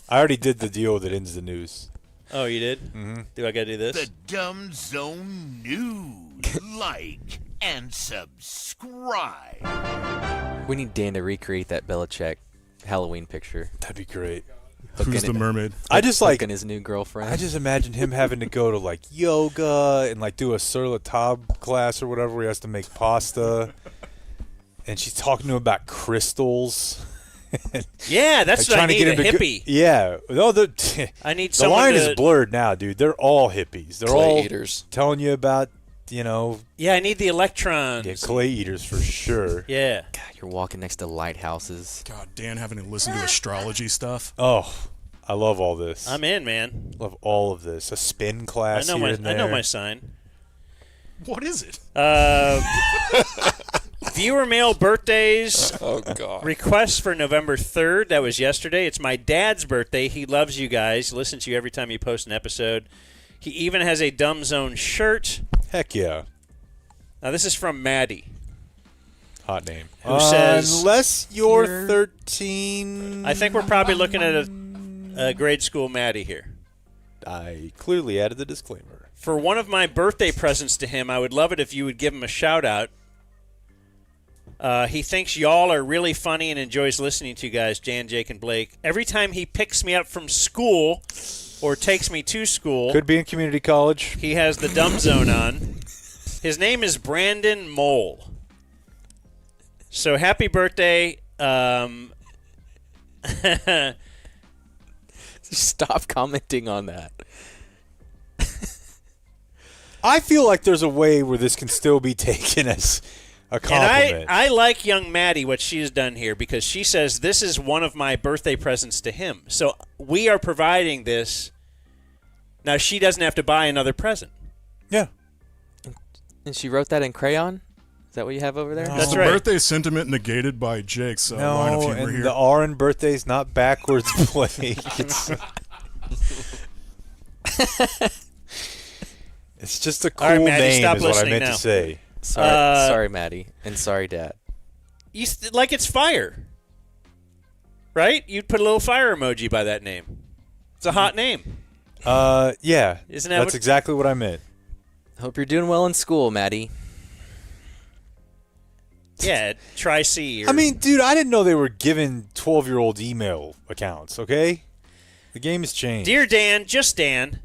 I already did the deal that ends the news. Oh, you did? Mm-hmm. Do I got to do this? The Dumb Zone News. Like and subscribe. We need Dan to recreate that Belichick Halloween picture. That'd be great. Who's the mermaid? I just like hooking his new girlfriend. I just imagine him having to go to like yoga and like do a sur la table class or whatever where he has to make pasta. And she's talking to him about crystals. Yeah, that's like what I need, a to hippie. Yeah. No, I need the someone line to... is blurred now, dude. They're all hippies. They're Clay all eaters. telling you about, you know. Yeah, I need the electrons. Yeah, clay eaters for sure. Yeah. God, you're walking next to lighthouses. God, Dan having to listen to astrology stuff. Oh, I love all this. I'm in, man. Love all of this. A spin class I know here and there. I know my sign. What is it? Viewer mail birthdays. Oh, God. Requests for November 3rd. That was yesterday. It's my dad's birthday. He loves you guys. Listens to you every time you post an episode. He even has a Dumb Zone shirt. Heck yeah. Now, this is from Maddie. Hot name. Who says... Unless you're 13... I think we're probably looking at a grade school Maddie here. I clearly added the disclaimer. For one of my birthday presents to him, I would love it if you would give him a shout-out. He thinks y'all are really funny and enjoys listening to you guys, Jan, Jake, and Blake. Every time he picks me up from school or takes me to school... Could be in community college. He has the Dumb Zone on. His name is Brandon Mole. So happy birthday. Stop commenting on that. I feel like there's a way where this can still be taken as a compliment. And I like young Maddie, what she's done here, because she says this is one of my birthday presents to him. So we are providing this. Now she doesn't have to buy another present. Yeah. And she wrote that in crayon? Is that what you have over there? Is the birthday sentiment negated by Jake's line if you were and here? the R in birthday is not backwards play. It's just a cool All right, Maddie, name stop is what I listening meant now. to say. Sorry, Maddie. And sorry, Dad. Like it's fire. Right? You'd put a little fire emoji by that name. It's a hot name. Yeah. Isn't that That's what- exactly what I meant. Hope you're doing well in school, Maddie. Yeah, try C. I mean, dude, I didn't know they were giving 12-year-old email accounts, okay? The game has changed. Dear Dan, just Dan.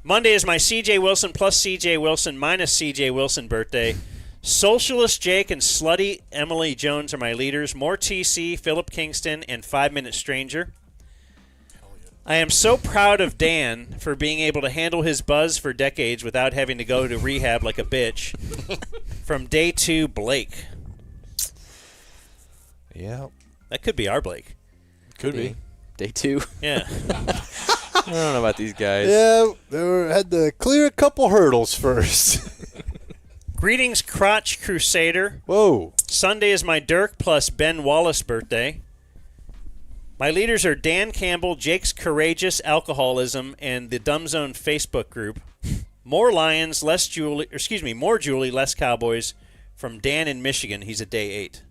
Monday is my CJ Wilson plus CJ Wilson minus CJ Wilson birthday. Socialist Jake and Slutty Emily Jones are my leaders. More TC, Philip Kingston, and 5 Minute Stranger. I am so proud of Dan for being able to handle his buzz for decades without having to go to rehab like a bitch. From day 2, Blake. Yeah. That could be our Blake. Could be. Day 2? Yeah. I don't know about these guys. Yeah, they had to clear a couple hurdles first. Greetings, Crotch Crusader. Whoa. Sunday is my Dirk plus Ben Wallace birthday. My leaders are Dan Campbell, Jake's Courageous Alcoholism, and the Dumb Zone Facebook group. More Lions, more Julie, less Cowboys. From Dan in Michigan. He's a day 8.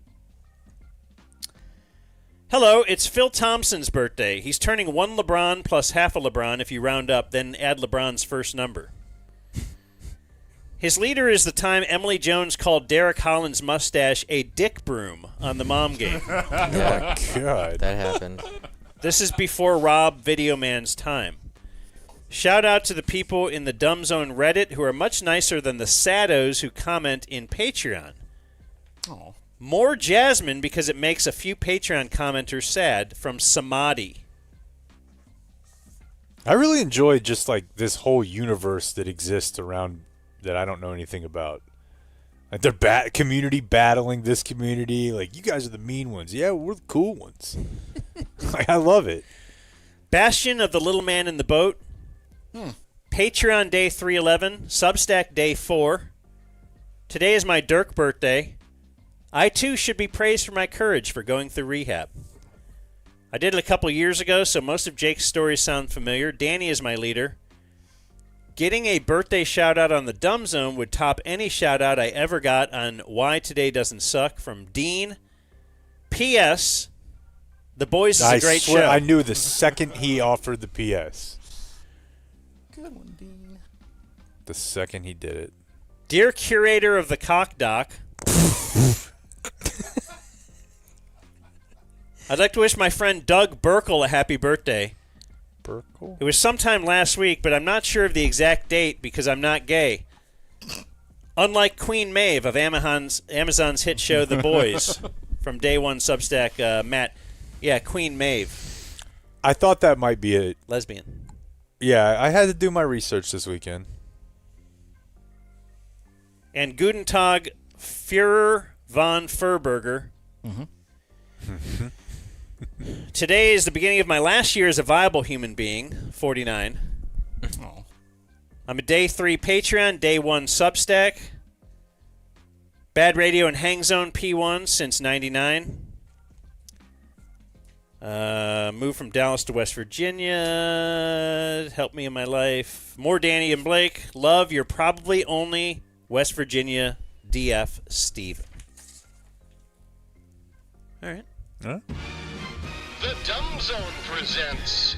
Hello, it's Phil Thompson's birthday. He's turning 1 LeBron plus half a LeBron if you round up, then add LeBron's first number. His leader is the time Emily Jones called Derek Holland's mustache a dick broom on the mom game. Yeah, God. That happened. This is before Rob Video Man's time. Shout out to the people in the Dumb Zone Reddit who are much nicer than the saddos who comment in Patreon. Oh. More Jasmine because it makes a few Patreon commenters sad. From Samadhi. I really enjoy just like this whole universe that exists around that I don't know anything about. Like they're community battling this community. Like, you guys are the mean ones. Yeah, we're the cool ones. Like, I love it. Bastion of the Little Man in the Boat. Patreon day 311. Substack day 4. Today is my Dirk birthday. I, too, should be praised for my courage for going through rehab. I did it a couple years ago, so most of Jake's stories sound familiar. Danny is my leader. Getting a birthday shout-out on the Dumb Zone would top any shout-out I ever got on Why Today Doesn't Suck from Dean. P.S. The Boys is a great show. I knew the second he offered the P.S. Good one, Dean. The second he did it. Dear curator of the Cock Doc, I'd like to wish my friend Doug Burkle a happy birthday. Burkle? It was sometime last week, but I'm not sure of the exact date because I'm not gay. Unlike Queen Maeve of Amazon's hit show The Boys from Day One Substack, Matt. Yeah, Queen Maeve. I thought that might be it. Lesbian. Yeah, I had to do my research this weekend. And Guten Tag Führer von Furberger. Today is the beginning of my last year as a viable human being, 49. Oh. I'm a day 3 Patreon, day 1 Substack. Bad Radio and Hang Zone P1 since 99. Moved from Dallas to West Virginia. Helped me in my life. More Danny and Blake. Love, you're probably only West Virginia DF Steve. All right. Huh? The Dumb Zone presents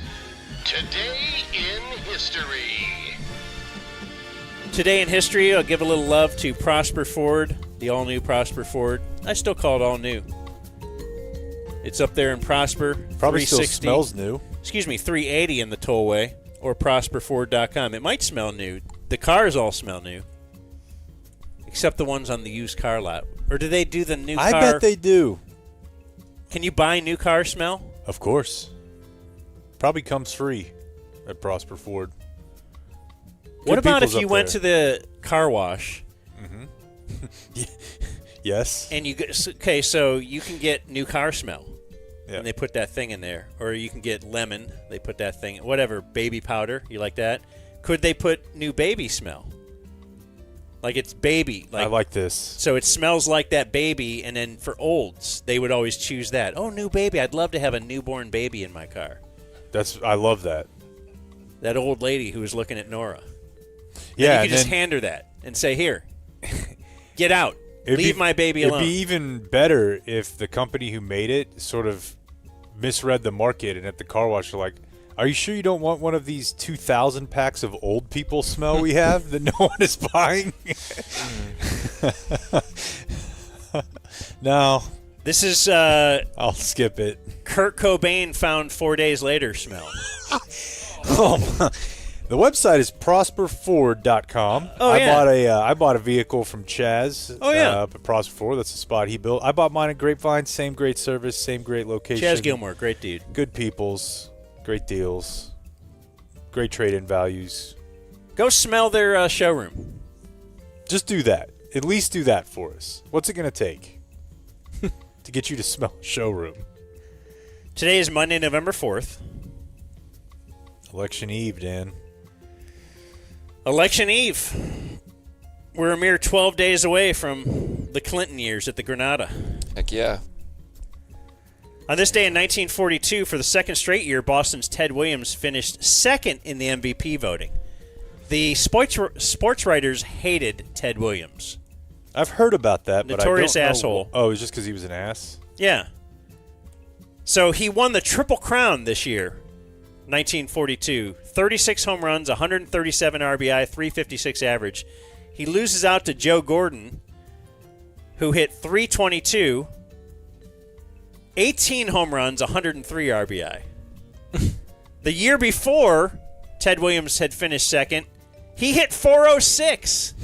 Today in History. Today in history, I'll give a little love to Prosper Ford, the all-new Prosper Ford. I still call it all new. It's up there in Prosper. Probably still 360. smells new. Excuse me, 380 in the tollway, or prosperford.com. It might smell new. The cars all smell new. Except the ones on the used car lot. Or do they do the new car? I bet they do. Can you buy new car smell? Of course. Probably comes free at Prosper Ford. What about if you went to the car wash? Mm-hmm. Yes. And okay, so you can get new car smell. Yeah. And they put that thing in there. Or you can get lemon. They put that thing, whatever, baby powder. You like that? Could they put new baby smell? Like it's baby. I like this. So it smells like that baby, and then for olds, they would always choose that. Oh, new baby. I'd love to have a newborn baby in my car. I love that. That old lady who was looking at Nora. Yeah. You could just hand her that and say, here, get out. Leave my baby alone. It'd be even better if the company who made it sort of misread the market, and at the car wash they're like, are you sure you don't want one of these 2,000 packs of old people smell we have that no one is buying? No. This is... I'll skip it. Kurt Cobain found 4 days later smell. The website is prosperford.com. Oh, yeah. I bought a vehicle from Chaz. Oh, yeah. Up at Prosper Ford. That's the spot he built. I bought mine at Grapevine. Same great service, same great location. Chaz Gilmore, great dude. Good peoples. Great deals. Great trade-in values. Go smell their showroom. Just do that. At least do that for us. What's it going to take to get you to smell a showroom? Today is Monday, November 4th. Election Eve, Dan. Election Eve. We're a mere 12 days away from the Clinton years at the Granada. Heck yeah. On this day in 1942, for the second straight year, Boston's Ted Williams finished second in the MVP voting. The sports writers hated Ted Williams. I've heard about that, Notorious but I don't asshole. know. Oh, it's just because he was an ass? Yeah. So he won the Triple Crown this year, 1942. 36 home runs, 137 RBI, 356 average. He loses out to Joe Gordon, who hit 322, 18 home runs, 103 RBI. The year before, Ted Williams had finished second. He hit 406.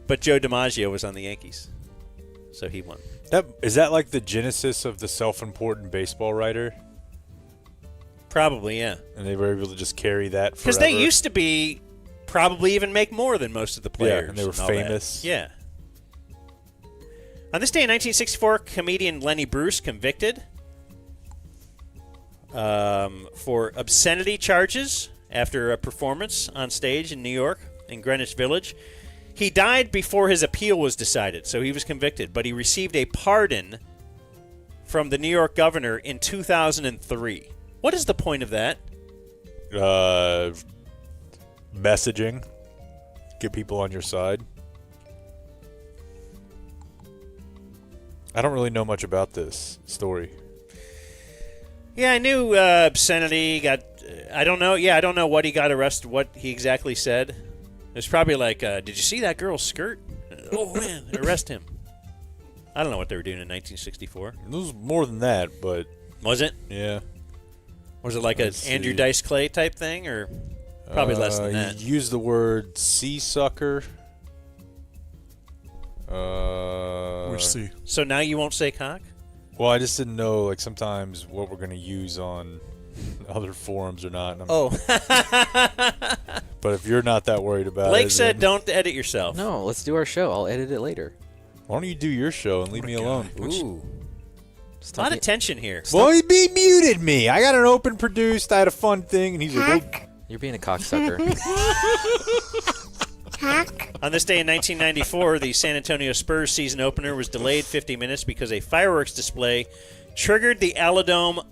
But Joe DiMaggio was on the Yankees, so he won. Is that like the genesis of the self-important baseball writer? Probably, yeah. And they were able to just carry that forever? Because they used to be probably even make more than most of the players. Yeah, and they were all famous. that. Yeah. On this day in 1964, comedian Lenny Bruce convicted for obscenity charges after a performance on stage in New York, in Greenwich Village. He died before his appeal was decided, so he was convicted, but he received a pardon from the New York governor in 2003. What is the point of that? Messaging. Get people on your side. I don't really know much about this story. Yeah, I knew obscenity got... I don't know. Yeah, I don't know what he got arrested, what he exactly said. It was probably like, did you see that girl's skirt? Oh, man, arrest him. I don't know what they were doing in 1964. It was more than that, but... Was it? Yeah. Was it like an Andrew Dice Clay type thing, or probably less than that? You used the word sea sucker. Which C? So now you won't say cock? Well, I just didn't know, like, sometimes what we're going to use on other forums or not. But if you're not that worried about Blake it... said don't edit yourself. No, let's do our show. I'll edit it later. Why don't you do your show and leave me alone? Ooh. A lot of tension here. Well, he muted me. I got an open produced. I had a fun thing, and he's like, oh. You're being a cocksucker. On this day in 1994, the San Antonio Spurs season opener was delayed 50 minutes because a fireworks display triggered the Alamo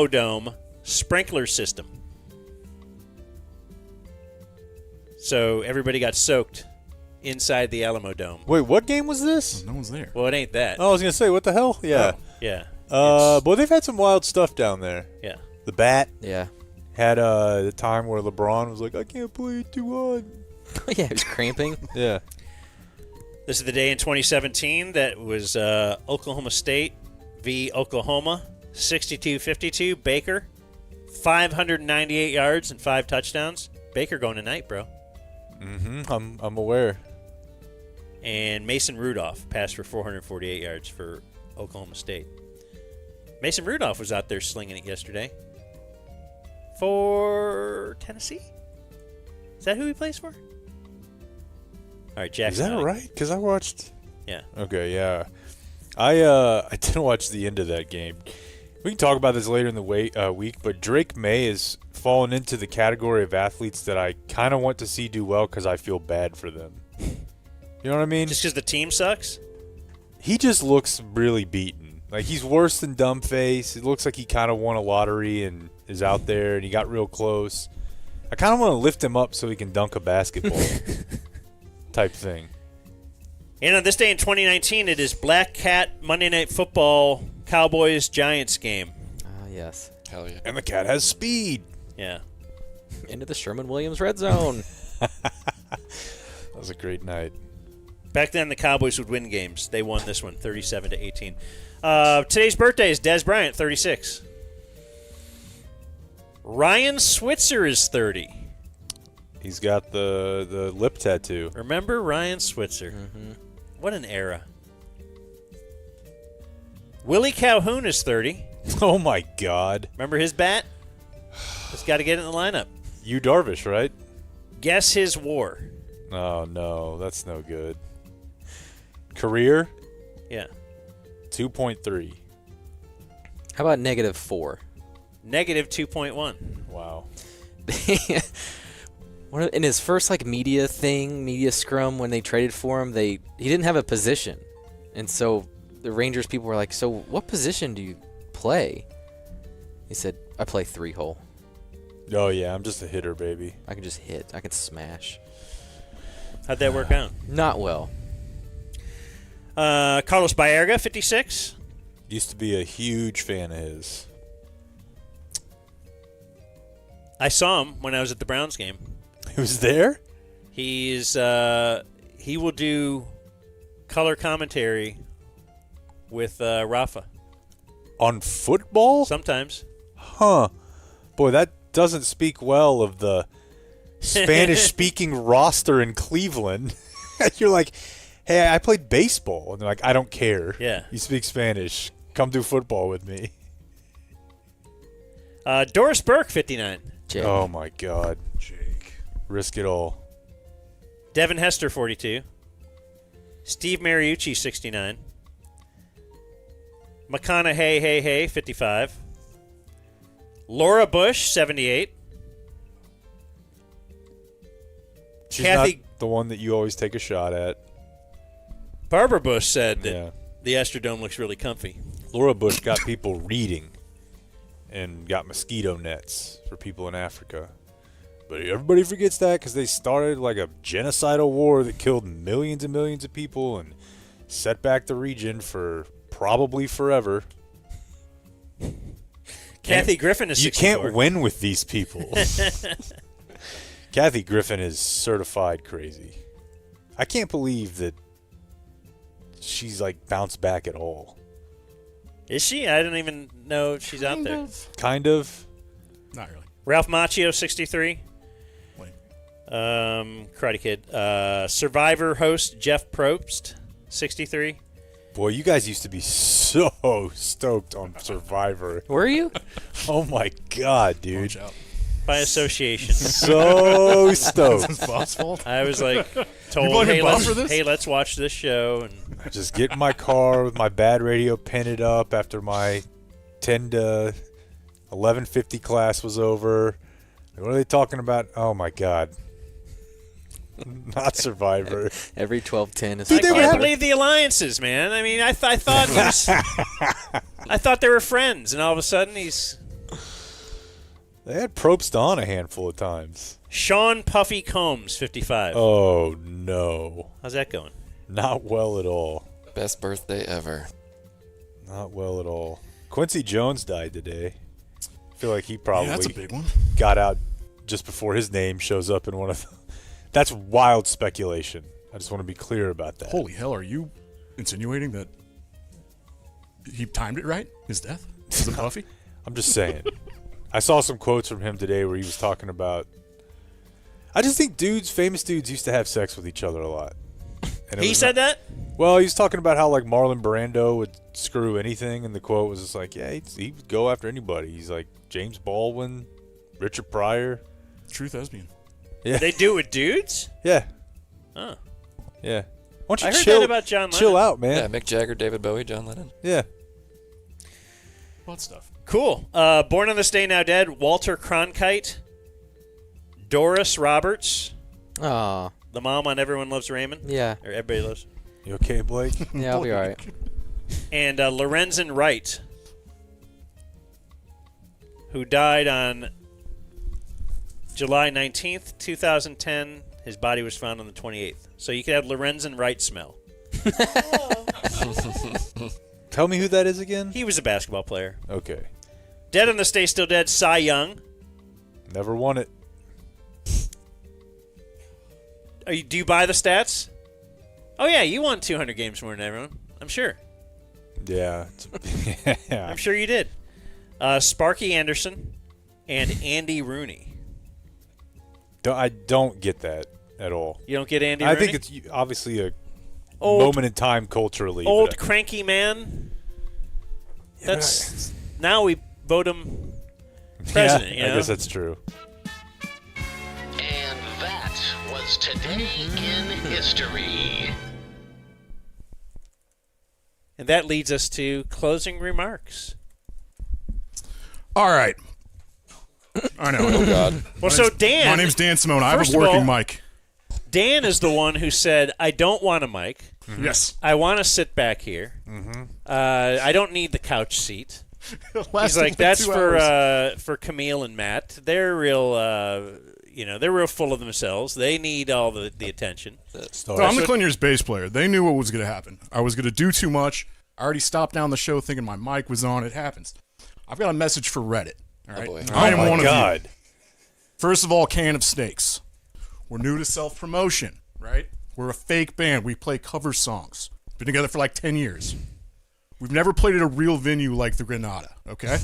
Dome sprinkler system. So everybody got soaked inside the Alamo Dome. Wait, what game was this? No one's there. Well, it ain't that. Oh, I was going to say, what the hell? Yeah. Yeah. Boy, they've had some wild stuff down there. Yeah. The Bat. Yeah. Had the time where LeBron was like, I can't play it too hard. Yeah, he was cramping. Yeah. This is the day in 2017 that was Oklahoma State v. Oklahoma, 62-52. Baker, 598 yards and 5 touchdowns. Baker going tonight, bro. Mm-hmm. I'm aware. And Mason Rudolph passed for 448 yards for Oklahoma State. Mason Rudolph was out there slinging it yesterday for Tennessee. Is that who he plays for? All right, Jack. Is that right? Because I watched. Yeah. Okay, yeah. I didn't watch the end of that game. We can talk about this later in the week, but Drake May has fallen into the category of athletes that I kind of want to see do well because I feel bad for them. You know what I mean? Just because the team sucks? He just looks really beaten. Like, he's worse than Dumbface. It looks like he kind of won a lottery and is out there, and he got real close. I kind of want to lift him up so he can dunk a basketball type thing. And on this day in 2019, it is Black Cat Monday Night Football Cowboys-Giants game. Yes. Hell yeah. And the cat has speed. Yeah. Into the Sherman-Williams red zone. That was a great night. Back then, the Cowboys would win games. They won this one, 37-18. Today's birthday is Dez Bryant, 36. Ryan Switzer is 30. He's got the lip tattoo. Remember Ryan Switzer? Mm-hmm. What an era. Willie Calhoun is 30. Oh, my God. Remember his bat? Just got to get it in the lineup. Yu Darvish, right? Guess his war. Oh, no. That's no good. Career? Yeah. 2.3. How about -4? Negative 2.1. Wow. In his first media scrum when they traded for him, he didn't have a position, and so the Rangers people were like, "So what position do you play?" He said, "I play 3-hole. Oh yeah, I'm just a hitter, baby. I can just hit. I can smash." How'd that work out? Not well. Carlos Baerga, 56. Used to be a huge fan of his. I saw him when I was at the Browns game. He was there? He will do color commentary with Rafa. On football? Sometimes. Huh. Boy, that doesn't speak well of the Spanish-speaking roster in Cleveland. You're like, hey, I played baseball. And they're like, I don't care. Yeah. You speak Spanish. Come do football with me. Doris Burke, 59. Jake. Oh, my God. Jake. Risk it all. Devin Hester, 42. Steve Mariucci, 69. McConaughey, 55. Laura Bush, 78. She's Kathy, not the one that you always take a shot at. Barbara Bush said that the Astrodome looks really comfy. Laura Bush got people reading and got mosquito nets for people in Africa. But everybody forgets that because they started like a genocidal war that killed millions and millions of people and set back the region for probably forever. Kathy Griffin is 64. You can't win with these people. Kathy Griffin is certified crazy. I can't believe that she's bounced back at all. Is she? I don't even know if she's out there. Kind of. Not really. Ralph Macchio, 63. Karate Kid. Survivor host Jeff Probst, 63. Boy, you guys used to be so stoked on Survivor. Were you? Oh, my God, dude. By association. So stoked. It's Bob's fault. I was told, blaming Bob for this? hey, let's watch this show. And I just get in my car with my bad radio, pin it up after my 10 to 11:50 class was over. What are they talking about? Oh, my God. Not Survivor. Every 12:10 is. I can't believe the alliances, man. I mean, I thought he was, I thought they were friends, and all of a sudden he's. They had Probst on a handful of times. Sean Puffy Combs, 55. Oh, no. How's that going? Not well at all. Best birthday ever. Not well at all. Quincy Jones died today. I feel like he probably that's a big one. Got out just before his name shows up in one of the... That's wild speculation. I just want to be clear about that. Holy hell, are you insinuating that he timed it right? His death? Was it Puffy? I'm just saying. I saw some quotes from him today where he was talking about... I just think famous dudes used to have sex with each other a lot. And it He was said that? Well, he was talking about how like Marlon Brando would screw anything, and the quote was just like, yeah, he would go after anybody. He's like James Baldwin, Richard Pryor. True thespian. Yeah. They do it with dudes? Yeah. Oh. Yeah. Why don't you I heard chill, that about John Lennon. chill out, man. Yeah, Mick Jagger, David Bowie, John Lennon. Yeah. Butt stuff. Cool. Born on this day, now dead, Walter Cronkite, Doris Roberts. Aw. The mom on Everyone Loves Raymond. Yeah. Or Everybody Loves. You okay, Blake? Yeah, I'll be all right. And Lorenzen Wright, who died on July 19th, 2010. His body was found on the 28th. So you could have Lorenzen Wright smell. Tell me who that is again? He was a basketball player. Okay. Dead on this day, still dead, Cy Young. Never won it. Do you buy the stats? Oh, yeah, you won 200 games more than everyone. I'm sure. Yeah. Yeah. I'm sure you did. Sparky Anderson and Andy Rooney. I don't get that at all. You don't get Andy I Rooney? think it's obviously a Old- moment in time culturally. Old but cranky man. Yeah, That's now we vote him president. yeah, you know? I guess that's true. And that was Today in History. And that leads us to closing remarks. All right. I know. Oh, God. Well, so Dan. My name's Dan Simone. I have first a of working all, mic. Dan is the one who said, I don't want a mic. Mm-hmm. Yes. I want to sit back here. Mm-hmm. I don't need the couch seat. He's like, that's for Camille and Matt. They're real, they're real full of themselves. They need all the attention. So I'm the Clean Year's bass player. They knew what was going to happen. I was going to do too much. I already stopped down the show thinking my mic was on. It happens. I've got a message for Reddit. All right? Oh, boy. I am Oh, my one God. of you. First of all, Can of Snakes. We're new to self-promotion, right? We're a fake band. We play cover songs. Been together for like 10 years. We've never played at a real venue like the Granada, okay?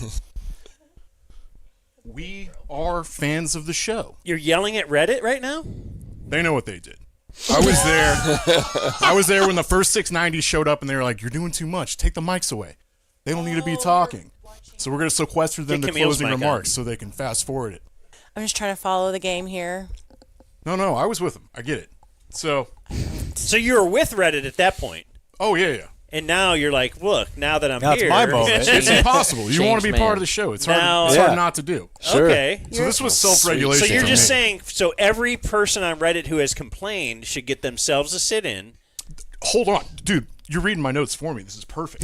We are fans of the show. You're yelling at Reddit right now? They know what they did. I was there. I was there when the first 690s showed up, and they were like, "You're doing too much. Take the mics away. They don't need to be talking." So we're going to sequester them to Camille's closing mic remarks on. so they can fast forward it. I'm just trying to follow the game here. No, I was with them. I get it. So you were with Reddit at that point. Oh, yeah. And now you're like, look, now that I'm Now here. it's my moment. It's impossible. You want to be Changed part man. of the show. It's Now- hard not to do. Sure. Okay. So this was self-regulation. So you're for just me. saying, so every person on Reddit who has complained should get themselves a sit-in. Hold on. Dude, you're reading my notes for me. This is perfect.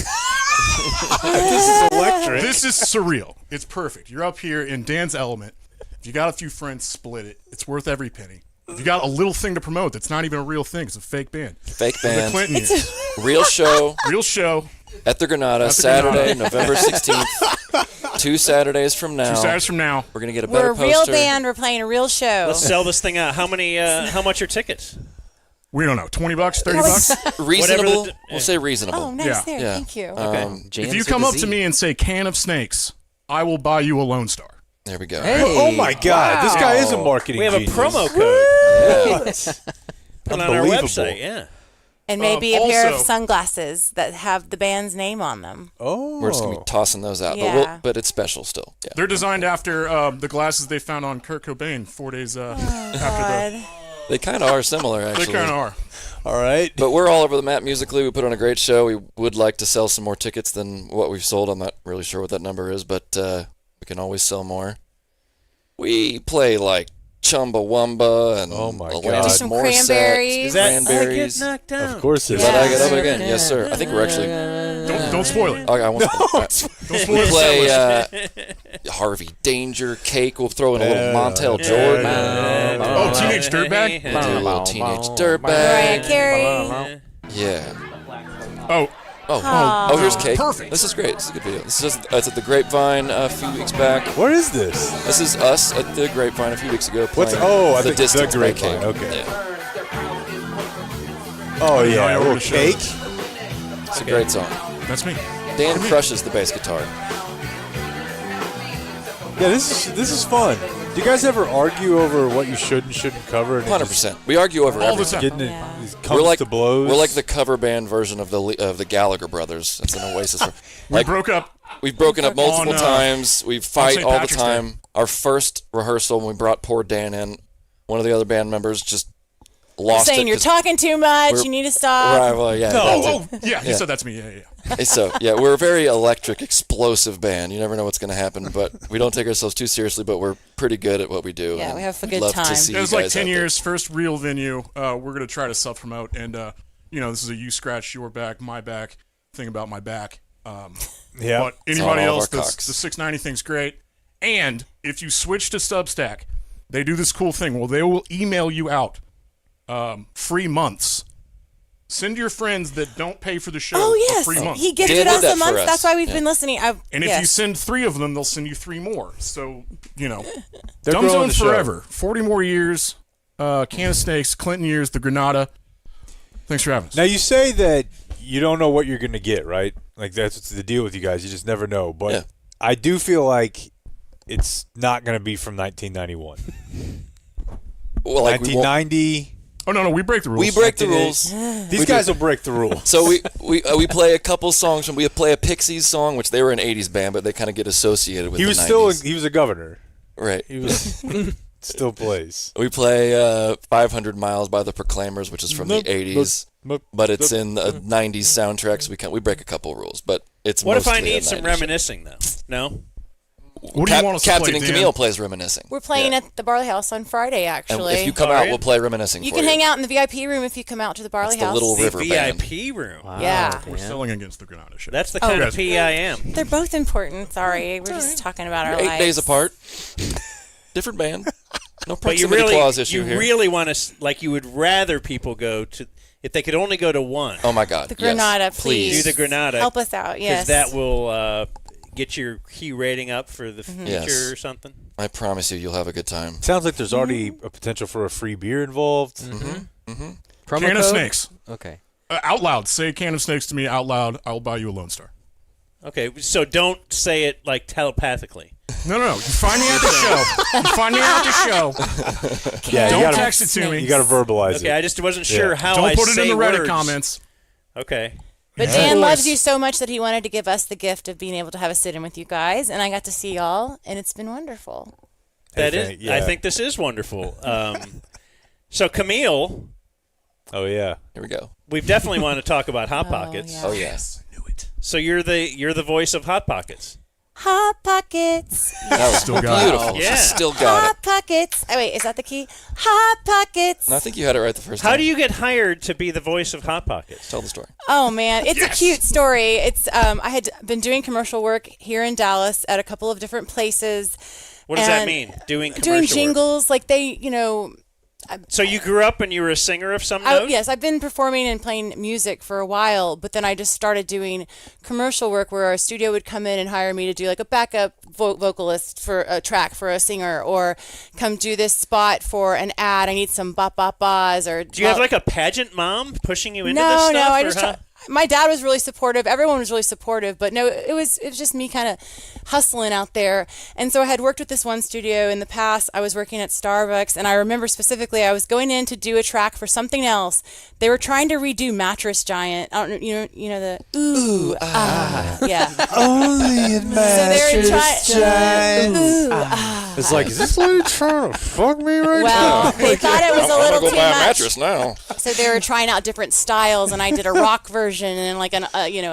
This is electric. This is surreal. It's perfect. You're up here in Dan's element. If you got a few friends, split it. It's worth every penny. If you got a little thing to promote that's not even a real thing, it's a fake band. Fake The band. Clinton years. Real show. Real show. At the Granada, At the Saturday, Granada. November 16th. 2 Saturdays from now. 2 Saturdays from now. We're going to get a We're better a real poster. band. We're playing a real show. Let's sell this thing out. How much are tickets? We don't know. $20, $30. Reasonable. Whatever We'll say reasonable. Oh, nice Yeah. there. Yeah. Thank you. Okay. If you come up to me and say Can of Snakes, I will buy you a Lone Star. There we go. Hey, Oh my God! This guy is a wow. marketing. We have a genius. promo code. Yeah. Put it on our Unbelievable. website, yeah. And maybe a pair of also- sunglasses that have the band's name on them. Oh, We're just going to be tossing those out. Yeah. But it's special still. Yeah. They're designed after the glasses they found on Kurt Cobain 4 days after God. They kind of are similar, actually. They kind of are. all right. But we're all over the map musically. We put on a great show. We would like to sell some more tickets than what we've sold. I'm not really sure what that number is, but we can always sell more. We play like Chumbawamba and Oh my Alanis God. Some Morissette, cranberries. Is that Cranberries. I Get Knocked Down? Of course it is. Let I Get Up Yeah. Again? Yes, sir. I think we're actually. Don't spoil it. Okay, I won't. Don't spoil We it. play Harvey Danger, Cake. We'll throw in a little Montel Jordan. Oh, Teenage Dirtbag? We'll do a little Teenage Mariah Dirtbag. Carey. Yeah. Oh, Oh, here's Cake. Perfect. This is great. This is a good video. This is it's at the Grapevine a few weeks back. What is this? This is us at the Grapevine a few weeks ago. What's? playing Oh, I the think the Distance by Grapevine. Cake. Okay. Yeah. Oh yeah, I a little already showed cake. this. It's a great song. That's me. Dan crushes the bass guitar. Yeah, this is fun. Do you guys ever argue over what you should and shouldn't cover? 100%. We argue over all the everything. time. We're like to blows. We're like the cover band version of the Gallagher brothers. That's an Oasis. We broke up. We've broken up multiple on, times. We fight St. all the Patrick's time. Day. Our first rehearsal, when we brought poor Dan in, one of the other band members just lost saying it. you're talking too much. You need to stop. Right, well, yeah. He said that to me. Yeah. So, yeah, we're a very electric, explosive band. You never know what's going to happen, but we don't take ourselves too seriously, but we're pretty good at what we do. Yeah, we have a We'd good love time. To see It was you like guys 10 out years, first real venue. We're going to try to self-promote, and, this is a you scratch your back, my back thing about my back. But anybody else, the 690 thing's great. And if you switch to Substack, they do this cool thing. Well, they will email you out free months. Send your friends that don't pay for the show a free month. He gifted us a month. That's why we've been listening. And if you send 3 of them, they'll send you 3 more. So, They're Dumb growing Zone the show. forever. 40 more years. Can of Snakes, Clinton years, the Granada. Thanks for having us. Now, you say that you don't know what you're going to get, right? Like, that's what's the deal with you guys. You just never know. But I do feel like it's not going to be from 1991. Well, like 1990. Oh, no, we break the rules. We break the rules. These guys will break the rules. So we play a couple songs, and we play a Pixies song, which they were an 80s band, but they kind of get associated with He the was 90s. he was a governor. Right. He was still plays. We play 500 Miles by the Proclaimers, which is from the 80s, but it's in the 90s soundtrack, so we break a couple rules, but it's What if I mostly a need some 90s reminiscing, though? No? What do you want us to Captain play, and Dan? Camille plays Reminiscing. We're playing at the Barley House on Friday, actually. And if you come out, we'll play Reminiscing You for can you. hang out in the VIP room if you come out to the Barley That's the House. Little River Band. VIP room. Wow, Yeah. We're selling against the Granada show. That's the kind of P I am. They're both important. Sorry. We're just talking about our 8 lives. days apart. Different band. No But you proximity clause issue you here. really want to, you would rather people go to, if they could only go to one. Oh, my God. The Granada, yes. please. Do the Granada. Help us out, yes. Because that will get your key rating up for the future Yes. or something. I promise you, you'll have a good time. Sounds like there's already a potential for a free beer involved. Promo Can of code? Snakes. Okay. Out loud. Say Can of Snakes to me out loud. I'll buy you a Lone Star. Okay, so don't say it telepathically. No. You find me at the show. You find me at the show. Yeah, Don't you gotta, text it to me. You got to verbalize Okay, it. I just wasn't sure how Don't I put it say in the Reddit words. comments. Okay. But Yeah. Dan Voice. loves you so much that he wanted to give us the gift of being able to have a sit-in with you guys, and I got to see y'all, and it's been wonderful. That is. I think this is wonderful. So Camille. Oh yeah. Here we go. We definitely want to talk about Hot Pockets. yeah. Oh, yes. Knew it. So you're the voice of Hot Pockets. Hot Pockets. That was Still got it. beautiful. Yeah. She still got Hot Pockets. Oh, wait, is that the key? Hot Pockets. it. I think you had it right the first time. How do you get hired to be the voice of Hot Pockets? Tell the story. Oh man, it's a cute story. It's I had been doing commercial work here in Dallas at a couple of different places. What does that and mean? Doing commercial Doing work? jingles, like they, So you grew up and you were a singer of some Oh, note? yes, I've been performing and playing music for a while, but then I just started doing commercial work where a studio would come in and hire me to do like a backup vocalist for a track for a singer, or come do this spot for an ad. I need some ba-ba-bas, or Do you have like a pageant mom pushing you into no, this stuff? no, I or just how- my dad was really supportive. Everyone was really supportive, but no, it was just me kind of hustling out there. And so I had worked with this one studio in the past. I was working at Starbucks, and I remember specifically I was going in to do a track for something else. They were trying to redo Mattress Giant. I don't know, you know the ooh ah yeah. Only in Mattress Giant. Ooh ah. It's like, is this lady trying to fuck me right Well, now? they thought it was a I'm little gonna go too buy much. a mattress now. So they were trying out different styles, and I did a rock version and like a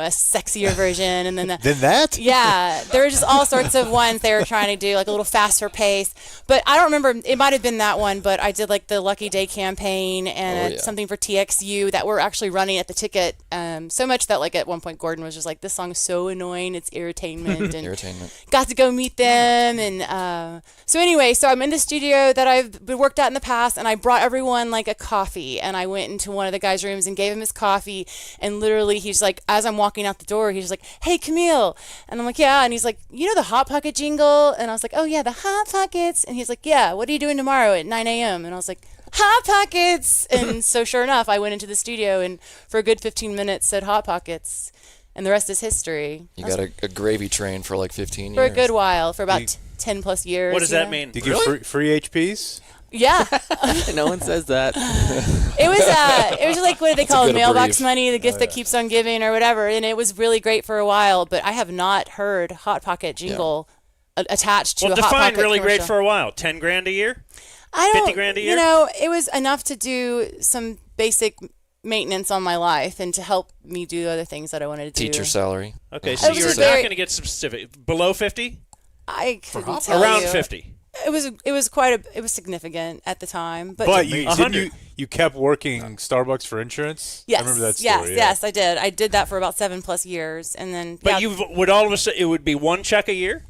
sexier version, and then yeah, there were just all sorts of ones they were trying to do, like a little faster pace. But I don't remember. It might have been that one, but I did like the Lucky Day campaign and something for TXU that were actually running at the ticket. So much that like at one point Gordon was just like, "This song is so annoying, it's irritainment." And got to go meet them, and so anyway, so I'm in the studio that I've been worked at in the past, and I brought everyone like a coffee, and I went into one of the guys' rooms and gave him his coffee, and literally he's like, as I'm walking out the door, he's like, "Hey, Camille," and I'm like, "Yeah," and he's like, "You know the Hot Pocket jingle?" And I was like, "Oh yeah, the Hot Pockets," and he's like, "Yeah, what are you doing tomorrow at 9 a.m.?" And I was like, "Hot Pockets," and so sure enough, I went into the studio and for a good 15 minutes said Hot Pockets. and the rest is history. You got a gravy train for like 15 for years. a good while, for about 10 plus years. What does that mean? Do you get free HPs? Yeah. No one says that. It was like, what do they call it? Mailbox brief. money, the gift that keeps on giving or whatever. And it was really great for a while, but I have not heard Hot Pocket jingle attached to a Hot define Pocket really great commercial. for a while. 10 grand a year? I don't, 50 grand a year? You know, it was enough to do some basic maintenance on my life and to help me do other things that I wanted to do. Teacher salary. Okay, It so was you're just not very- going to get some specific. Below 50? I couldn't tell Around you. 50. It was it was significant at the time, but you kept working Starbucks for insurance? yes, I remember that story. yes, I did. I did that for about 7+ years, and then But you would all of a sudden, it would be one check a year?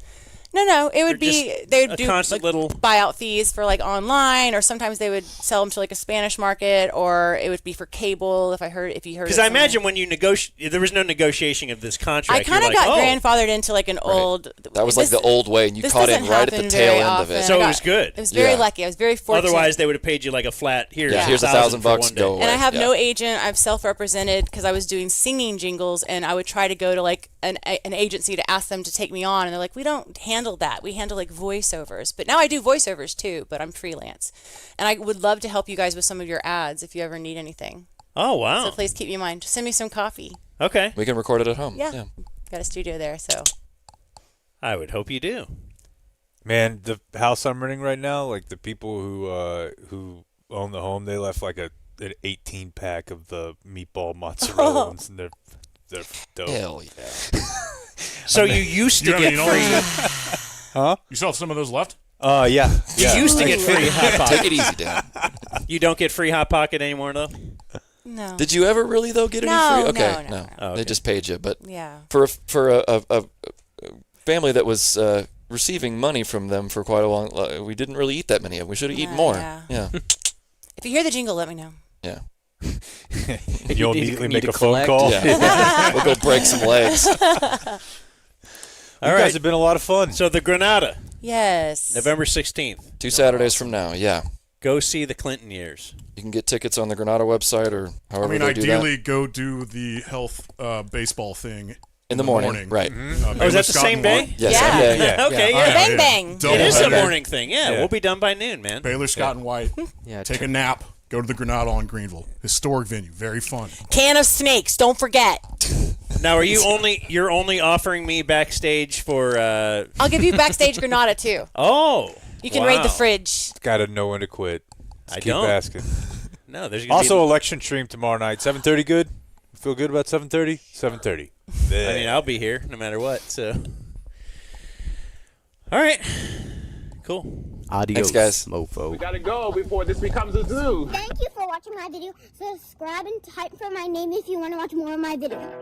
No, it would be they would a do constant little buyout fees for like online, or sometimes they would sell them to like a Spanish market, or it would be for cable if you heard. Because I imagine when you negotiate, there was no negotiation of this contract. I kind of got grandfathered into like an old. That was like the old way, and you this caught in doesn't right at the happen tail very end of it. often. So I it got- was good. It was very lucky. I was very fortunate. Otherwise, they would have paid you like a flat here. Yeah, here's $1,000 for one go day. away. And I have no agent. I'm self-represented because I was doing singing jingles, and I would try to go to like an agency to ask them to take me on, and they're like, "We don't handle that. We handle like voiceovers." But now I do voiceovers too, but I'm freelance, and I would love to help you guys with some of your ads if you ever need anything. Oh wow! So please keep me in mind. Send me some coffee. Okay. We can record it at home. Yeah. Got a studio there, so. I would hope you do. Man, the house I'm renting right now, like the people who own the home, they left like an 18-pack of the meatball mozzarella ones, and they're dope. Hell yeah! So you used to get free. Huh? You still have some of those left? Yeah. You used to get free Hot Pocket. Take it easy, Dan. You don't get free Hot Pocket anymore, though? No. Did you ever really though get No, any free? Okay, no. Oh, okay. They just paid you, but Yeah. for a family that was receiving money from them for quite a long, we didn't really eat that many of them. We should have eaten more. Yeah. If you hear the jingle, let me know. Yeah. You'll immediately make a phone call. Yeah. We'll go break some legs. All You right. guys have been a lot of fun. So the Granada. Yes. November 16th. 2 Saturdays from now. Yeah. Go see the Clinton years. You can get tickets on the Granada website or I however mean, they do that. ideally, go do the health baseball thing In the morning, right. Oh, is that the same day? Yes, same day. Yeah. Okay, All yeah. right, Bang, yeah. bang. Double It is a header. morning thing. Yeah, we'll be done by noon, man. Baylor, Scott, and White. Yeah, Take a nap. Go to the Granada in Greenville. Historic venue. Very fun. Can of snakes, don't forget. Now, you're only offering me backstage for? I'll give you backstage Granada too. Oh, You can raid the wow. fridge. Gotta know when to quit. Just I keep don't. asking. No, there's gonna Also, election stream tomorrow night. 7:30. Good. Feel good about 7:30. 7:30. I mean, I'll be here no matter what. So, all right, cool. Adios, Thanks, guys. mofo. We gotta go before this becomes a zoo. Thank you for watching my video. Subscribe and type for my name if you want to watch more of my videos.